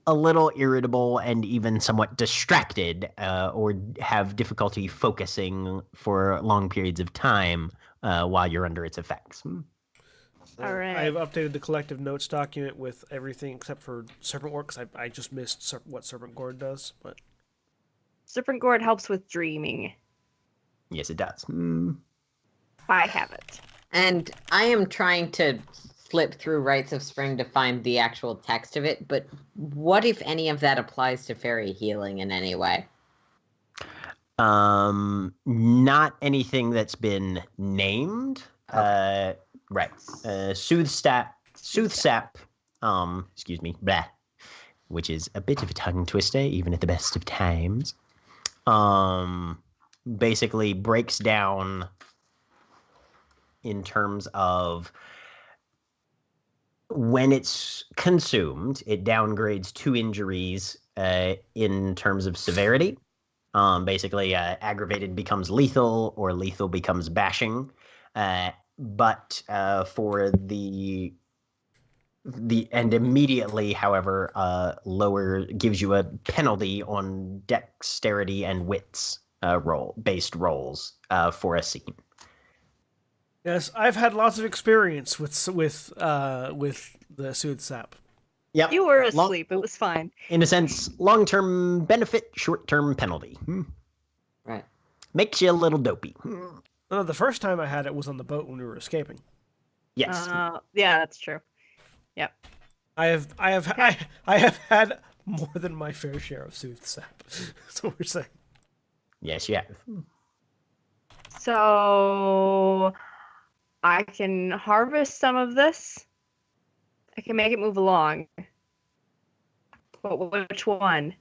B: a little irritable and even somewhat distracted, or have difficulty focusing for long periods of time while you're under its effects.
C: All right.
A: I have updated the collective notes document with everything except for Serpent Gourd, because I just missed what Serpent Gourd does. But
C: Serpent gourd helps with dreaming.
B: Yes, it does.
C: I have it.
E: And I am trying to flip through Rites of Spring to find the actual text of it, but what if any of that applies to fairy healing in any way?
B: Not anything that's been named.
E: Okay.
B: Right. Soothsap, excuse me, blah, which is a bit of a tongue twister, even at the best of times, basically breaks down in terms of when it's consumed, it downgrades 2 injuries in terms of severity. Basically, aggravated becomes lethal, or lethal becomes bashing. But for the and immediately, however, lower gives you a penalty on dexterity and wits based rolls for a scene.
A: Yes, I've had lots of experience with the Soothe Sap.
B: Yep.
C: You were asleep. It was fine.
B: In a sense, long-term benefit, short-term penalty.
E: Right.
B: Makes you a little dopey.
A: No, the first time I had it was on the boat when we were escaping.
B: Yes.
C: Yeah, that's true. Yep.
A: I have had more than my fair share of Soothe Sap. That's what we're saying.
B: Yes, you have.
C: So I can harvest some of this. I can make it move along. But which one?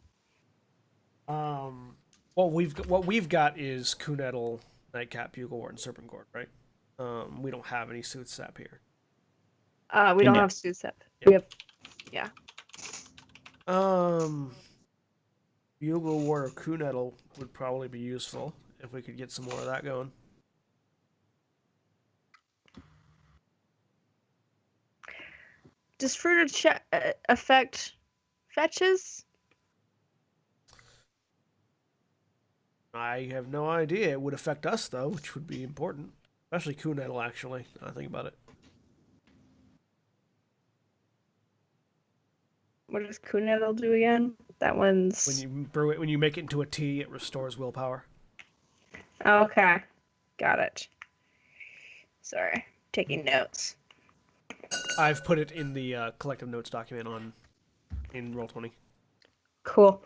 A: What we've got is Kunettle, Nightcap, Buglewort, and Serpent Gourd, right? We don't have any Soothe Sap here.
C: We don't have Soothe Sap.
A: Yep.
C: We have, yeah.
A: Buglewort or Kunettle would probably be useful if we could get some more of that going.
C: Does fruit affect fetches?
A: I have no idea. It would affect us, though, which would be important. Especially Kunettle, actually, now I think about it.
C: What does Kunettle do again? That one's...
A: When you brew it, when you make it into a tea, it restores willpower.
C: Okay. Got it. Sorry. Taking notes.
A: I've put it in the collective notes document in Roll20.
C: Cool.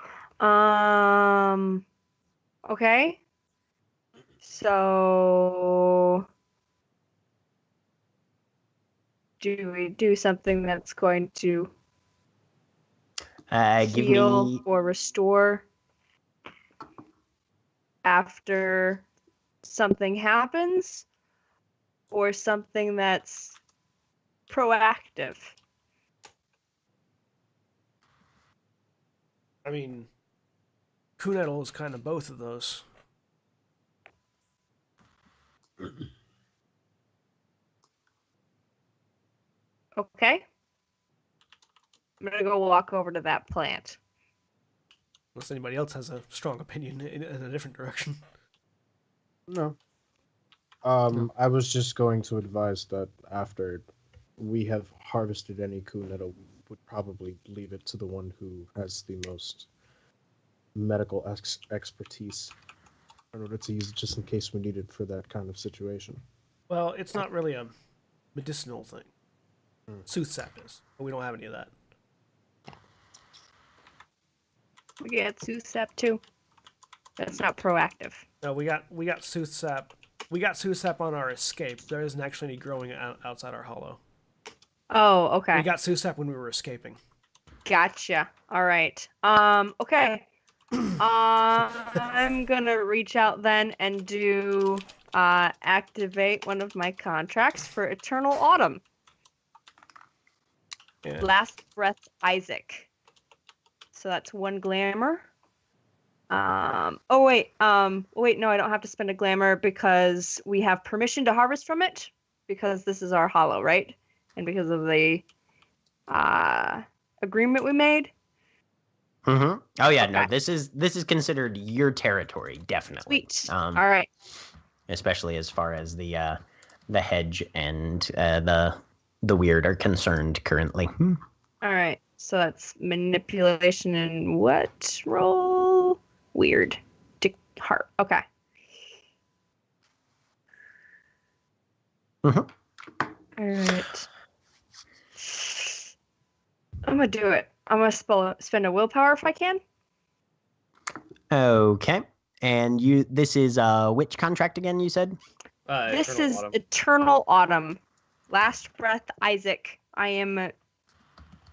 C: Okay. So do we do something that's going to heal or restore after something happens, or something that's proactive?
A: I mean, Kunettle is kind of both of those.
C: Okay. I'm gonna go walk over to that plant.
A: Unless anybody else has a strong opinion in a different direction.
H: No. I was just going to advise that after we have harvested any Kunettle, we would probably leave it to the one who has the most medical expertise in order to use it just in case we need it for that kind of situation.
A: Well, it's not really a medicinal thing. Soothe Sap is, but we don't have any of that.
C: We get Soothe Sap too. That's not proactive.
A: No, we got Soothe Sap. We got Soothe Sap on our escape. There isn't actually any growing outside our hollow.
C: Oh, okay.
A: We got Soothe Sap when we were escaping.
C: Gotcha. All right. Okay. I'm gonna reach out then and do activate one of my contracts for Eternal Autumn.
A: Yeah.
C: Last Breath Isaac. So that's 1 glamour. Wait, no, I don't have to spend a glamour because we have permission to harvest from it because this is our hollow, right? And because of the agreement we made.
B: Mm-hmm. Oh yeah,
C: Okay.
B: no, this is considered your territory, definitely.
C: Sweet. All right.
B: Especially as far as the hedge and the weird are concerned currently.
C: All right. So that's manipulation and what roll? Weird. Heart. Okay.
B: Mm-hmm.
C: All right. I'm gonna do it. I'm gonna spend a willpower if I can.
B: Okay. And this is which contract again, you said?
C: This
G: Eternal
C: is
G: Autumn.
C: Eternal Autumn. Last Breath Isaac. I am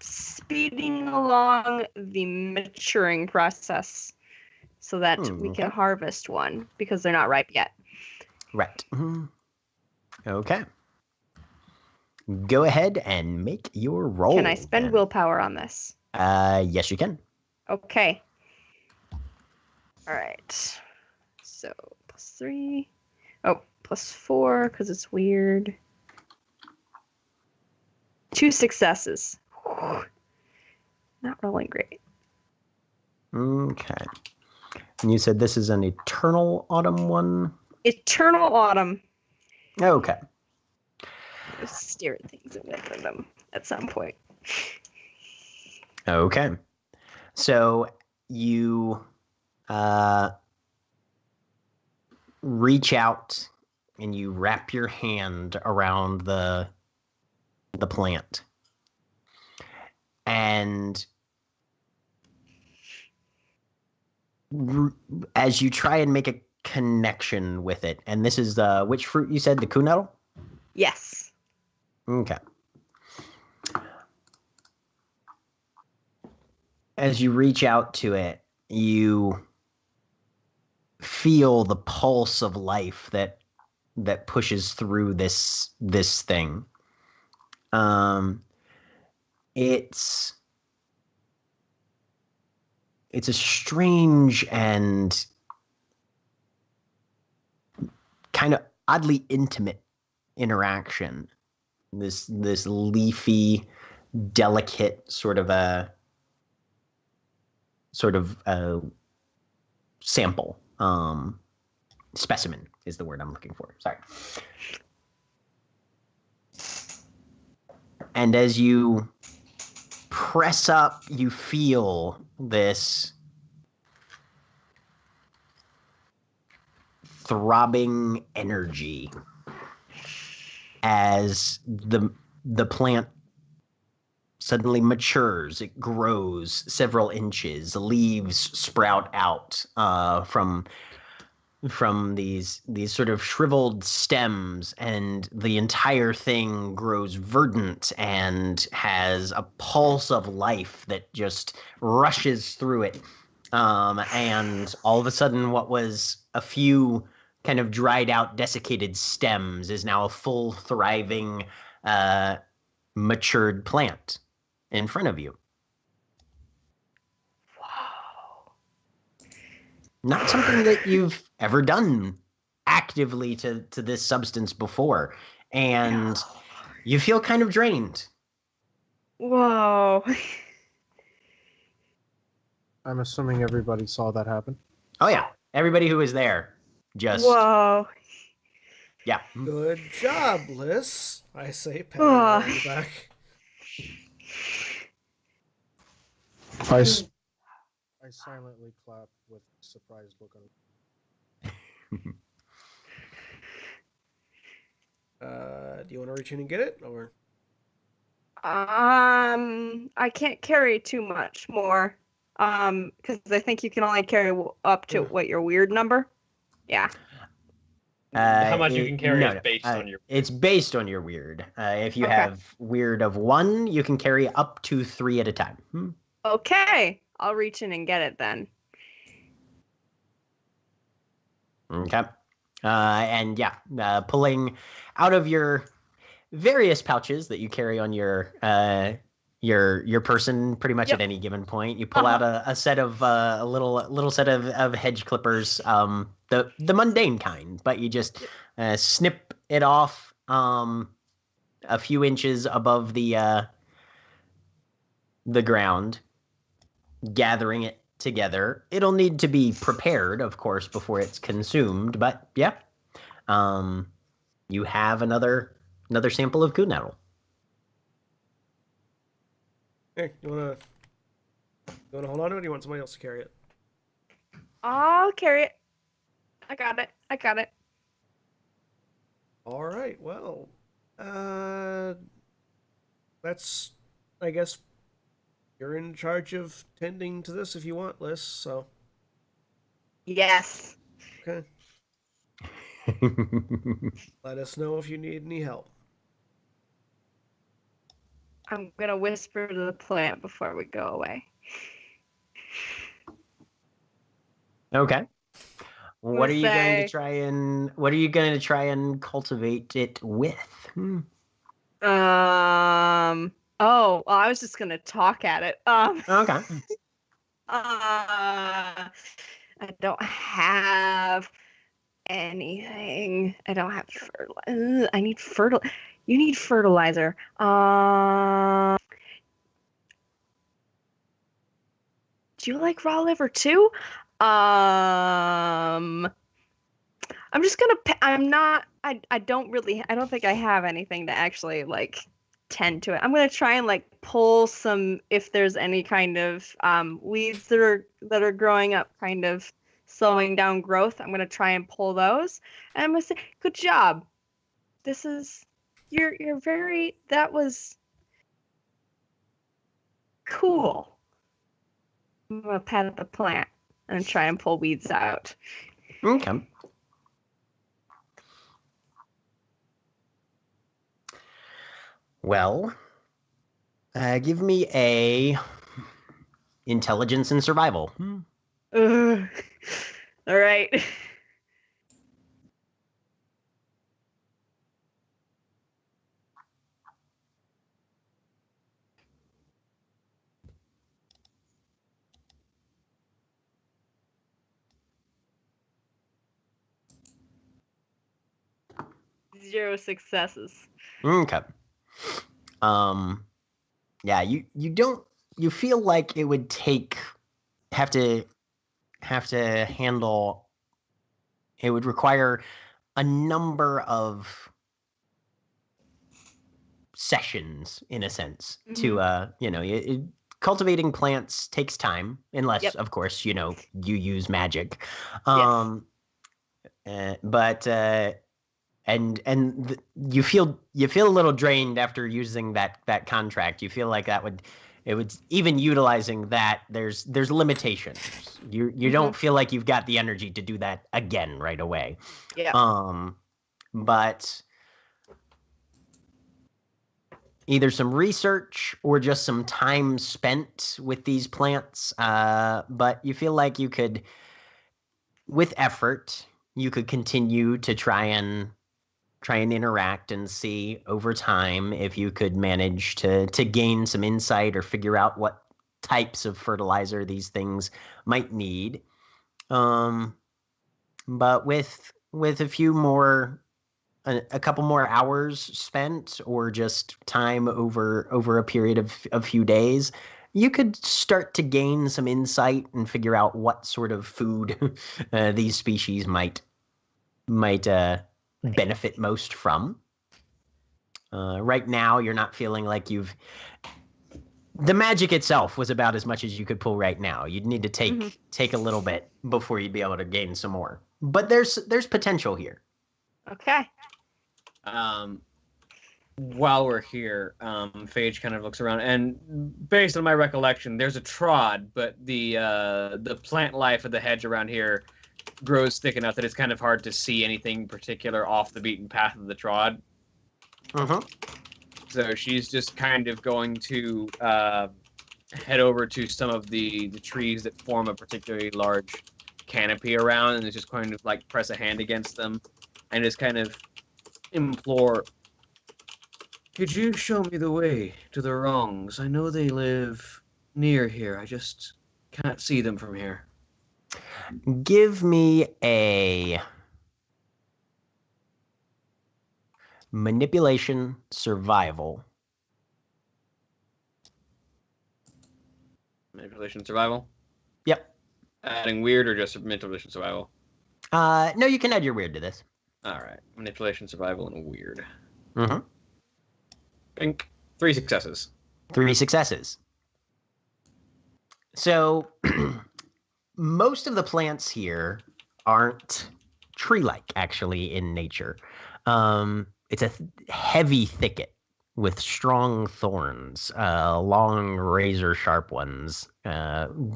C: speeding along the maturing process so that we can harvest one because they're not ripe yet.
B: Right. Okay. Go ahead and make your roll.
C: Can I spend willpower on this?
B: Yes, you can.
C: Okay. All right. So +3. Oh, +4 because it's weird. 2 successes. Not rolling great.
B: Okay. And you said this is an Eternal Autumn one?
C: Eternal Autumn.
B: Okay.
C: I'll stare at things and look at them at some point.
B: Okay. So you reach out and you wrap your hand around the plant. And as you try and make a connection with it, and this is which fruit you said, the kunettle?
C: Yes.
B: Okay. As you reach out to it, you feel the pulse of life that pushes through this thing. It's a strange and kind of oddly intimate interaction. This leafy, delicate sort of a sample. Specimen is the word I'm looking for. Sorry. And as you press up, you feel this throbbing energy as the plant suddenly matures. It grows several inches. Leaves sprout out from these sort of shriveled stems, and the entire thing grows verdant and has a pulse of life that just rushes through it. And all of a sudden, what was a few kind of dried out, desiccated stems is now a full, thriving, matured plant in front of you.
C: Wow.
B: Not something that you've ever done actively to this substance before. And you feel kind of drained.
C: Whoa.
H: I'm assuming everybody saw that happen.
B: Oh, yeah. Everybody who was there just...
C: Whoa.
B: Yeah.
A: Good job, Liz. I say, patting her on the back.
H: I silently clap with a surprised look on it.
A: Do you want to reach in and get it, or?
C: I can't carry too much more. Because I think you can only carry up to what your weird number. Yeah.
I: How much you can carry is based on your.
B: It's based on your weird. If you have weird of 1, you can carry up to 3 at a time.
C: Okay, I'll reach in and get it then.
B: Okay. And yeah, pulling out of your various pouches that you carry on your person pretty much at any given point, you pull out a set of a little set of hedge clippers, the mundane kind, but you just snip it off a few inches above the ground, gathering it together. It'll need to be prepared, of course, before it's consumed, but yeah, you have another sample of kunettle.
A: Hey, you wanna hold on to it, or do you want somebody else to carry it?
C: I'll carry it. I got it.
A: All right. Well, that's, I guess, you're in charge of tending to this if you want, Liz. So.
C: Yes.
A: Okay. Let us know if you need any help.
C: I'm gonna whisper to the plant before we go away.
B: Okay. What are you going to
C: say-
B: try and cultivate it with?
C: Oh, well, I was just gonna talk at it.
B: Okay.
C: I don't have anything. I don't have fertilizer. I need You need fertilizer. Do you like raw liver too? I'm just gonna. I'm not. I don't think I have anything to actually like tend to it. I'm gonna try and like pull some if there's any kind of weeds that are growing up, kind of slowing down growth. I'm gonna try and pull those, and I'm gonna say, "Good job. This is you're very. That was cool." I'm gonna pat the plant and try and pull weeds out.
B: Okay. Well, give me a intelligence and survival.
C: All right. Zero successes.
B: Okay. Yeah, you feel like it would have to handle, it would require a number of sessions in a sense to cultivating plants takes time unless of course you use magic. You feel a little drained after using that contract. You feel like it would even utilizing that there's limitations. You don't feel like you've got the energy to do that again right away. But either some research or just some time spent with these plants. But you feel like you could, with effort, you could continue to try and interact and see over time if you could manage to gain some insight or figure out what types of fertilizer these things might need. But with a couple more hours spent or just time over a period of a few days, you could start to gain some insight and figure out what sort of food these species might benefit most from. Right now, you're not feeling like the magic itself was about as much as you could pull right now. You'd need to take a little bit before you'd be able to gain some more. But there's potential here.
C: Okay.
G: While we're here, Phage kind of looks around, and based on my recollection, there's a trod, but the plant life of the hedge around here grows thick enough that it's kind of hard to see anything particular off the beaten path of the trod. So she's just kind of going to head over to some of the trees that form a particularly large canopy around, and is just going to like press a hand against them and just kind of implore, "Could you show me the way to the wrongs? I know they live near here. I just can't see them from here."
B: Give me a manipulation survival.
G: Manipulation survival?
B: Yep.
G: Adding weird or just manipulation survival?
B: No, you can add your weird to this.
G: All right. Manipulation survival and weird.
B: Pink.
G: 3 successes.
B: 3 successes. So most of the plants here aren't tree-like, actually, in nature. It's a heavy thicket with strong thorns, long razor-sharp ones.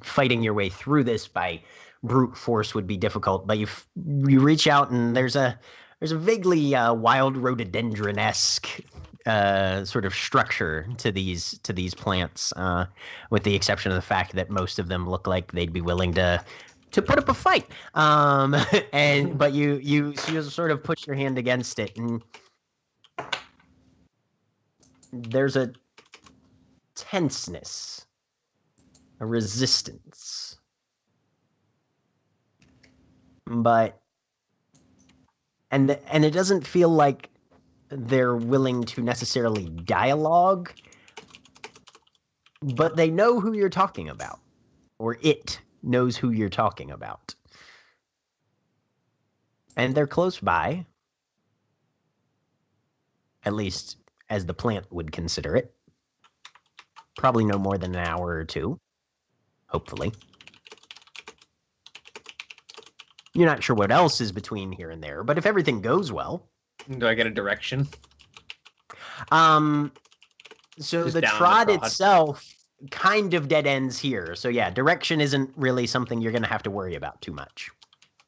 B: Fighting your way through this by brute force would be difficult, but you reach out and there's a vaguely wild rhododendron-esque sort of structure to these plants, with the exception of the fact that most of them look like they'd be willing to put up a fight. But you sort of push your hand against it, and there's a tenseness, a resistance, but and it doesn't feel like they're willing to necessarily dialogue, but they know who you're talking about, or it knows who you're talking about. And they're close by, at least as the plant would consider it. Probably no more than an hour or two, hopefully. You're not sure what else is between here and there, but if everything goes well...
G: Do I get a direction?
B: So
G: Just
B: the trod itself kind of dead ends here. So yeah, direction isn't really something you're going to have to worry about too much.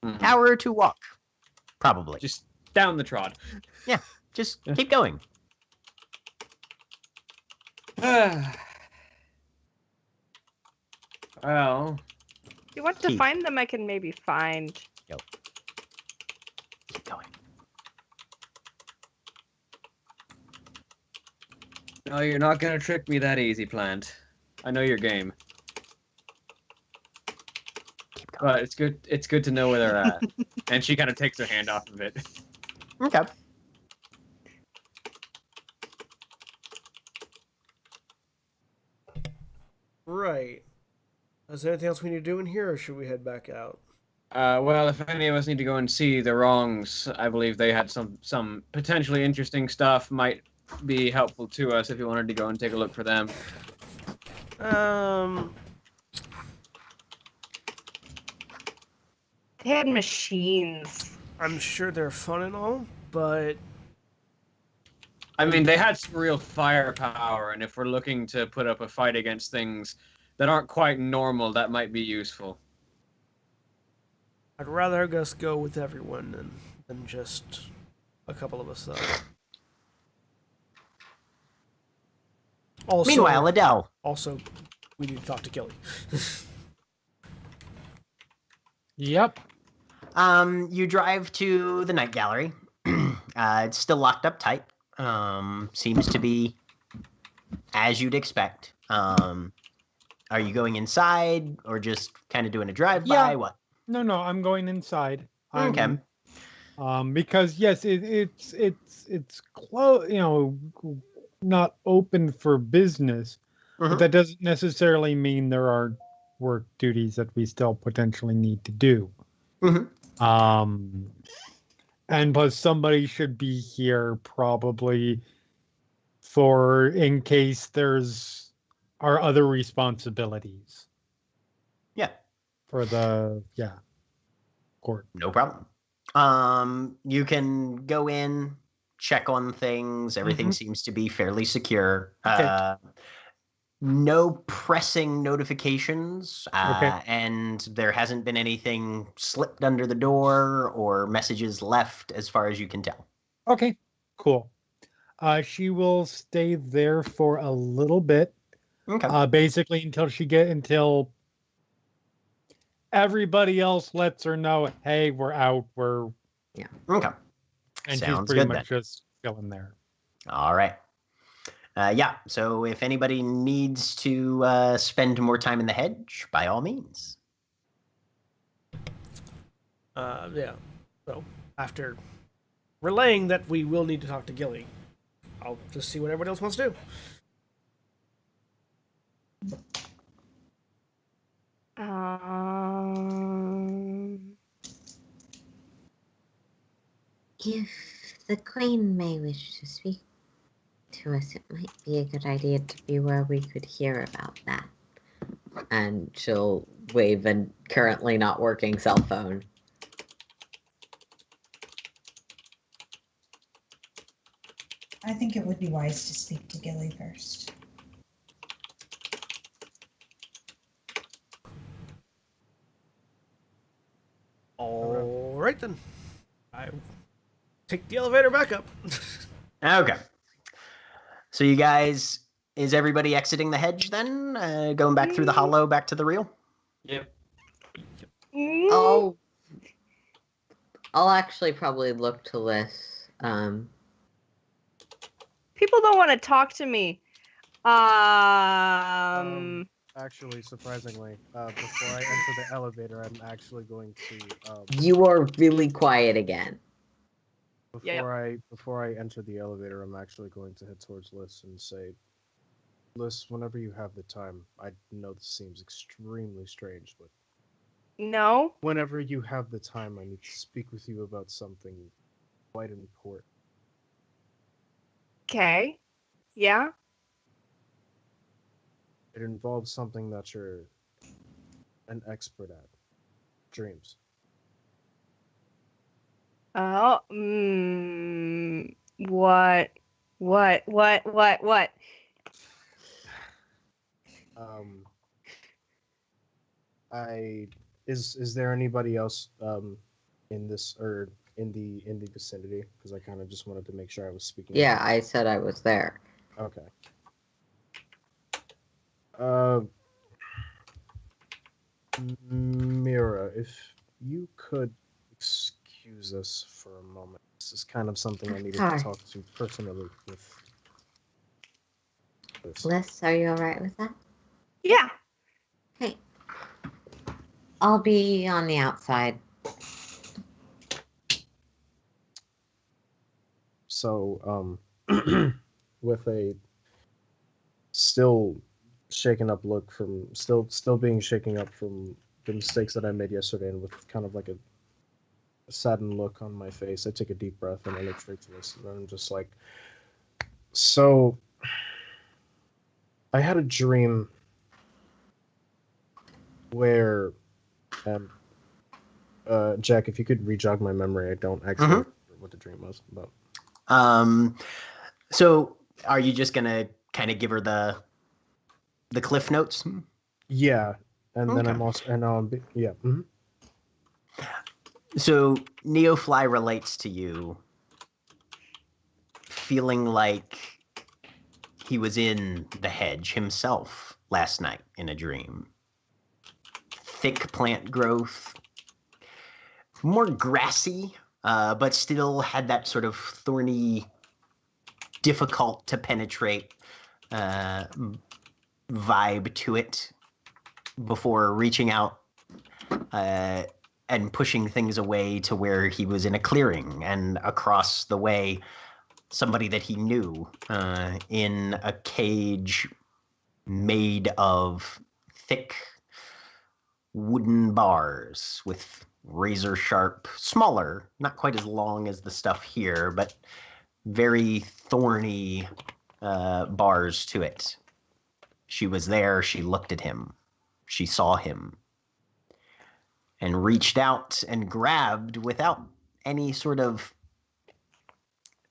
G: Mm-hmm.
B: Hour or two walk, probably.
G: Just down the trod.
B: Yeah, just keep going.
G: Well...
C: If you want to find them, I can maybe find...
B: Yep. Keep going.
G: No, you're not gonna trick me that easy, plant. I know your game.
B: Keep going.
G: But it's good to know where they're at. And she kind of takes her hand off of it.
B: Okay.
A: Right. Is there anything else we need to do in here, or should we head back out?
G: Well, if any of us need to go and see the wrongs, I believe they had some potentially interesting stuff. Might be helpful to us if you wanted to go and take a look for them.
C: They had machines.
A: I'm sure they're fun and all, but...
G: I mean, they had some real firepower, and if we're looking to put up a fight against things that aren't quite normal, that might be useful.
A: I'd rather us go with everyone than just a couple of us, though. Also,
B: Meanwhile, Adele.
A: Also, we need to talk to Gilly.
D: Yep.
B: You drive to the night gallery. It's still locked up tight. Seems to be as you'd expect. Are you going inside or just kind of doing a drive-by?
D: Yeah.
B: What?
D: No, I'm going inside.
B: Okay.
D: Because yes, it's close. Not open for business, but that doesn't necessarily mean there are work duties that we still potentially need to do. And plus somebody should be here probably for in case there's our other responsibilities.
B: Yeah.
D: For the court.
B: No problem. You can go in, check on things. Everything seems to be fairly secure.
D: Okay.
B: No pressing notifications,
D: Okay.
B: and there hasn't been anything slipped under the door or messages left as far as you can tell.
D: Okay, cool. She will stay there for a little bit.
B: Okay.
D: Basically until everybody else lets her know, hey, we're out,
B: Okay.
D: and
B: Sounds
D: she's pretty
B: good
D: much
B: then.
D: just chilling there.
B: All right. So if anybody needs to spend more time in the hedge, by all means.
A: Yeah. So, after relaying that we will need to talk to Gilly, I'll just see what everybody else wants to do.
E: If the Queen may wish to speak to us, it might be a good idea to be where we could hear about that. And she'll wave a currently not working cell phone.
F: I think it would be wise to speak to Gilly first.
A: All right, then. I take the elevator back up.
B: Okay. So you guys, is everybody exiting the hedge then? Going back through the hollow, back to the reel?
I: Yep.
E: I'll actually probably look to Liz.
C: People don't want to talk to me.
H: Actually, surprisingly, before I enter the elevator, I'm actually going to.
E: You are really quiet again.
H: Before I enter the elevator, I'm actually going to head towards Liz and say, Liz, whenever you have the time, I know this seems extremely strange, but
C: No.
H: whenever you have the time, I need to speak with you about something quite important.
C: Okay. Yeah.
H: It involves something that you're an expert at. Dreams.
C: Oh. What?
H: Is there anybody else in this or in the vicinity? Because I kind of just wanted to make sure I was speaking.
E: Yeah, I said I was there.
H: Okay. Mira, if you could excuse us for a moment. This is kind of something I needed to talk to personally with.
E: Liz, are you all right with that?
C: Yeah.
E: Hey. I'll be on the outside.
H: So, with a still shaken up look from still being shaken up from the mistakes that I made yesterday, and with kind of like a saddened look on my face, I take a deep breath and I look straight to this, and I'm just like, so I had a dream where, Jack, if you could re-jog my memory, I don't actually remember what the dream was about.
B: So are you just gonna kind of give her the cliff notes?
H: Yeah, and then I'm also yeah. Mm-hmm.
B: So Neofly relates to you feeling like he was in the hedge himself last night in a dream. Thick plant growth, more grassy, but still had that sort of thorny, difficult to penetrate vibe to it before reaching out and pushing things away to where he was in a clearing, and across the way, somebody that he knew in a cage made of thick wooden bars with razor sharp, smaller, not quite as long as the stuff here, but very thorny bars to it. She was there, she looked at him, she saw him, and reached out and grabbed without any sort of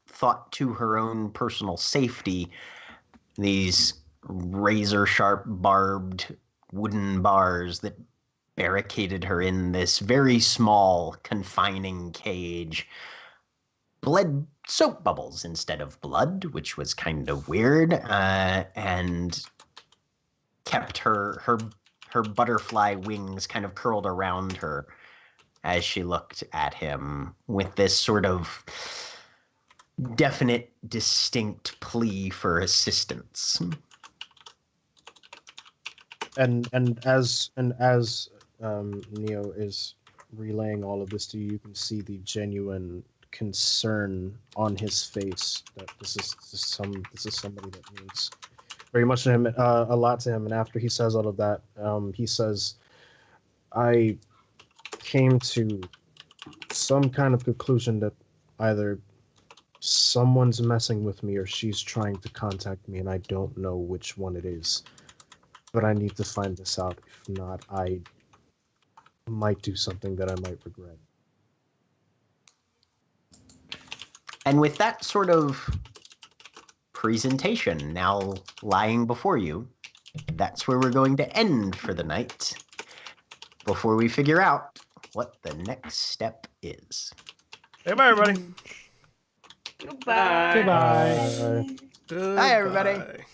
B: thought to her own personal safety, these razor sharp barbed wooden bars that barricaded her in this very small confining cage. Bled soap bubbles instead of blood, which was kind of weird, and kept her butterfly wings kind of curled around her as she looked at him with this sort of definite, distinct plea for assistance.
H: And as Neo is relaying all of this to you, you can see the genuine concern on his face that this is somebody that means very much to him, a lot to him. And after he says all of that, he says, I came to some kind of conclusion that either someone's messing with me or she's trying to contact me, and I don't know which one it is. But I need to find this out. If not, I might do something that I might regret.
B: And with that sort of presentation now lying before you, that's where we're going to end for the night before we figure out what the next step is.
A: Hey, bye, everybody.
C: Goodbye.
D: Goodbye.
B: Bye, everybody.
A: Goodbye.